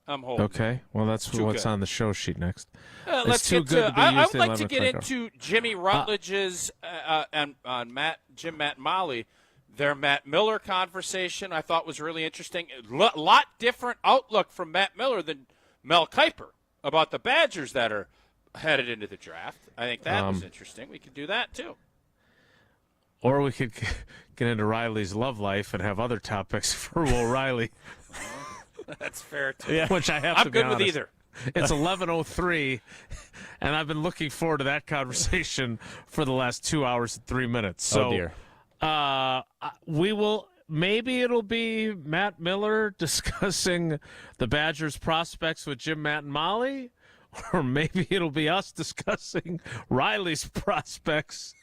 I'm holding. Okay. Well, that's what's on the show sheet next. Let's get to. I would like to get into Jimmy Rutledge's Jim, Matt, and Molly. Their Matt Miller conversation I thought was really interesting. A lot different outlook from Matt Miller than Mel Kiper about the Badgers that are headed into the draft. I think that was interesting. We could do that too. Or we could get into Riley's love life and have other topics for Will Riley. That's fair, too. Yeah. Which I have I'm to be good honest. with either. It's 11:03, and I've been looking forward to that conversation for the last 2 hours and 3 minutes. So, we will. Maybe it'll be Matt Miller discussing the Badgers' prospects with Jim, Matt, and Molly, or maybe it'll be us discussing Riley's prospects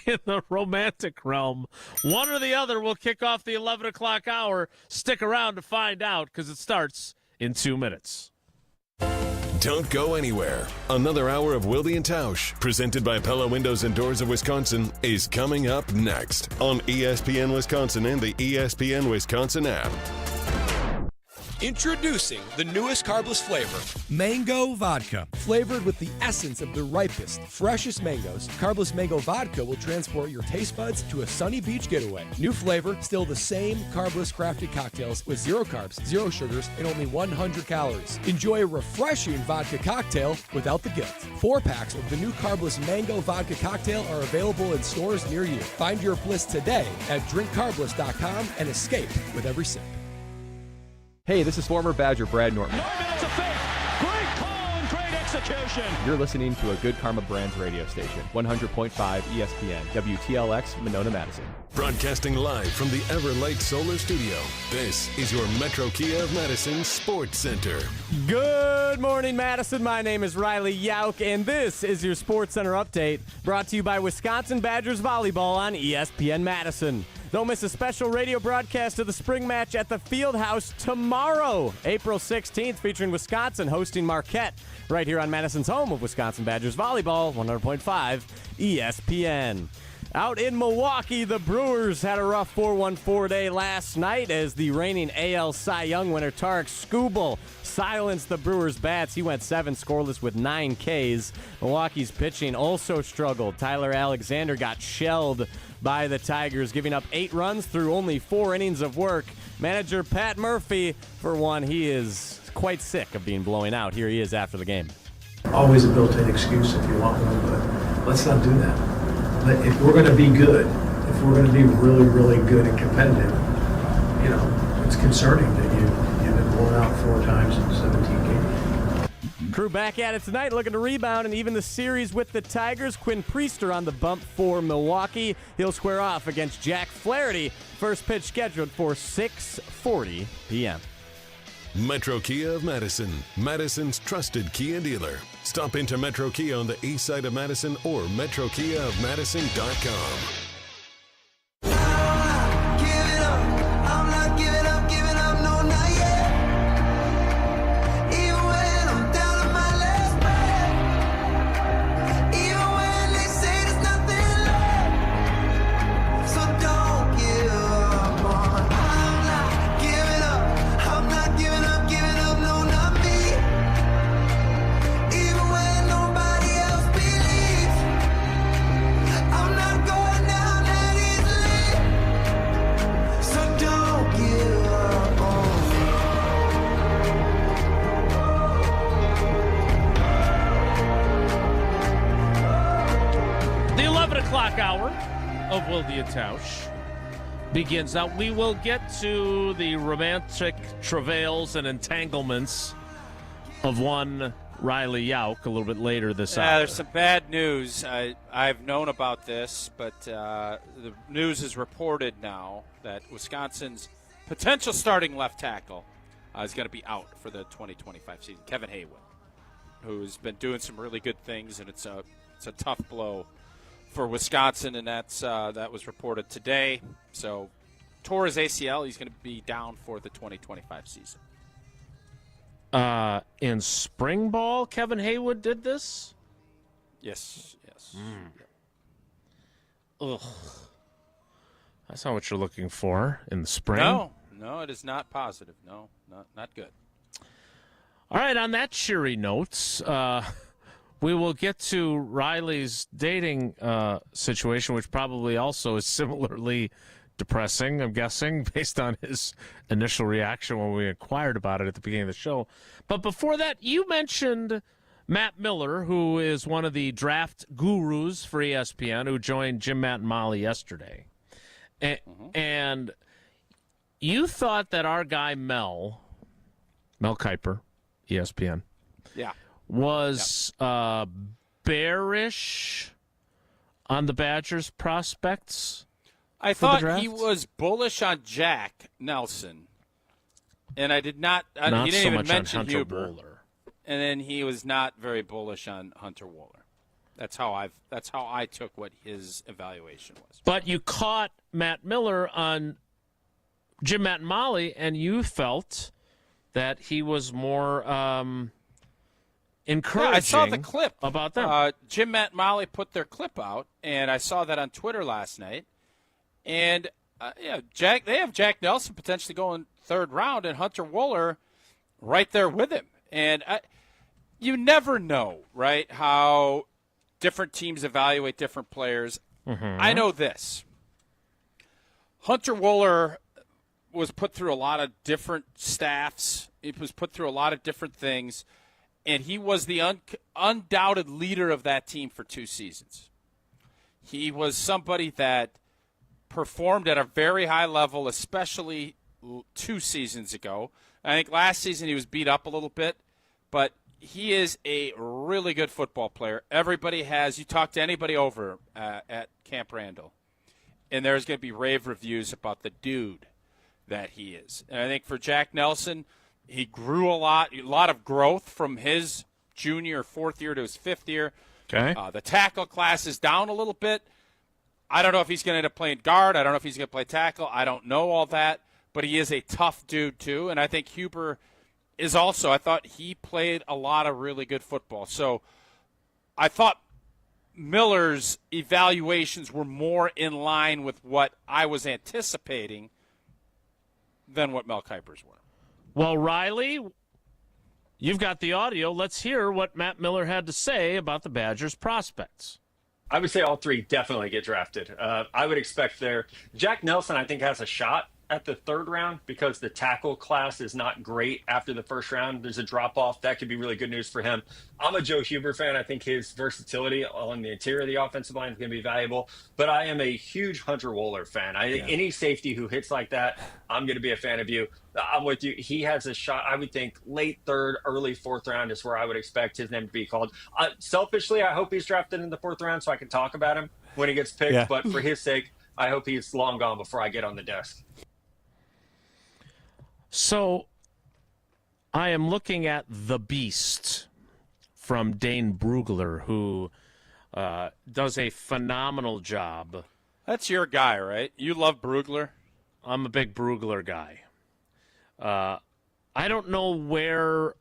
in the romantic realm. One or the other will kick off the 11 o'clock hour. Stick around to find out because it starts in 2 minutes. Don't go anywhere. Another hour of Wilde and Tausch, presented by Pella Windows and Doors of Wisconsin, is coming up next on ESPN Wisconsin and the ESPN Wisconsin app. Introducing the newest carbless flavor, Mango Vodka. Flavored with the essence of the ripest, freshest mangoes, Carbless Mango Vodka will transport your taste buds to a sunny beach getaway. New flavor, still the same carbless crafted cocktails with 0 carbs, 0 sugars, and only 100 calories. Enjoy a refreshing vodka cocktail without the guilt. 4 packs of the new Carbless Mango Vodka cocktail are available in stores near you. Find your bliss today at drinkcarbless.com and escape with every sip. Hey, this is former Badger Brad Norton. That's a fake. Great call and great execution. You're listening to a Good Karma Brands radio station, 100.5 ESPN, WTLX, Monona, Madison. Broadcasting live from the Everlight Solar Studio, this is your Metro Kia of Madison Sports Center. Good morning, Madison. My name is Riley Yauk, and this is your Sports Center update, brought to you by Wisconsin Badgers Volleyball on ESPN Madison. Don't miss a special radio broadcast of the spring match at the Fieldhouse tomorrow, April 16th, featuring Wisconsin hosting Marquette, right here on Madison's home of Wisconsin Badgers Volleyball, 100.5 ESPN. Out in Milwaukee, the Brewers had a rough 4-1-4 day last night as the reigning AL Cy Young winner Tarek Skubal silenced the Brewers' bats. He went 7 scoreless with 9 Ks. Milwaukee's pitching also struggled. Tyler Alexander got shelled by the Tigers, giving up 8 runs through only 4 innings of work. Manager Pat Murphy, for one, he is quite sick of being blown out. Here he is after the game. Always a built-in excuse if you want one, but let's not do that. If we're going to be good, if we're going to be really, really good and competitive, you know, it's concerning that you've been blown out 4 times in 17 games. Crew back at it tonight, looking to rebound and even the series with the Tigers. Quinn Priester on the bump for Milwaukee. He'll square off against Jack Flaherty. First pitch scheduled for 6:40 p.m. Metro Kia of Madison, Madison's trusted Kia dealer. Stop into Metro Kia on the east side of Madison or metrokiaofmadison.com. of Wilde And Tausch begins. Now, we will get to the romantic travails and entanglements of one Riley Yauk a little bit later this hour. There's some bad news. I've known about this, but the news is reported now that Wisconsin's potential starting left tackle is going to be out for the 2025 season. Kevin Haywood, who's been doing some really good things, and it's a tough blow for Wisconsin, and that was reported today. So, tore his ACL. He's going to be down for the 2025 season. In spring ball, Kevin Haywood did this? Yes. Ugh. That's not what you're looking for in the spring. No, it is not positive. No, not good. All right, on that cheery note, we will get to Riley's dating situation, which probably also is similarly depressing, I'm guessing, based on his initial reaction when we inquired about it at the beginning of the show. But before that, you mentioned Matt Miller, who is one of the draft gurus for ESPN, who joined Jim, Matt, and Molly yesterday. And you thought that our guy Mel Kiper, ESPN, was bearish on the Badgers prospects. I thought he was bullish on Jack Nelson, and I did not. He didn't so even much mention on Hunter Huber. Wohler. And then he was not very bullish on Hunter Wohler. That's how I took what his evaluation was. But you caught Matt Miller on Jim, Matt, and Molly, and you felt that he was more encouraging. I saw the clip about them. Jim, Matt, and Molly put their clip out, and I saw that on Twitter last night. And they have Jack Nelson potentially going third round, and Hunter Wohler right there with him. And you never know, right, how different teams evaluate different players. Mm-hmm. I know this. Hunter Wohler was put through a lot of different staffs. He was put through a lot of different things, and he was the undoubted leader of that team for 2 seasons. He was somebody that performed at a very high level, especially 2 seasons ago. I think last season he was beat up a little bit, but he is a really good football player. You talk to anybody over at Camp Randall, and there's going to be rave reviews about the dude that he is. And I think for Jack Nelson, he grew a lot of growth from his junior, 4th year to his 5th year. Okay. The tackle class is down a little bit. I don't know if he's going to end up playing guard. I don't know if he's going to play tackle. I don't know all that. But he is a tough dude, too. And I think Huber is also. I thought he played a lot of really good football. So I thought Miller's evaluations were more in line with what I was anticipating than what Mel Kiper's were. Well, Riley, you've got the audio. Let's hear what Matt Miller had to say about the Badgers' prospects. I would say all 3 definitely get drafted. I would expect Jack Nelson, I think, has a shot at the 3rd round because the tackle class is not great after the 1st round. There's a drop-off. That could be really good news for him. I'm a Joe Huber fan. I think his versatility on the interior of the offensive line is going to be valuable. But I am a huge Hunter Wohler fan. I think any safety who hits like that, I'm going to be a fan of you. I'm with you. He has a shot. I would think late 3rd, early 4th round is where I would expect his name to be called. Selfishly, I hope he's drafted in the 4th round so I can talk about him when he gets picked. Yeah. But for his sake, I hope he's long gone before I get on the desk. So I am looking at The Beast from Dane Brugler, who does a phenomenal job. That's your guy, right? You love Brugler? I'm a big Brugler guy. I don't know where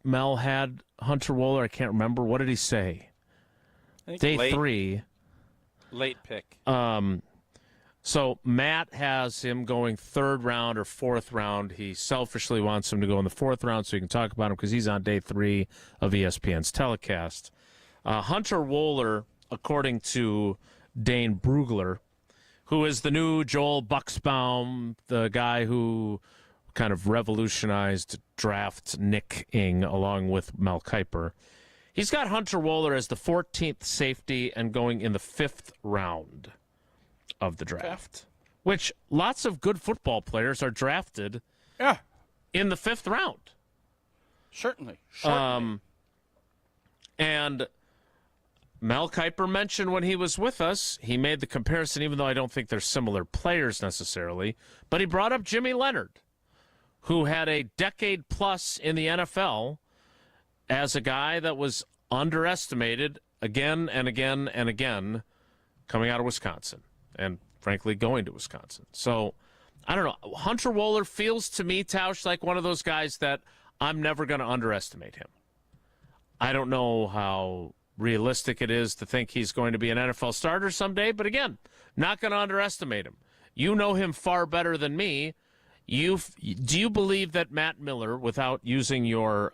Mel had Hunter Wohler. I can't remember. What did he say? I think Day 3. Late pick. So Matt has him going 3rd round or 4th round. He selfishly wants him to go in the 4th round so he can talk about him because he's on day 3 of ESPN's telecast. Hunter Wohler, according to Dane Brugler, who is the new Joel Buxbaum, the guy who kind of revolutionized draft nicking along with Mel Kiper. He's got Hunter Wohler as the 14th safety and going in the 5th round of the draft, which lots of good football players are drafted in the 5th round. Certainly. And Mel Kiper mentioned when he was with us, he made the comparison, even though I don't think they're similar players necessarily, but he brought up Jimmy Leonard, who had a decade plus in the NFL as a guy that was underestimated again and again and again coming out of Wisconsin and, frankly, going to Wisconsin. So, I don't know. Hunter Wohler feels to me, Tausch, like one of those guys that I'm never going to underestimate him. I don't know how realistic it is to think he's going to be an NFL starter someday, but again, not going to underestimate him. You know him far better than me. Do you believe that Matt Miller, without using your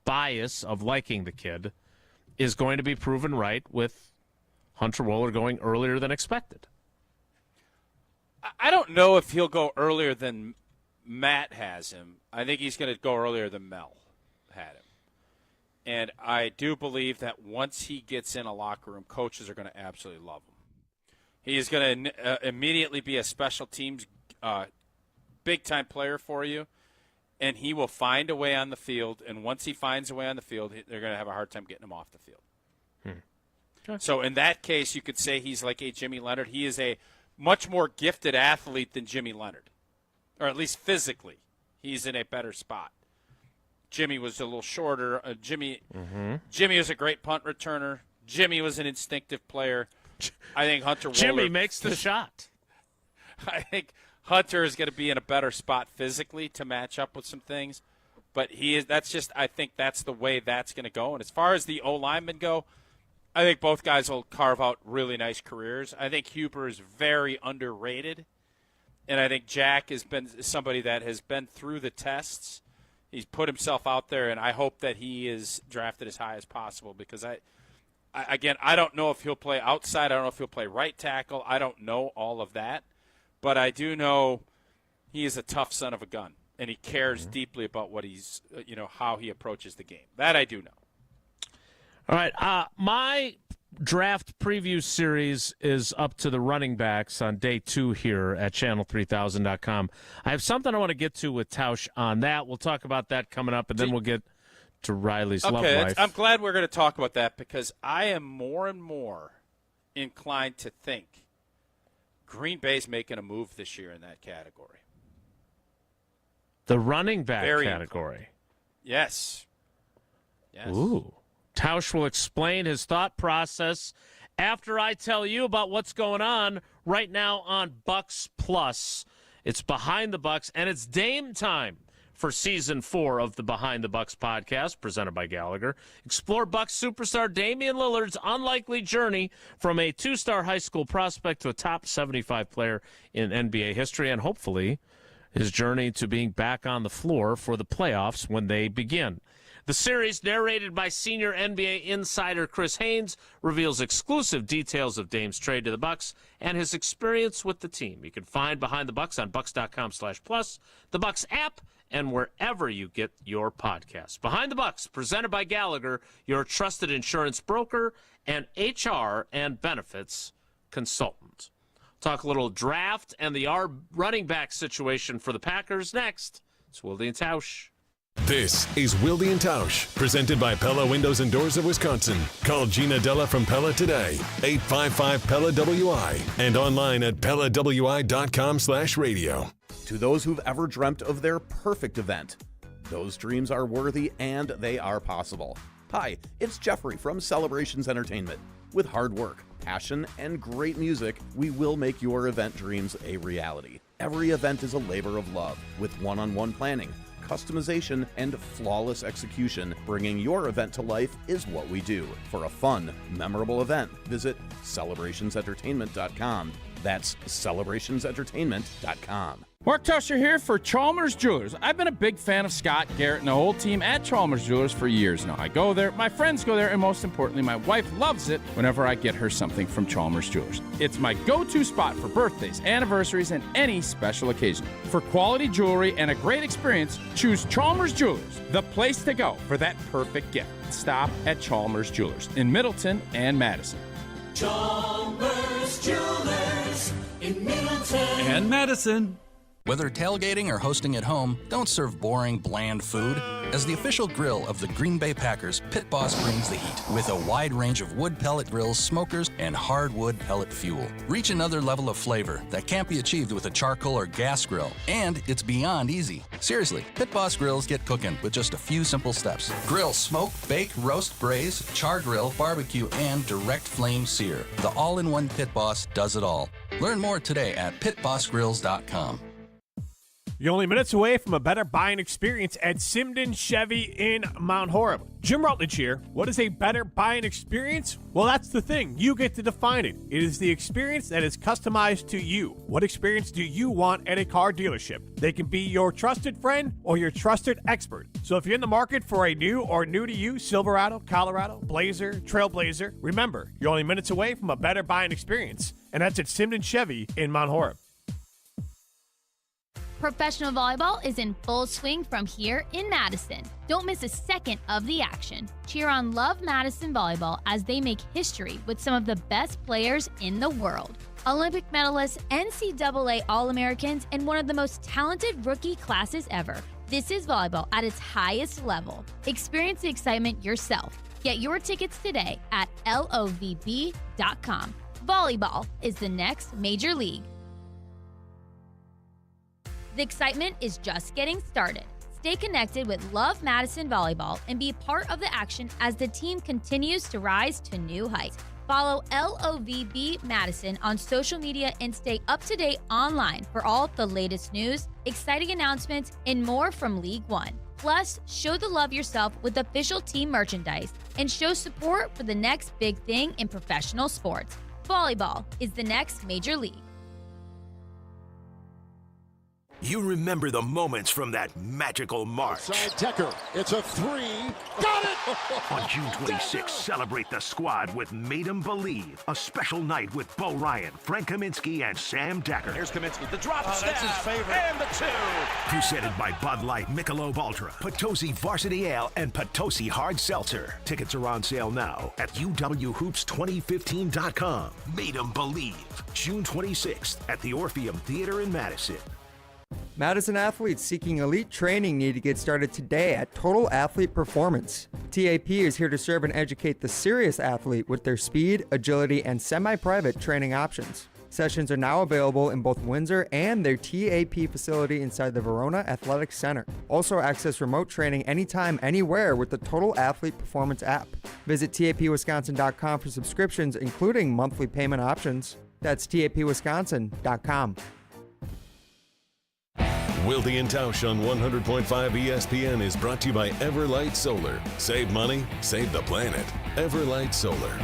bias of liking the kid, is going to be proven right with Hunter Wohler going earlier than expected? I don't know if he'll go earlier than Matt has him. I think he's going to go earlier than Mel had him. And I do believe that once he gets in a locker room, coaches are going to absolutely love him. He is going to immediately be a special teams big-time player for you, and he will find a way on the field. And once he finds a way on the field, they're going to have a hard time getting him off the field. So in that case, you could say he's like a Jimmy Leonard. He is a much more gifted athlete than Jimmy Leonard, or at least physically. He's in a better spot. Jimmy was a little shorter. Jimmy was a great punt returner. Jimmy was an instinctive player. I think Hunter Wohler. Jimmy makes the shot. I think Hunter is going to be in a better spot physically to match up with some things, but I think that's the way that's going to go. And as far as the O-linemen go, I think both guys will carve out really nice careers. I think Huber is very underrated, and I think Jack has been somebody that has been through the tests. He's put himself out there, and I hope that he is drafted as high as possible because I don't know if he'll play outside. I don't know if he'll play right tackle. I don't know all of that. But I do know he is a tough son of a gun, and he cares deeply about what he's, how he approaches the game. That I do know. All right. My draft preview series is up to the running backs on day 2 here at channel3000.com. I have something I want to get to with Tausch on that. We'll talk about that coming up, and then we'll get to Riley's love life. I'm glad we're going to talk about that because I am more and more inclined to think Green Bay's making a move this year in that category. The running back category. Yes. Ooh. Tausch will explain his thought process after I tell you about what's going on right now on Bucks Plus. It's Behind the Bucks, and it's Dame time for Season 4 of the Behind the Bucks podcast, presented by Gallagher. Explore Bucks superstar Damian Lillard's unlikely journey from a 2-star high school prospect to a top 75 player in NBA history, and hopefully his journey to being back on the floor for the playoffs when they begin. The series, narrated by senior NBA insider Chris Haynes, reveals exclusive details of Dame's trade to the Bucks and his experience with the team. You can find Behind the Bucks on bucks.com/plus, the Bucks app, and wherever you get your podcasts. Behind the Bucks, presented by Gallagher, your trusted insurance broker and HR and benefits consultant. Talk a little draft and the running back situation for the Packers next. It's Wilde And Tausch. This is Wilde And Tausch, presented by Pella Windows and Doors of Wisconsin. Call Gina Della from Pella today, 855-PELLA-WI, and online at PellaWI.com/radio. To those who've ever dreamt of their perfect event, those dreams are worthy and they are possible. Hi, it's Jeffrey from Celebrations Entertainment. With hard work, passion, and great music, we will make your event dreams a reality. Every event is a labor of love, with one-on-one planning, customization, and flawless execution. Bringing your event to life is what we do. For a fun, memorable event, visit celebrationsentertainment.com. That's celebrationsentertainment.com. Mark Tusher here for Chalmers Jewelers. I've been a big fan of Scott Garrett and the whole team at Chalmers Jewelers for years now. I go there, my friends go there, and most importantly, my wife loves it whenever I get her something from Chalmers Jewelers. It's my go-to spot for birthdays, anniversaries, and any special occasion. For quality jewelry and a great experience, choose Chalmers Jewelers, the place to go for that perfect gift. Stop at Chalmers Jewelers in Middleton and Madison. Chalmers Jewelers in Middleton And Madison. Whether tailgating or hosting at home, don't serve boring, bland food. As the official grill of the Green Bay Packers, Pit Boss brings the heat with a wide range of wood pellet grills, smokers, and hardwood pellet fuel. Reach another level of flavor that can't be achieved with a charcoal or gas grill, and it's beyond easy. Seriously, Pit Boss grills get cooking with just a few simple steps. Grill, smoke, bake, roast, braise, char grill, barbecue, and direct flame sear. The all-in-one Pit Boss does it all. Learn more today at pitbossgrills.com. You're only minutes away from a better buying experience at Simden Chevy in Mount Horeb. Jim Rutledge here. What is a better buying experience? Well, that's the thing. You get to define it. It is the experience that is customized to you. What experience do you want at a car dealership? They can be your trusted friend or your trusted expert. So if you're in the market for a new or new-to-you Silverado, Colorado, Blazer, Trailblazer, remember, you're only minutes away from a better buying experience. And that's at Simden Chevy in Mount Horeb. Professional volleyball is in full swing from here in Madison. Don't miss a second of the action. Cheer on Love Madison Volleyball as they make history with some of the best players in the world. Olympic medalists, NCAA All-Americans, and one of the most talented rookie classes ever. This is volleyball at its highest level. Experience the excitement yourself. Get your tickets today at lovb.com. Volleyball is the next major league. The excitement is just getting started. Stay connected with Love Madison Volleyball and be part of the action as the team continues to rise to new heights. Follow LOVB Madison on social media and stay up to date online for all the latest news, exciting announcements, and more from League One. Plus, show the love yourself with official team merchandise and show support for the next big thing in professional sports. Volleyball is the next major league. You remember the moments from that magical March. Side Decker, it's a three. Got it! On June 26th, celebrate the squad with Made 'em Believe, a special night with Bo Ryan, Frank Kaminsky, and Sam Decker. Here's Kaminsky, the drop stab, that's his favorite. And the two. Presented by Bud Light, Michelob Ultra, Potosi Varsity Ale, and Potosi Hard Seltzer. Tickets are on sale now at uwhoops2015.com. Made 'em Believe, June 26th at the Orpheum Theater in Madison. Madison athletes seeking elite training need to get started today at Total Athlete Performance. TAP is here to serve and educate the serious athlete with their speed, agility, and semi-private training options. Sessions are now available in both Windsor and their TAP facility inside the Verona Athletic Center. Also access remote training anytime, anywhere with the Total Athlete Performance app. Visit tapwisconsin.com for subscriptions, including monthly payment options. That's tapwisconsin.com. Wilde And Tausch on 100.5 ESPN is brought to you by Everlight Solar. Save money, save the planet. Everlight Solar.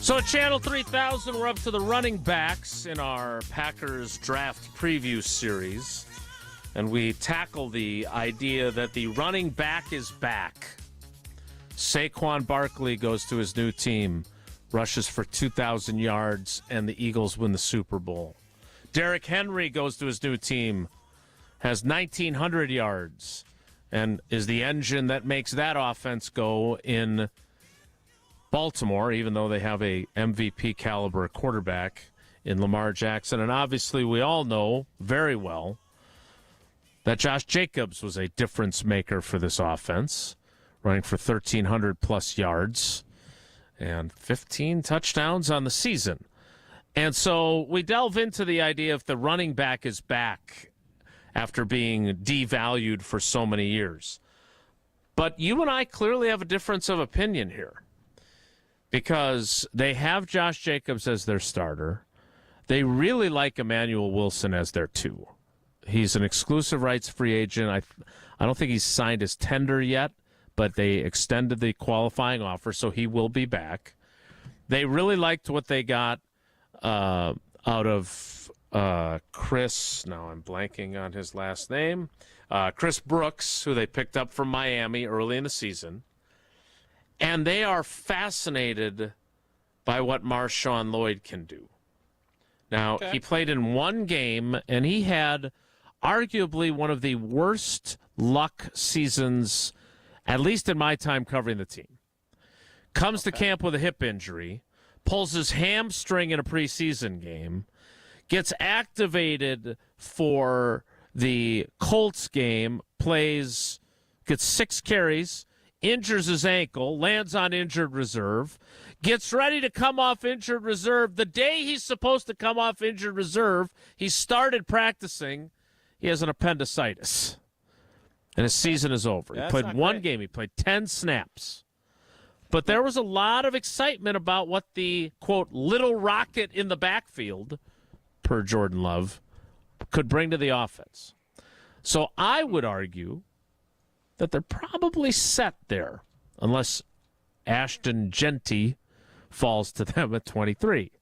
So at Channel 3000, we're up to the running backs in our Packers draft preview series. And we tackle the idea that the running back is back. Saquon Barkley goes to his new team, rushes for 2,000 yards, and the Eagles win the Super Bowl. Derrick Henry goes to his new team, has 1,900 yards, and is the engine that makes that offense go in Baltimore, even though they have a MVP caliber quarterback in Lamar Jackson. And obviously we all know very well that Josh Jacobs was a difference maker for this offense, running for 1,300 plus yards and 15 touchdowns on the season. And so we delve into the idea if the running back is back after being devalued for so many years. But you and I clearly have a difference of opinion here because they have Josh Jacobs as their starter. They really like Emmanuel Wilson as their 2. He's an exclusive rights free agent. I don't think he's signed his tender yet, but they extended the qualifying offer, so he will be back. They really liked what they got out of Chris. Now I'm blanking on his last name. Chris Brooks, who they picked up from Miami early in the season. And they are fascinated by what Marshawn Lloyd can do. Now, He played in one game, and he had arguably one of the worst luck seasons, at least in my time covering the team. Comes to camp with a hip injury, pulls his hamstring in a preseason game, gets activated for the Colts game, gets 6 carries, injures his ankle, lands on injured reserve, gets ready to come off injured reserve. The day he's supposed to come off injured reserve, he started practicing. He has an appendicitis, and his season is over. He played one game. He played 10 snaps. But there was a lot of excitement about what the, quote, little rocket in the backfield, per Jordan Love, could bring to the offense. So I would argue that they're probably set there, unless Ashton Genty falls to them at 23.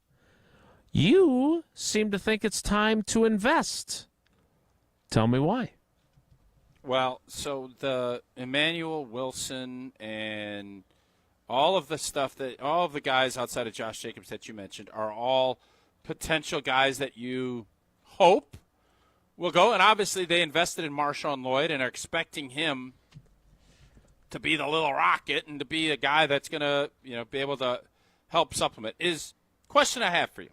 You seem to think it's time to invest. Tell me why. Well, so the Emmanuel Wilson and all of the guys outside of Josh Jacobs that you mentioned are all potential guys that you hope will go. And obviously they invested in Marshawn Lloyd and are expecting him to be the little rocket and to be a guy that's going to, be able to help supplement. Question I have for you.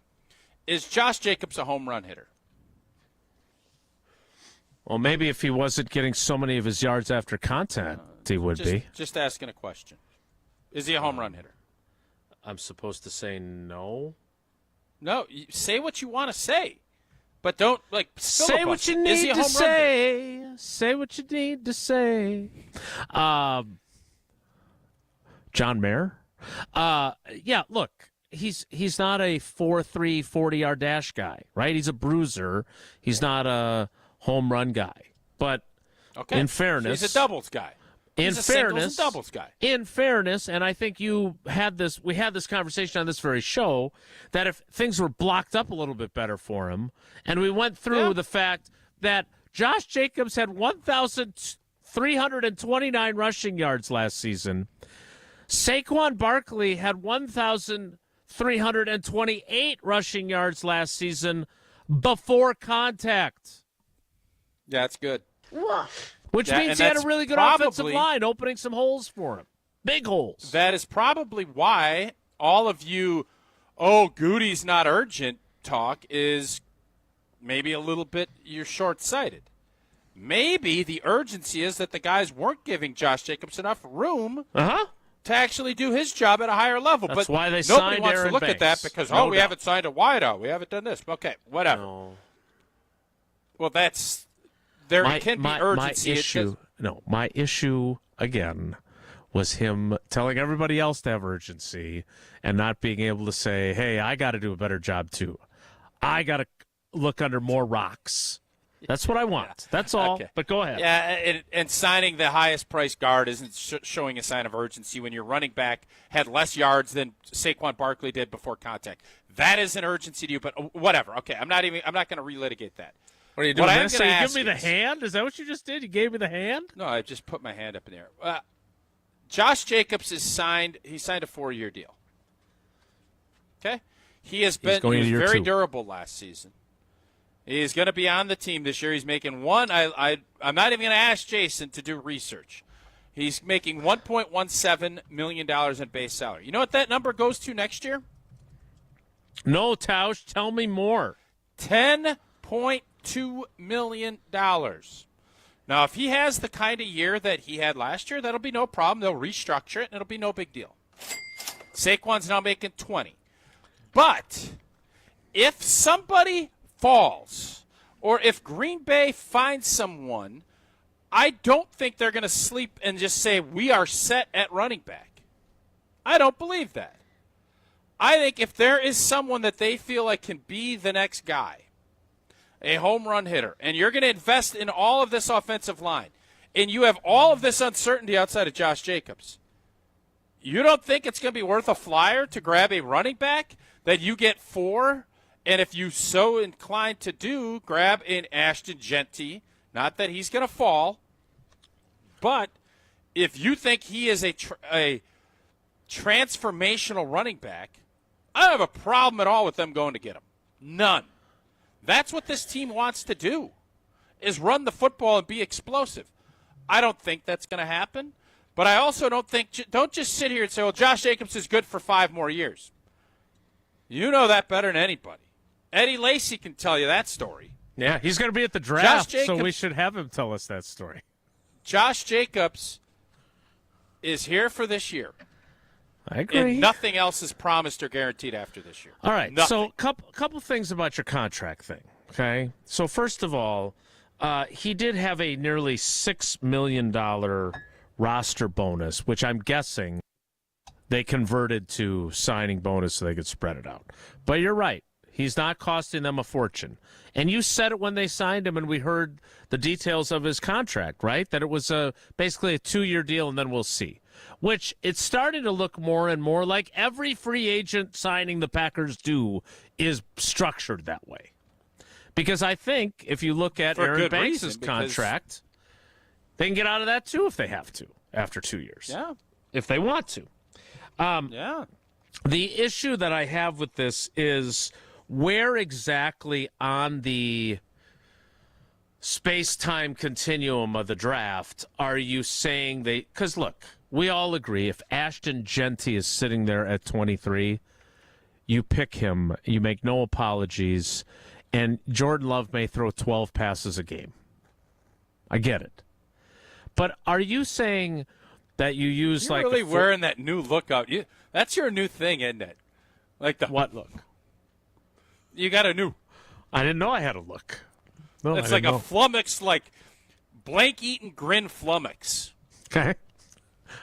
Is Josh Jacobs a home run hitter? Well, maybe if he wasn't getting so many of his yards after contact, he would be. Just asking a question. Is he a home run hitter? I'm supposed to say no? No, say what you want to say. But don't, say what you need to say. Say what you need to say. John Mayer? Yeah, look, he's not a 4.3 40-yard dash guy, right? He's a bruiser. He's not a home run guy. But in fairness, he's a doubles guy. He's a singles and doubles guy. In fairness, and I think we had this conversation on this very show, that if things were blocked up a little bit better for him, and we went through the fact that Josh Jacobs had 1,329 rushing yards last season. Saquon Barkley had 1,328 rushing yards last season before contact. Yeah, that's good. Which means he had a really good offensive line opening some holes for him. Big holes. That is probably why all of you, Goody's not urgent talk is maybe a little bit you're short-sighted. Maybe the urgency is that the guys weren't giving Josh Jacobs enough room to actually do his job at a higher level. That's but why they nobody signed wants Aaron to look Banks. at that because, we haven't signed a wideout. We haven't done this. Okay, whatever. No. Well, there can be urgency. My issue, again, was him telling everybody else to have urgency and not being able to say, hey, I got to do a better job too. I got to look under more rocks. That's what I want. That's all. Okay. But go ahead. Yeah, and signing the highest price guard isn't showing a sign of urgency when your running back had less yards than Saquon Barkley did before contact. That is an urgency to you, but whatever. Okay, I'm not going to relitigate that. What are you doing? So you give me the hand? Is that what you just did? You gave me the hand? No, I just put my hand up in the air. Josh Jacobs he signed a 4-year deal. Okay? He was very durable last season. He's going to be on the team this year. He's making I'm not even going to ask Jason to do research. He's making $1.17 million in base salary. You know what that number goes to next year? No, Tausch, tell me more. $10.2 million. Now, if he has the kind of year that he had last year, that'll be no problem. They'll restructure it, and it'll be no big deal. Saquon's now making $20. But if somebody falls, or if Green Bay finds someone I don't think they're going to sleep and just say we are set at running back. I don't believe that. I think if there is someone that they feel like can be the next guy, a home run hitter, and you're going to invest in all of this offensive line, and you have all of this uncertainty outside of Josh Jacobs, you don't think it's going to be worth a flyer to grab a running back that you get 4, and if you so inclined to do, grab an Ashton Genty, not that he's going to fall, but if you think he is a transformational running back, I don't have a problem at all with them going to get him. None. That's what this team wants to do, is run the football and be explosive. I don't think that's going to happen, but I also don't just sit here and say, well, Josh Jacobs is good for 5 more years. You know that better than anybody. Eddie Lacy can tell you that story. Yeah, he's going to be at the draft, so we should have him tell us that story. Josh Jacobs is here for this year. I agree. And nothing else is promised or guaranteed after this year. All right, nothing. so couple things about your contract thing, okay? So first of all, he did have a nearly $6 million roster bonus, which I'm guessing they converted to signing bonus so they could spread it out. But you're right. He's not costing them a fortune. And you said it when they signed him and we heard the details of his contract, right? That it was basically a 2-year deal and then we'll see. Which it's starting to look more and more like every free agent signing the Packers do is structured that way. Because I think if you look at Aaron Banks' contract, they can get out of that too if they have to after 2 years. Yeah. If they want to. Yeah. The issue that I have with this is where exactly on the space-time continuum of the draft are you saying they – because, look, we all agree if Ashton Genty is sitting there at 23, you pick him, you make no apologies, and Jordan Love may throw 12 passes a game. I get it. But are you saying that you use You're like really wearing that new look out. That's your new thing, isn't it? Like the what look? You got a new. I didn't know I had a look. No, it's like a flummox, like blank-eating grin flummox. Okay.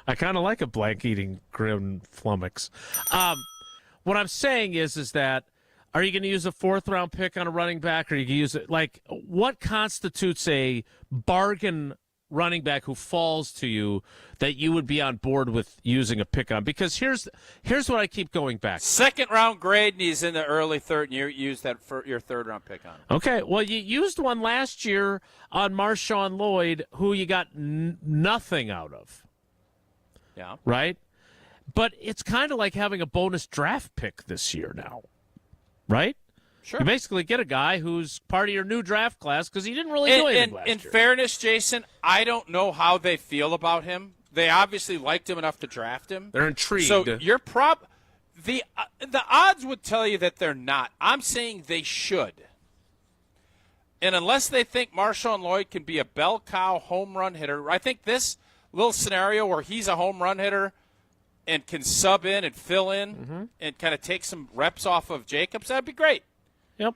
I kind of like a blank-eating grin flummox. What I'm saying is that are you going to use a 4th-round pick on a running back, or you can use it like what constitutes a bargain running back who falls to you that you would be on board with using a pick on? Because here's what I keep going back to. 2nd-round grade, and he's in the early 3rd, and you use that for your 3rd-round pick on him. Okay, well, you used one last year on Marshawn Lloyd, who you got nothing out of. Yeah. Right? But it's kind of like having a bonus draft pick this year now. Right? Sure. You basically get a guy who's part of your new draft class because he didn't really do anything last year. In fairness, Jason, I don't know how they feel about him. They obviously liked him enough to draft him. They're intrigued. So you're the odds would tell you that they're not. I'm saying they should. And unless they think Marshawn Lloyd can be a bell cow home run hitter, I think this little scenario where he's a home run hitter and can sub in and fill in and kind of take some reps off of Jacobs, that'd be great. Yep.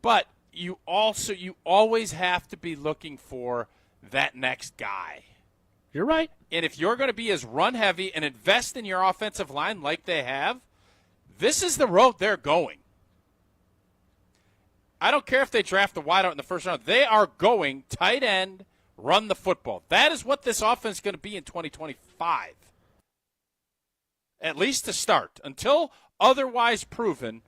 But you always have to be looking for that next guy. You're right. And if you're going to be as run heavy and invest in your offensive line like they have, this is the road they're going. I don't care if they draft a wideout in the 1st round. They are going tight end, run the football. That is what this offense is going to be in 2025. At least to start. Until otherwise proven,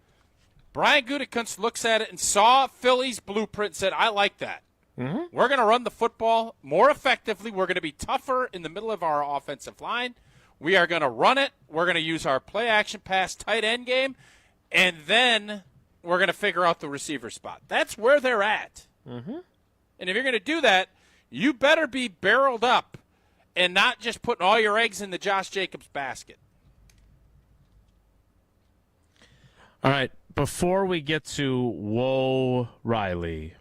Brian Gutekunst looks at it and saw Philly's blueprint and said, I like that. Mm-hmm. We're going to run the football more effectively. We're going to be tougher in the middle of our offensive line. We are going to run it. We're going to use our play-action pass tight end game. And then we're going to figure out the receiver spot. That's where they're at. Mm-hmm. And if you're going to do that, you better be barreled up and not just putting all your eggs in the Josh Jacobs basket. All right. Before we get to Whoa Riley,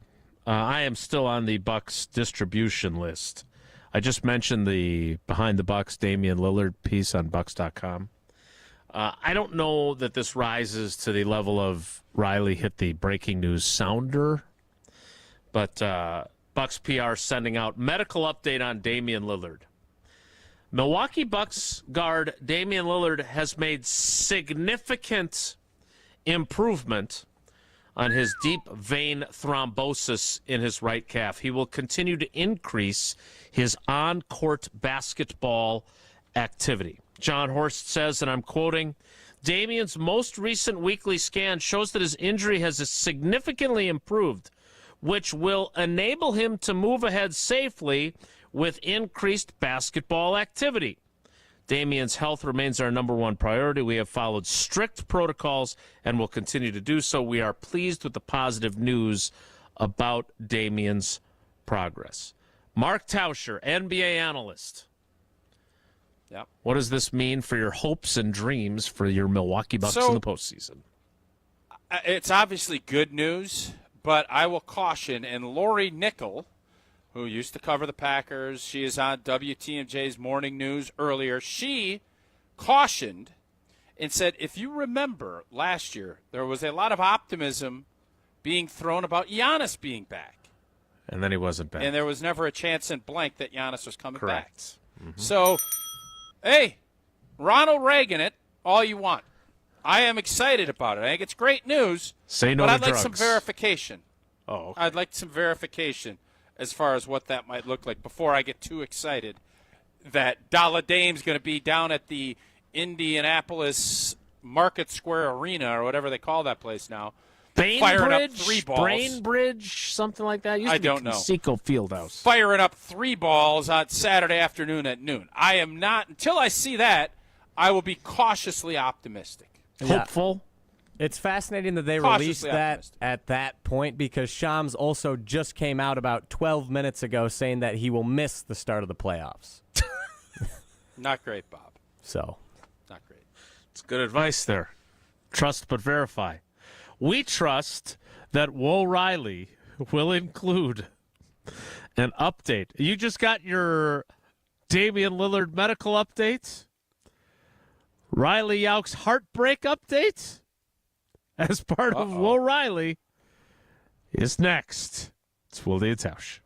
I am still on the Bucks distribution list. I just mentioned the Behind the Bucks Damian Lillard piece on Bucks.com. I don't know that this rises to the level of Riley hit the breaking news sounder, but Bucks PR sending out medical update on Damian Lillard. Milwaukee Bucks guard Damian Lillard has made significant improvement on his deep vein thrombosis in his right calf. He will continue to increase his on-court basketball activity. John Horst says, and I'm quoting, Damian's most recent weekly scan shows that his injury has significantly improved, which will enable him to move ahead safely with increased basketball activity. Damian's health remains our number one priority. We have followed strict protocols and will continue to do so. We are pleased with the positive news about Damian's progress. Mark Tauscher, NBA analyst. Yep. What does this mean for your hopes and dreams for your Milwaukee Bucks in the postseason? It's obviously good news, but I will caution, and Lori Nickel, who used to cover the Packers, she is on WTMJ's Morning News earlier. She cautioned and said, if you remember last year, there was a lot of optimism being thrown about Giannis being back. And then he wasn't back. And there was never a chance in blank that Giannis was coming back. Mm-hmm. So, hey, Ronald Reagan it all you want. I am excited about it. I think it's great news. Say no but to I'd like drugs. some verification. Oh, okay. I'd like some verification as far as what that might look like before I get too excited that Dollar Dame's going to be down at the Indianapolis Market Square Arena or whatever they call that place now. Firing up 3 balls. Bainbridge, something like that. I don't know. Conseco Fieldhouse. Firing up 3 balls on Saturday afternoon at noon. I am not, until I see that, I will be cautiously optimistic. Hopeful. It's fascinating that they Cautiously released that optimistic. at that point because Shams also just came out about 12 minutes ago saying that he will miss the start of the playoffs. Not great, Bob. So, not great. It's good advice there. Trust but verify. We trust that Will Riley will include an update. You just got your Damian Lillard medical update? Riley Yauk's heartbreak update? As part of Will Riley is next. It's Wilde and Tausch.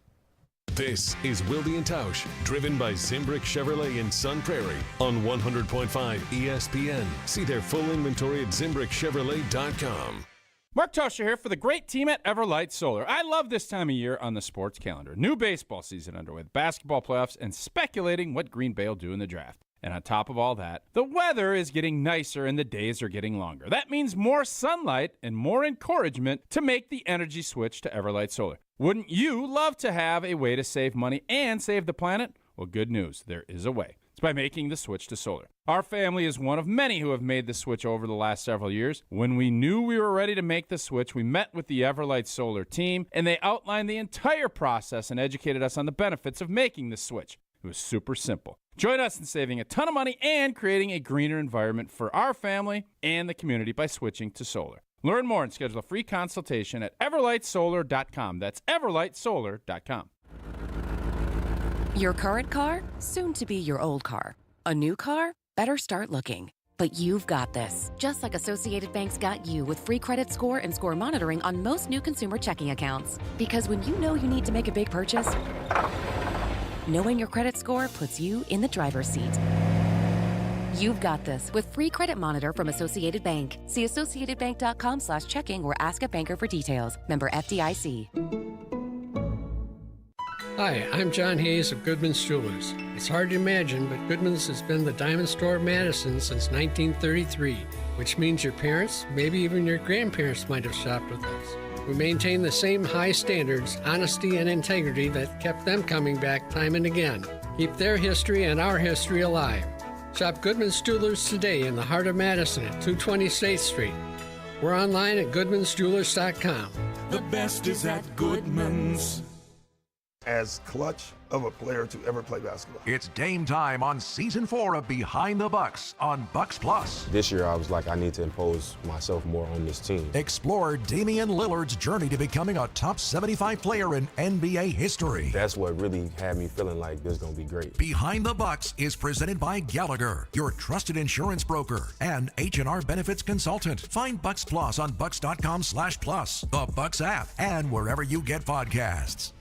This is Wilde and Tausch, driven by Zimbrick Chevrolet in Sun Prairie on 100.5 ESPN. See their full inventory at ZimbrickChevrolet.com. Mark Tauscher here for the great team at Everlight Solar. I love this time of year on the sports calendar. New baseball season underway, basketball playoffs, and speculating what Green Bay will do in the draft. And on top of all that, the weather is getting nicer and the days are getting longer. That means more sunlight and more encouragement to make the energy switch to Everlight Solar. Wouldn't you love to have a way to save money and save the planet? Well, good news. There is a way. It's by making the switch to solar. Our family is one of many who have made the switch over the last several years. When we knew we were ready to make the switch, we met with the Everlight Solar team, and they outlined the entire process and educated us on the benefits of making the switch. It was super simple. Join us in saving a ton of money and creating a greener environment for our family and the community by switching to solar. Learn more and schedule a free consultation at everlightsolar.com. That's everlightsolar.com. Your current car, soon to be your old car. A new car? Better start looking. But you've got this. Just like Associated Bank's got you with free credit score and score monitoring on most new consumer checking accounts. Because when you know you need to make a big purchase, knowing your credit score puts you in the driver's seat. You've got this with free credit monitor from Associated Bank. See associatedbank.com/checking or ask a banker for details. Member FDIC. Hi, I'm John Hayes of Goodman's Jewelers. It's hard to imagine, but Goodman's has been the diamond store of Madison since 1933, which means your parents, maybe even your grandparents might have shopped with us. We maintain the same high standards, honesty, and integrity that kept them coming back time and again. Keep their history and our history alive. Shop Goodman's Jewelers today in the heart of Madison at 220 State Street. We're online at goodmansjewelers.com. The best is at Goodman's. As clutch of a player to ever play basketball. It's Dame time on Season 4 of Behind the Bucks on Bucks Plus. This year I was like, I need to impose myself more on this team. Explore Damian Lillard's journey to becoming a top 75 player in NBA history. That's what really had me feeling like this is going to be great. Behind the Bucks is presented by Gallagher, your trusted insurance broker, and H&R Benefits Consultant. Find Bucks Plus on bucks.com/plus, the Bucks app, and wherever you get podcasts.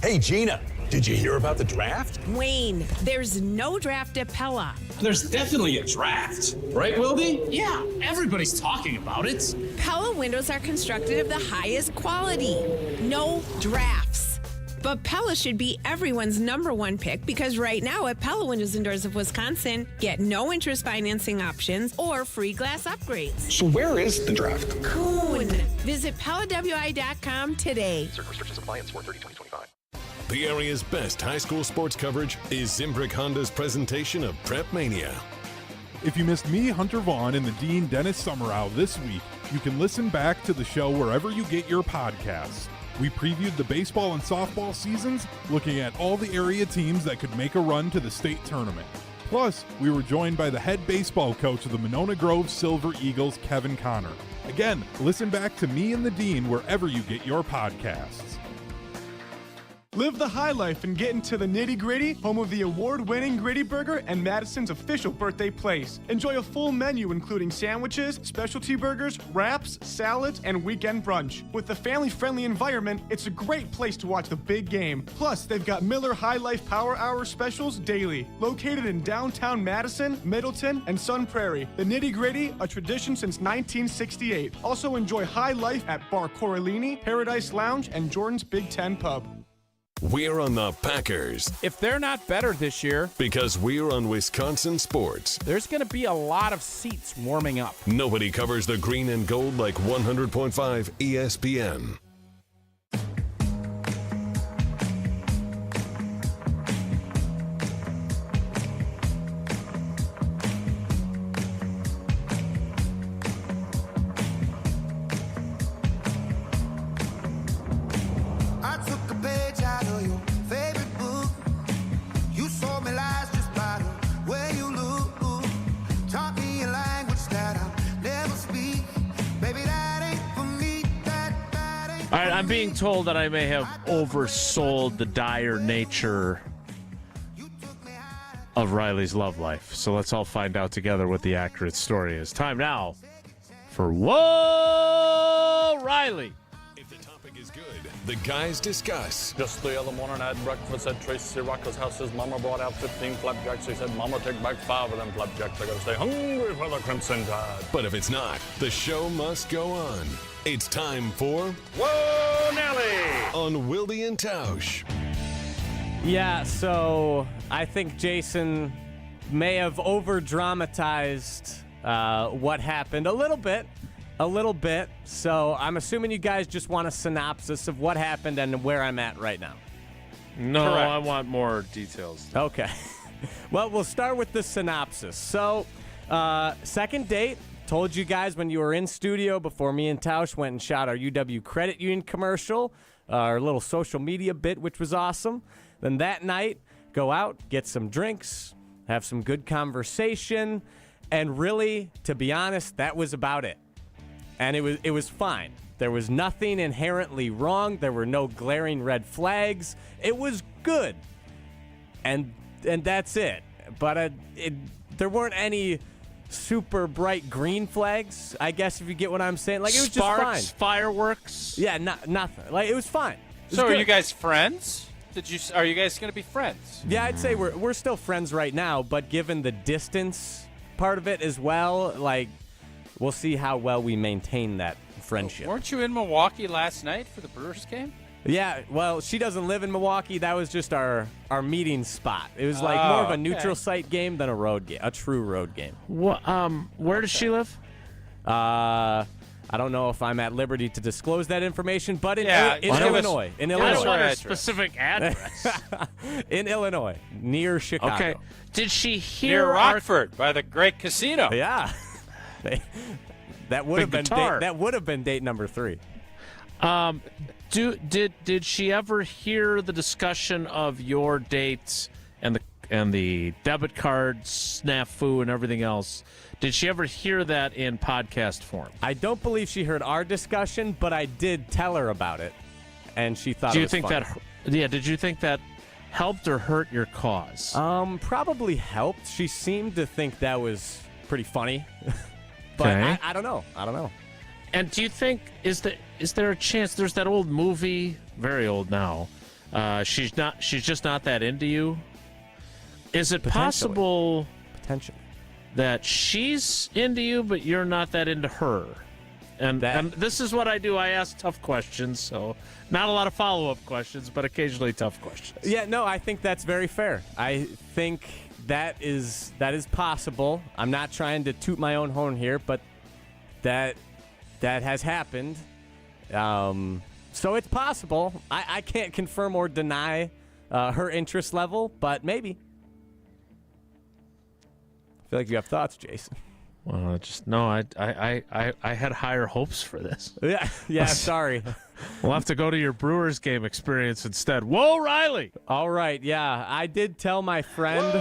Hey, Gina, did you hear about the draft? Wayne, there's no draft at Pella. There's definitely a draft. Right, Wilde? Yeah, everybody's talking about it. Pella windows are constructed of the highest quality. No drafts. But Pella should be everyone's #1 pick because right now at Pella Windows and Doors of Wisconsin, get no interest financing options or free glass upgrades. So where is the draft? Cohen. Visit PellaWI.com today. Certain restrictions apply in Sport 30-2025. The area's best high school sports coverage is Zimbrick Honda's presentation of Prep Mania. If you missed me, Hunter Vaughn, and the Dean Dennis Summerow this week, you can listen back to the show wherever you get your podcasts. We previewed the baseball and softball seasons, looking at all the area teams that could make a run to the state tournament. Plus, we were joined by the head baseball coach of the Monona Grove Silver Eagles, Kevin Connor. Again, listen back to me and the Dean wherever you get your podcasts. Live the high life and get into the nitty-gritty, home of the award-winning Gritty Burger and Madison's official birthday place. Enjoy a full menu including sandwiches, specialty burgers, wraps, salads, and weekend brunch. With the family-friendly environment, it's a great place to watch the big game. Plus, they've got Miller High Life Power Hour specials daily. Located in downtown Madison, Middleton, and Sun Prairie. The nitty-gritty, a tradition since 1968. Also enjoy high life at Bar Coralini, Paradise Lounge, and Jordan's Big Ten Pub. We're on the Packers. If they're not better this year, because we're on Wisconsin sports. There's going to be a lot of seats warming up. Nobody covers the green and gold like 100.5 ESPN. All right, I'm being told that I may have oversold the dire nature of Riley's love life. So let's all find out together what the accurate story is. Time now for Whoa, Riley. If the topic is good, the guys discuss. Just the other morning I had breakfast at Tracy Rocco's house. His mama brought out 15 flapjacks. He said, Mama, take back 5 of them flapjacks. I gotta stay hungry for the Crimson Tide. But if it's not, the show must go on. It's time for Whoa, Nelly! On Wilde And Tausch. Yeah, so I think Jason may have over-dramatized what happened a little bit. So I'm assuming you guys just want a synopsis of what happened and where I'm at right now. No, Correct. I want more details. Okay. Well, we'll start with the synopsis. So, second date. Told you guys when you were in studio before me and Tausch went and shot our UW Credit Union commercial, our little social media bit, which was awesome. Then that night, go out, get some drinks, have some good conversation, and really, to be honest, that was about it. And it was fine. There was nothing inherently wrong. There were no glaring red flags. It was good. And that's it. But there weren't any super bright green flags, I guess, if you get what I'm saying. Like, it was Sparks, just fine. Fireworks? Yeah, nothing. Like, it was fine. So are you guys friends? Are you guys going to be friends? Yeah, I'd say we're still friends right now, but given the distance part of it as well, like, we'll see how well we maintain that friendship. Weren't you in Milwaukee last night for the Brewers game? Yeah, well, she doesn't live in Milwaukee. That was just our meeting spot. It was like more of a neutral site game than a road game, a true road game. Where does she live? I don't know if I'm at liberty to disclose that information, but in Illinois. In I Illinois. don't want a specific address. In Illinois, near Chicago. Okay. Did she hear Near Rockford by the great casino? Yeah. That would have been date number 3. Did she ever hear the discussion of your dates and the debit card snafu and everything else? Did she ever hear that in podcast form? I don't believe she heard our discussion, but I did tell her about it, and she thought it was funny. Did you think that helped or hurt your cause? Probably helped. She seemed to think that was pretty funny, but Okay. I don't know. And do you think is there a chance? There's that old movie, very old now, She's just not that into you. Is it possible that she's into you, but you're not that into her? And this is what I do. I ask tough questions, so not a lot of follow-up questions, but occasionally tough questions. Yeah, no, I think that's very fair. I think that is possible. I'm not trying to toot my own horn here, but that has happened. So it's possible. I can't confirm or deny her interest level, but maybe. I feel like you have thoughts, Jason. Well, I had higher hopes for this. Yeah, sorry. We'll have to go to your Brewers game experience instead. Whoa, Riley! All right, yeah. I did tell my friend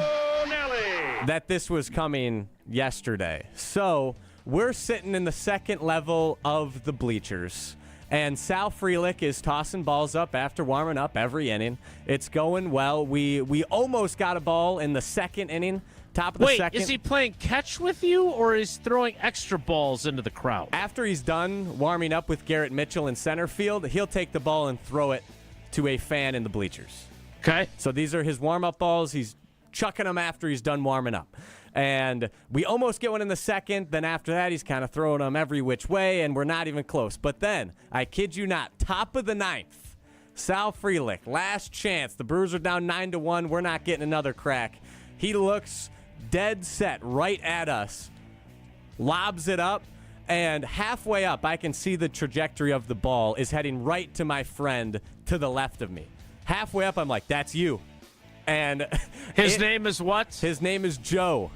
that this was coming yesterday. So we're sitting in the second level of the bleachers, and Sal Frelick is tossing balls up after warming up every inning. It's going well. We almost got a ball in the second inning. Top of the second. Wait, is he playing catch with you, or is he throwing extra balls into the crowd? After he's done warming up with Garrett Mitchell in center field, he'll take the ball and throw it to a fan in the bleachers. Okay. So these are his warm-up balls. He's chucking them after he's done warming up. And we almost get one in the second. Then after that, he's kind of throwing them every which way, and we're not even close. But then, I kid you not, top of the ninth, Sal Frelick, last chance. The Brewers are down 9-1. We're not getting another crack. He looks dead set right at us, lobs it up, and halfway up, I can see the trajectory of the ball is heading right to my friend to the left of me. Halfway up, I'm like, that's you. And his name is what? His name is Joe.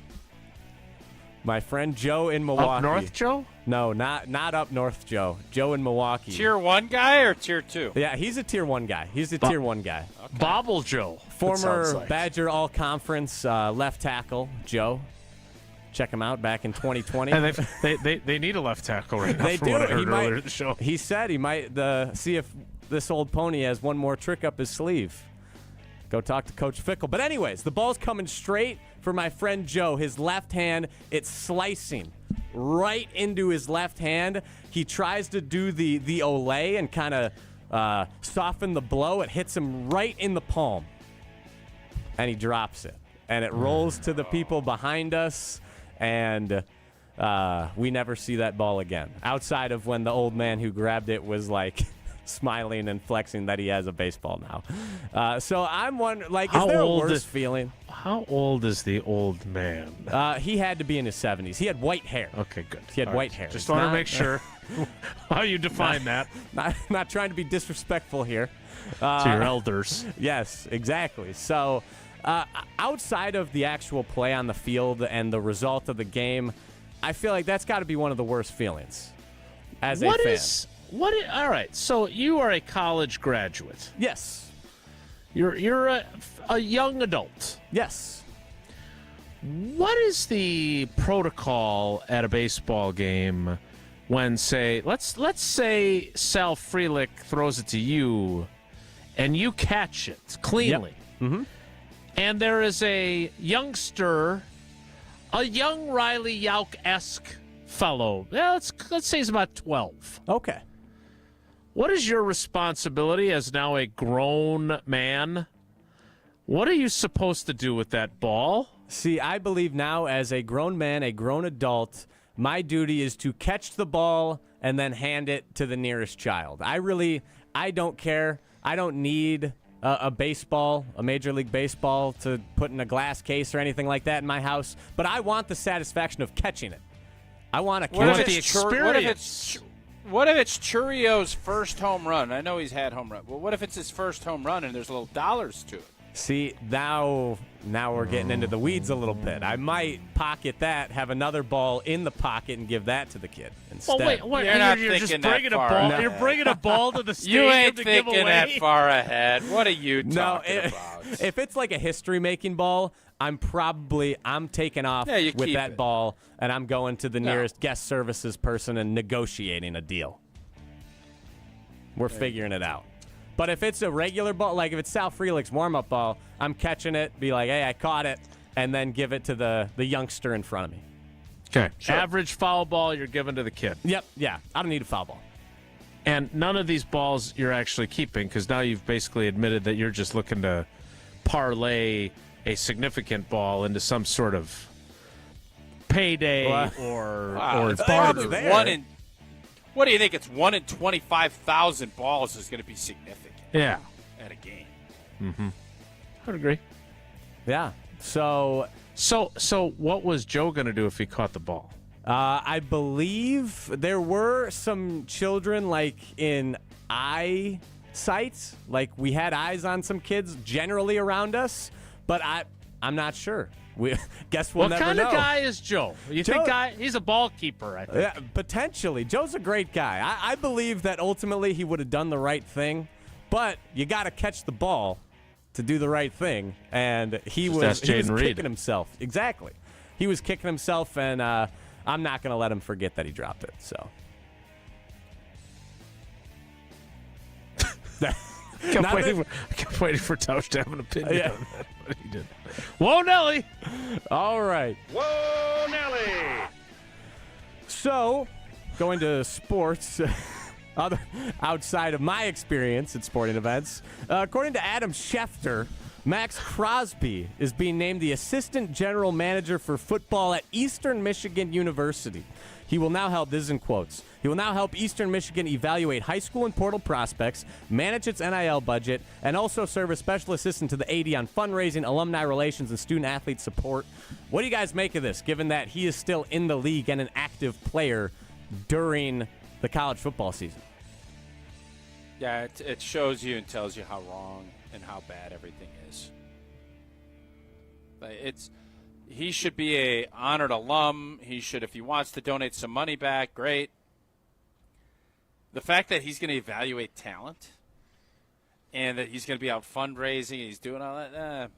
My friend Joe in Milwaukee. Up north, Joe? No, not up north, Joe. Joe in Milwaukee. Tier 1 guy or Tier 2? Yeah, he's a Tier 1 guy. He's a Tier 1 guy. Okay. Bobble Joe. Former like. Badger All-Conference left tackle, Joe. Check him out back in 2020. And they need a left tackle right now. They from do. What I heard earlier in the show. He said he might see if this old pony has one more trick up his sleeve. Go talk to Coach Fickle. But anyways, the ball's coming straight for my friend Joe. His left hand, it's slicing right into his left hand. He tries to do the Olay and kind of soften the blow. It hits him right in the palm. And he drops it. And it rolls to the people behind us. And we never see that ball again. Outside of when the old man who grabbed it was like smiling and flexing that he has a baseball now. So I'm wondering, like, is there a worse feeling? How old is the old man? He had to be in his 70s. He had white hair. Okay, good. He had white hair. Just want to make sure how you define that. Not trying to be disrespectful here. To your elders. Yes, exactly. So outside of the actual play on the field and the result of the game, I feel like that's got to be one of the worst feelings as a fan. All right, so you are a college graduate. Yes. You're a young adult. Yes. What is the protocol at a baseball game when, say, let's say Sal Frelick throws it to you and you catch it cleanly? Yep. Mm-hmm. And there is a youngster, a young Riley Yauk-esque fellow. Yeah, let's say he's about 12. Okay. What is your responsibility as now a grown man? What are you supposed to do with that ball? See, I believe now as a grown man, a grown adult, my duty is to catch the ball and then hand it to the nearest child. I don't care. I don't need a baseball, a Major League Baseball to put in a glass case or anything like that in my house, but I want the satisfaction of catching it. I want to catch the experience. What if it's Churio's first home run? I know he's had home run. Well, what if it's his first home run and there's little dollars to it? See, now we're getting into the weeds a little bit. I might pocket that, have another ball in the pocket, and give that to the kid instead. Oh, wait. You're just bringing a ball. No. You're bringing a ball to the stadium You ain't to give away? thinking that far ahead. What are you talking about? If it's like a history-making ball, I'm taking off with that ball, and I'm going to the nearest guest services person and negotiating a deal. We're figuring it out. But if it's a regular ball, like if it's Sal Frelick's warm-up ball, I'm catching it, be like, hey, I caught it, and then give it to the youngster in front of me. Okay. Sure. Average foul ball you're giving to the kid. Yep, yeah. I don't need a foul ball. And none of these balls you're actually keeping because now you've basically admitted that you're just looking to parlay a significant ball into some sort of payday or barter. What do you think? It's 1 in 25,000 balls is going to be significant. Yeah. At a game. Mm-hmm. I would agree. Yeah. So what was Joe going to do if he caught the ball? I believe there were some children like in eyesight, like we had eyes on some kids generally around us, but I'm not sure. We guess we'll never know. What kind of guy is Joe? Think he's a ball keeper, I think. Yeah, potentially. Joe's a great guy. I believe that ultimately he would have done the right thing, but you got to catch the ball to do the right thing, and he was kicking himself. Exactly. He was kicking himself, and I'm not going to let him forget that he dropped it. So. I kept waiting for Tausch to have an opinion on that, but he didn't. Whoa, Nelly! All right. Whoa, Nelly! So, going to sports, outside of my experience at sporting events, according to Adam Schefter, Max Crosby is being named the assistant general manager for football at Eastern Michigan University. He will now help, this is in quotes, he will now help Eastern Michigan evaluate high school and portal prospects, manage its NIL budget, and also serve as special assistant to the AD on fundraising, alumni relations, and student-athlete support. What do you guys make of this, given that he is still in the league and an active player during the college football season? Yeah, it shows you and tells you how wrong and how bad everything is. He should be a honored alum. He should, if he wants to donate some money back, great. The fact that he's going to evaluate talent and that he's going to be out fundraising and he's doing all that,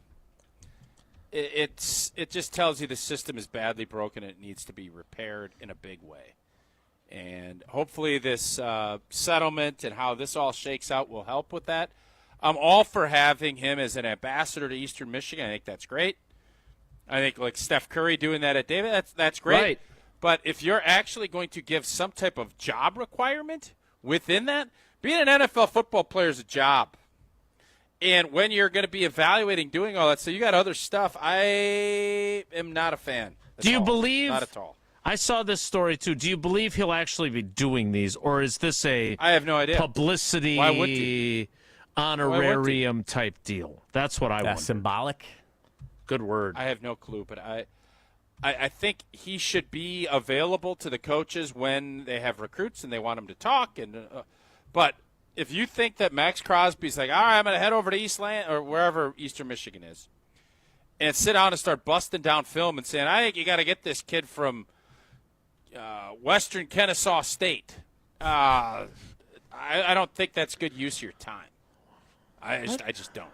it just tells you the system is badly broken and it needs to be repaired in a big way. And hopefully this settlement and how this all shakes out will help with that. I'm all for having him as an ambassador to Eastern Michigan. I think that's great. I think like Steph Curry doing that at David, that's great. Right. But if you're actually going to give some type of job requirement within that, being an NFL football player is a job. And when you're going to be evaluating doing all that, so you got other stuff, I am not a fan. Do you believe? Not at all. I saw this story, too. Do you believe he'll actually be doing these, or is this a I have no idea. publicity honorarium type deal? That's what I want. Symbolic? Good word. I have no clue, but I think he should be available to the coaches when they have recruits and they want him to talk. But if you think that Max Crosby's like, all right, I'm going to head over to Eastland or wherever Eastern Michigan is and sit down and start busting down film and saying, I think you got to get this kid from Western Kennesaw State. I don't think that's good use of your time. I just don't.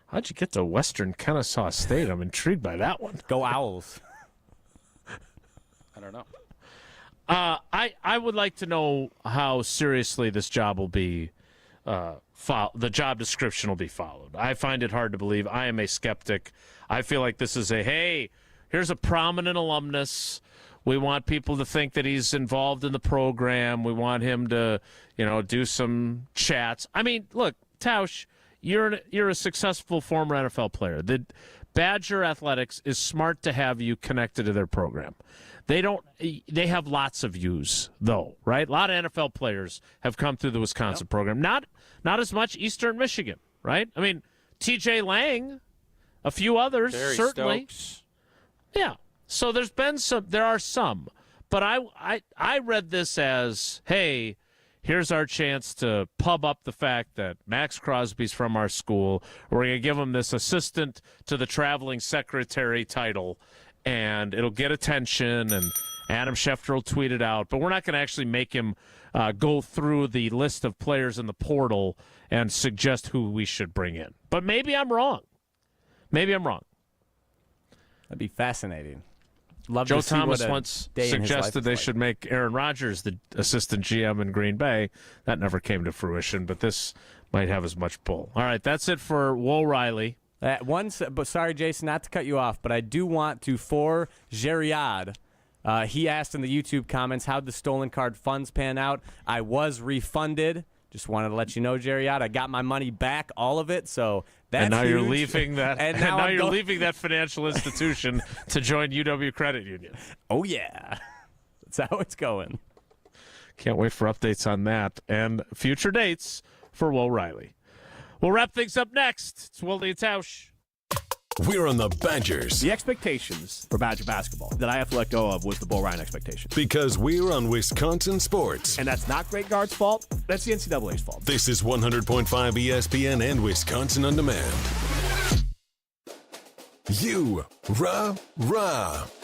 How'd you get to Western Kennesaw State? I'm intrigued by that one. Go Owls. I don't know. I would like to know how seriously this job will be. The job description will be followed. I find it hard to believe. I am a skeptic. I feel like this is hey, here's a prominent alumnus. We want people to think that he's involved in the program. We want him to, do some chats. I mean, look, Tausch, you're a successful former NFL player. The Badger Athletics is smart to have you connected to their program. They have lots of views, though, right? A lot of NFL players have come through the Wisconsin program. Not as much Eastern Michigan, right? I mean, T.J. Lang, a few others, Barry certainly. Stokes. Yeah. So there are some. But I read this as, hey, here's our chance to pub up the fact that Max Crosby's from our school. We're going to give him this assistant to the traveling secretary title, and it'll get attention, and Adam Schefter will tweet it out. But we're not going to actually make him go through the list of players in the portal and suggest who we should bring in. But maybe I'm wrong. That'd be fascinating. Joe Thomas once suggested they should make Aaron Rodgers the assistant GM in Green Bay. That never came to fruition, but this might have as much pull. All right, that's it for Woe Riley. But sorry, Jason, not to cut you off, but I do want to, for Geriad, He asked in the YouTube comments, how'd the stolen card funds pan out? I was refunded. Just wanted to let you know, Jerry, I got my money back, all of it. So that's and now huge. you're leaving that. and now you're going... leaving that financial institution to join UW Credit Union. Oh yeah, that's how it's going. Can't wait for updates on that and future dates for Will Riley. We'll wrap things up next. It's Wilde And Tausch. We're on the Badgers. The expectations for Badger basketball that I have to let go of was the Bo Ryan expectation. Because we're on Wisconsin sports. And that's not Greg Gard's fault. That's the NCAA's fault. This is 100.5 ESPN and Wisconsin On Demand.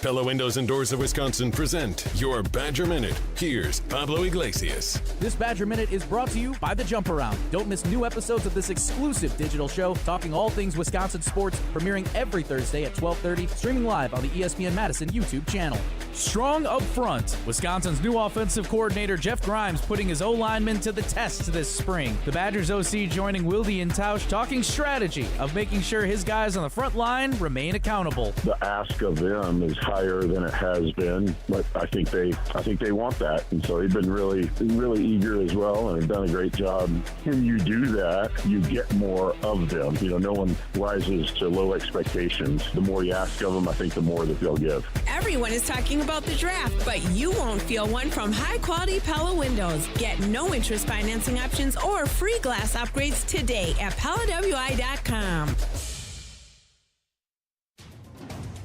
Pella Windows and Doors of Wisconsin present your Badger Minute. Here's Pablo Iglesias. This Badger Minute is brought to you by The Jump Around. Don't miss new episodes of this exclusive digital show talking all things Wisconsin sports, premiering every Thursday at 12:30, streaming live on the ESPN Madison YouTube channel. Strong up front. Wisconsin's new offensive coordinator Jeff Grimes putting his O-linemen to the test this spring. The Badgers OC joining Wilde And Tausch talking strategy of making sure his guys on the front line remain accountable. The ask of them is higher than it has been, but I think they want that, and so they've been really eager as well, and have done a great job. When you do that, you get more of them. No one rises to low expectations. The more you ask of them, I think the more that they'll give. Everyone is talking about the draft, but you won't feel one from high-quality Pella windows. Get no-interest financing options or free glass upgrades today at PellaWI.com.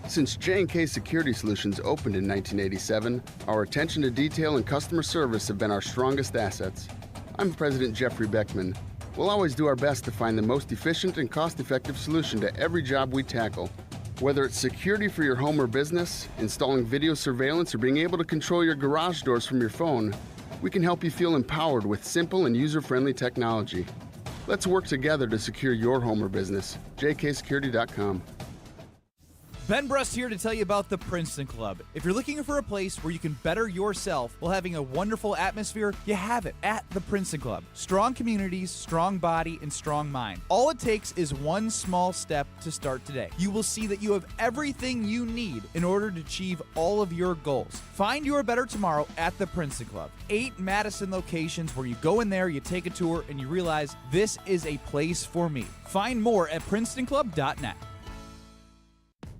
Since J&K Security Solutions opened in 1987, our attention to detail and customer service have been our strongest assets. I'm President Jeffrey Beckman. We'll always do our best to find the most efficient and cost-effective solution to every job we tackle. Whether it's security for your home or business, installing video surveillance, or being able to control your garage doors from your phone, we can help you feel empowered with simple and user-friendly technology. Let's work together to secure your home or business. jksecurity.com. Ben Brust here to tell you about the Princeton Club. If you're looking for a place where you can better yourself while having a wonderful atmosphere, you have it at the Princeton Club. Strong communities, strong body, and strong mind. All it takes is one small step to start today. You will see that you have everything you need in order to achieve all of your goals. Find your better tomorrow at the Princeton Club. 8 Madison locations where you go in there, you take a tour, and you realize this is a place for me. Find more at PrincetonClub.net.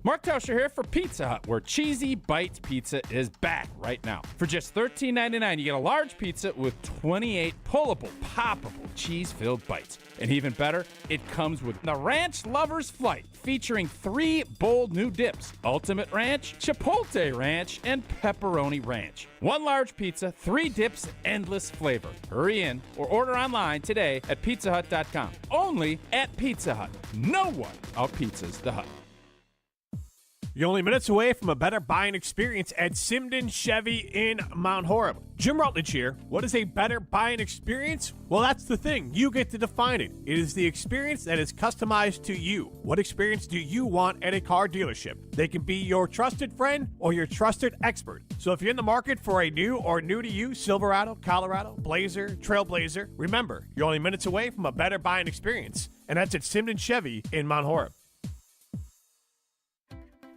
Mark Tauscher here for Pizza Hut, where Cheesy Bites Pizza is back right now. For just $13.99, you get a large pizza with 28 pullable, poppable, cheese-filled bites. And even better, it comes with the Ranch Lover's Flight, featuring 3 bold new dips: Ultimate Ranch, Chipotle Ranch, and Pepperoni Ranch. 1 large pizza, 3 dips, endless flavor. Hurry in or order online today at PizzaHut.com. Only at Pizza Hut. No one out-pizzas the Hut. You're only minutes away from a better buying experience at Simden Chevy in Mount Horeb. Jim Rutledge here. What is a better buying experience? Well, that's the thing. You get to define it. It is the experience that is customized to you. What experience do you want at a car dealership? They can be your trusted friend or your trusted expert. So if you're in the market for a new or new-to-you Silverado, Colorado, Blazer, Trailblazer, remember, you're only minutes away from a better buying experience. And that's at Simden Chevy in Mount Horeb.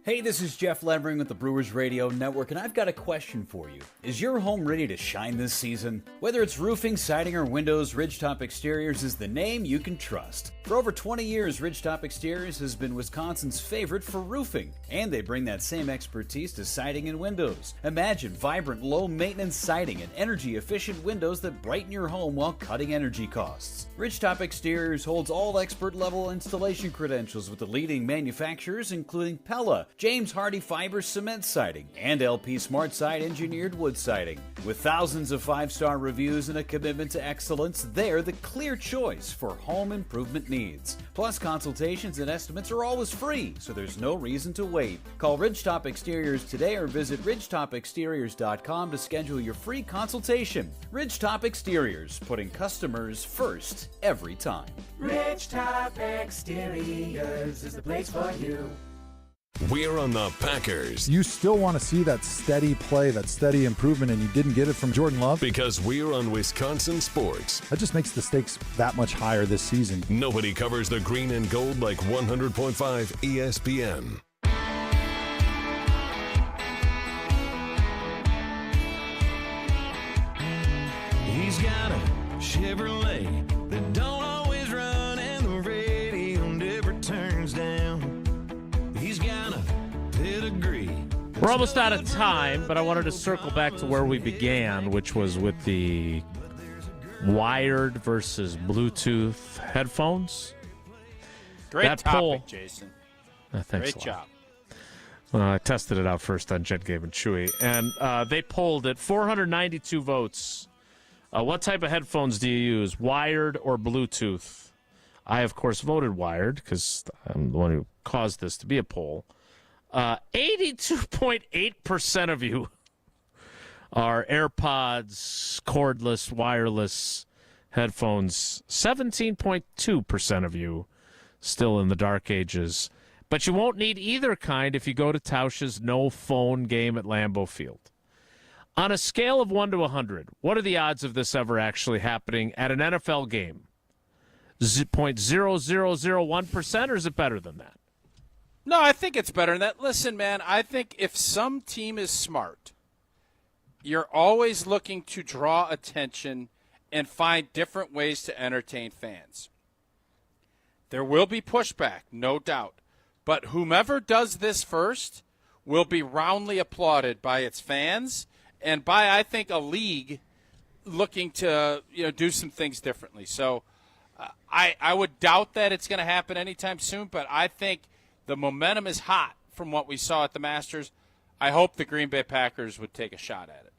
Hey, this is Jeff Levering with the Brewers Radio Network, and I've got a question for you. Is your home ready to shine this season? Whether it's roofing, siding, or windows, Ridgetop Exteriors is the name you can trust. For over 20 years, Ridgetop Exteriors has been Wisconsin's favorite for roofing, and they bring that same expertise to siding and windows. Imagine vibrant, low-maintenance siding and energy-efficient windows that brighten your home while cutting energy costs. Ridgetop Exteriors holds all expert-level installation credentials with the leading manufacturers, including Pella, James Hardy Fiber Cement Siding, and LP Smart Side Engineered Wood Siding. With thousands of 5-star reviews and a commitment to excellence, they're the clear choice for home improvement needs. Plus, consultations and estimates are always free, so there's no reason to wait. Call Ridgetop Exteriors today or visit ridgetopexteriors.com to schedule your free consultation. Ridgetop Exteriors, putting customers first every time. Ridgetop Exteriors is the place for you. We're on the Packers. You still want to see that steady play, that steady improvement, and you didn't get it from Jordan Love? Because we're on Wisconsin sports. That just makes the stakes that much higher this season. Nobody covers the green and gold like 100.5 ESPN. got a Chevrolet that don't always run and the radio never turns down. He's got a pedigree. We're almost out of time, but I wanted to circle back to where we began, which was with the wired versus Bluetooth headphones. Great that topic, poll, Jason. Thanks Great job. I tested it out first on Jet, Gabe, and Chewy, and they polled at 492 votes. What type of headphones do you use, wired or Bluetooth? I, of course, voted wired because I'm the one who caused this to be a poll. 82.8% of you are AirPods, cordless, wireless headphones. 17.2% of you still in the dark ages. But you won't need either kind if you go to Tausch's no phone game at Lambeau Field. On a scale of 1 to 100, what are the odds of this ever actually happening at an NFL game? 0.0001%, or is it better than that? No, I think it's better than that. Listen, man, I think if some team is smart, you're always looking to draw attention and find different ways to entertain fans. There will be pushback, no doubt. But whomever does this first will be roundly applauded by its fans and by, I think, a league looking to do some things differently. So I would doubt that it's going to happen anytime soon, but I think the momentum is hot from what we saw at the Masters. I hope the Green Bay Packers would take a shot at it.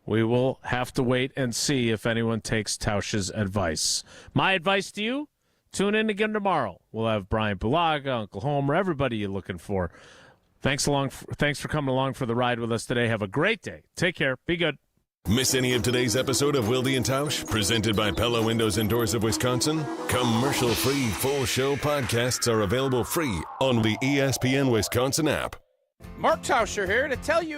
We will have to wait and see if anyone takes Tausch's advice. My advice to you, tune in again tomorrow. We'll have Brian Bulaga, Uncle Homer, everybody you're looking for. Thanks for coming along for the ride with us today. Have a great day. Take care. Be good. Miss any of today's episode of Wilde And Tausch, presented by Pella Windows and Doors of Wisconsin? Commercial-free full show podcasts are available free on the ESPN Wisconsin app. Mark Tauscher here to tell you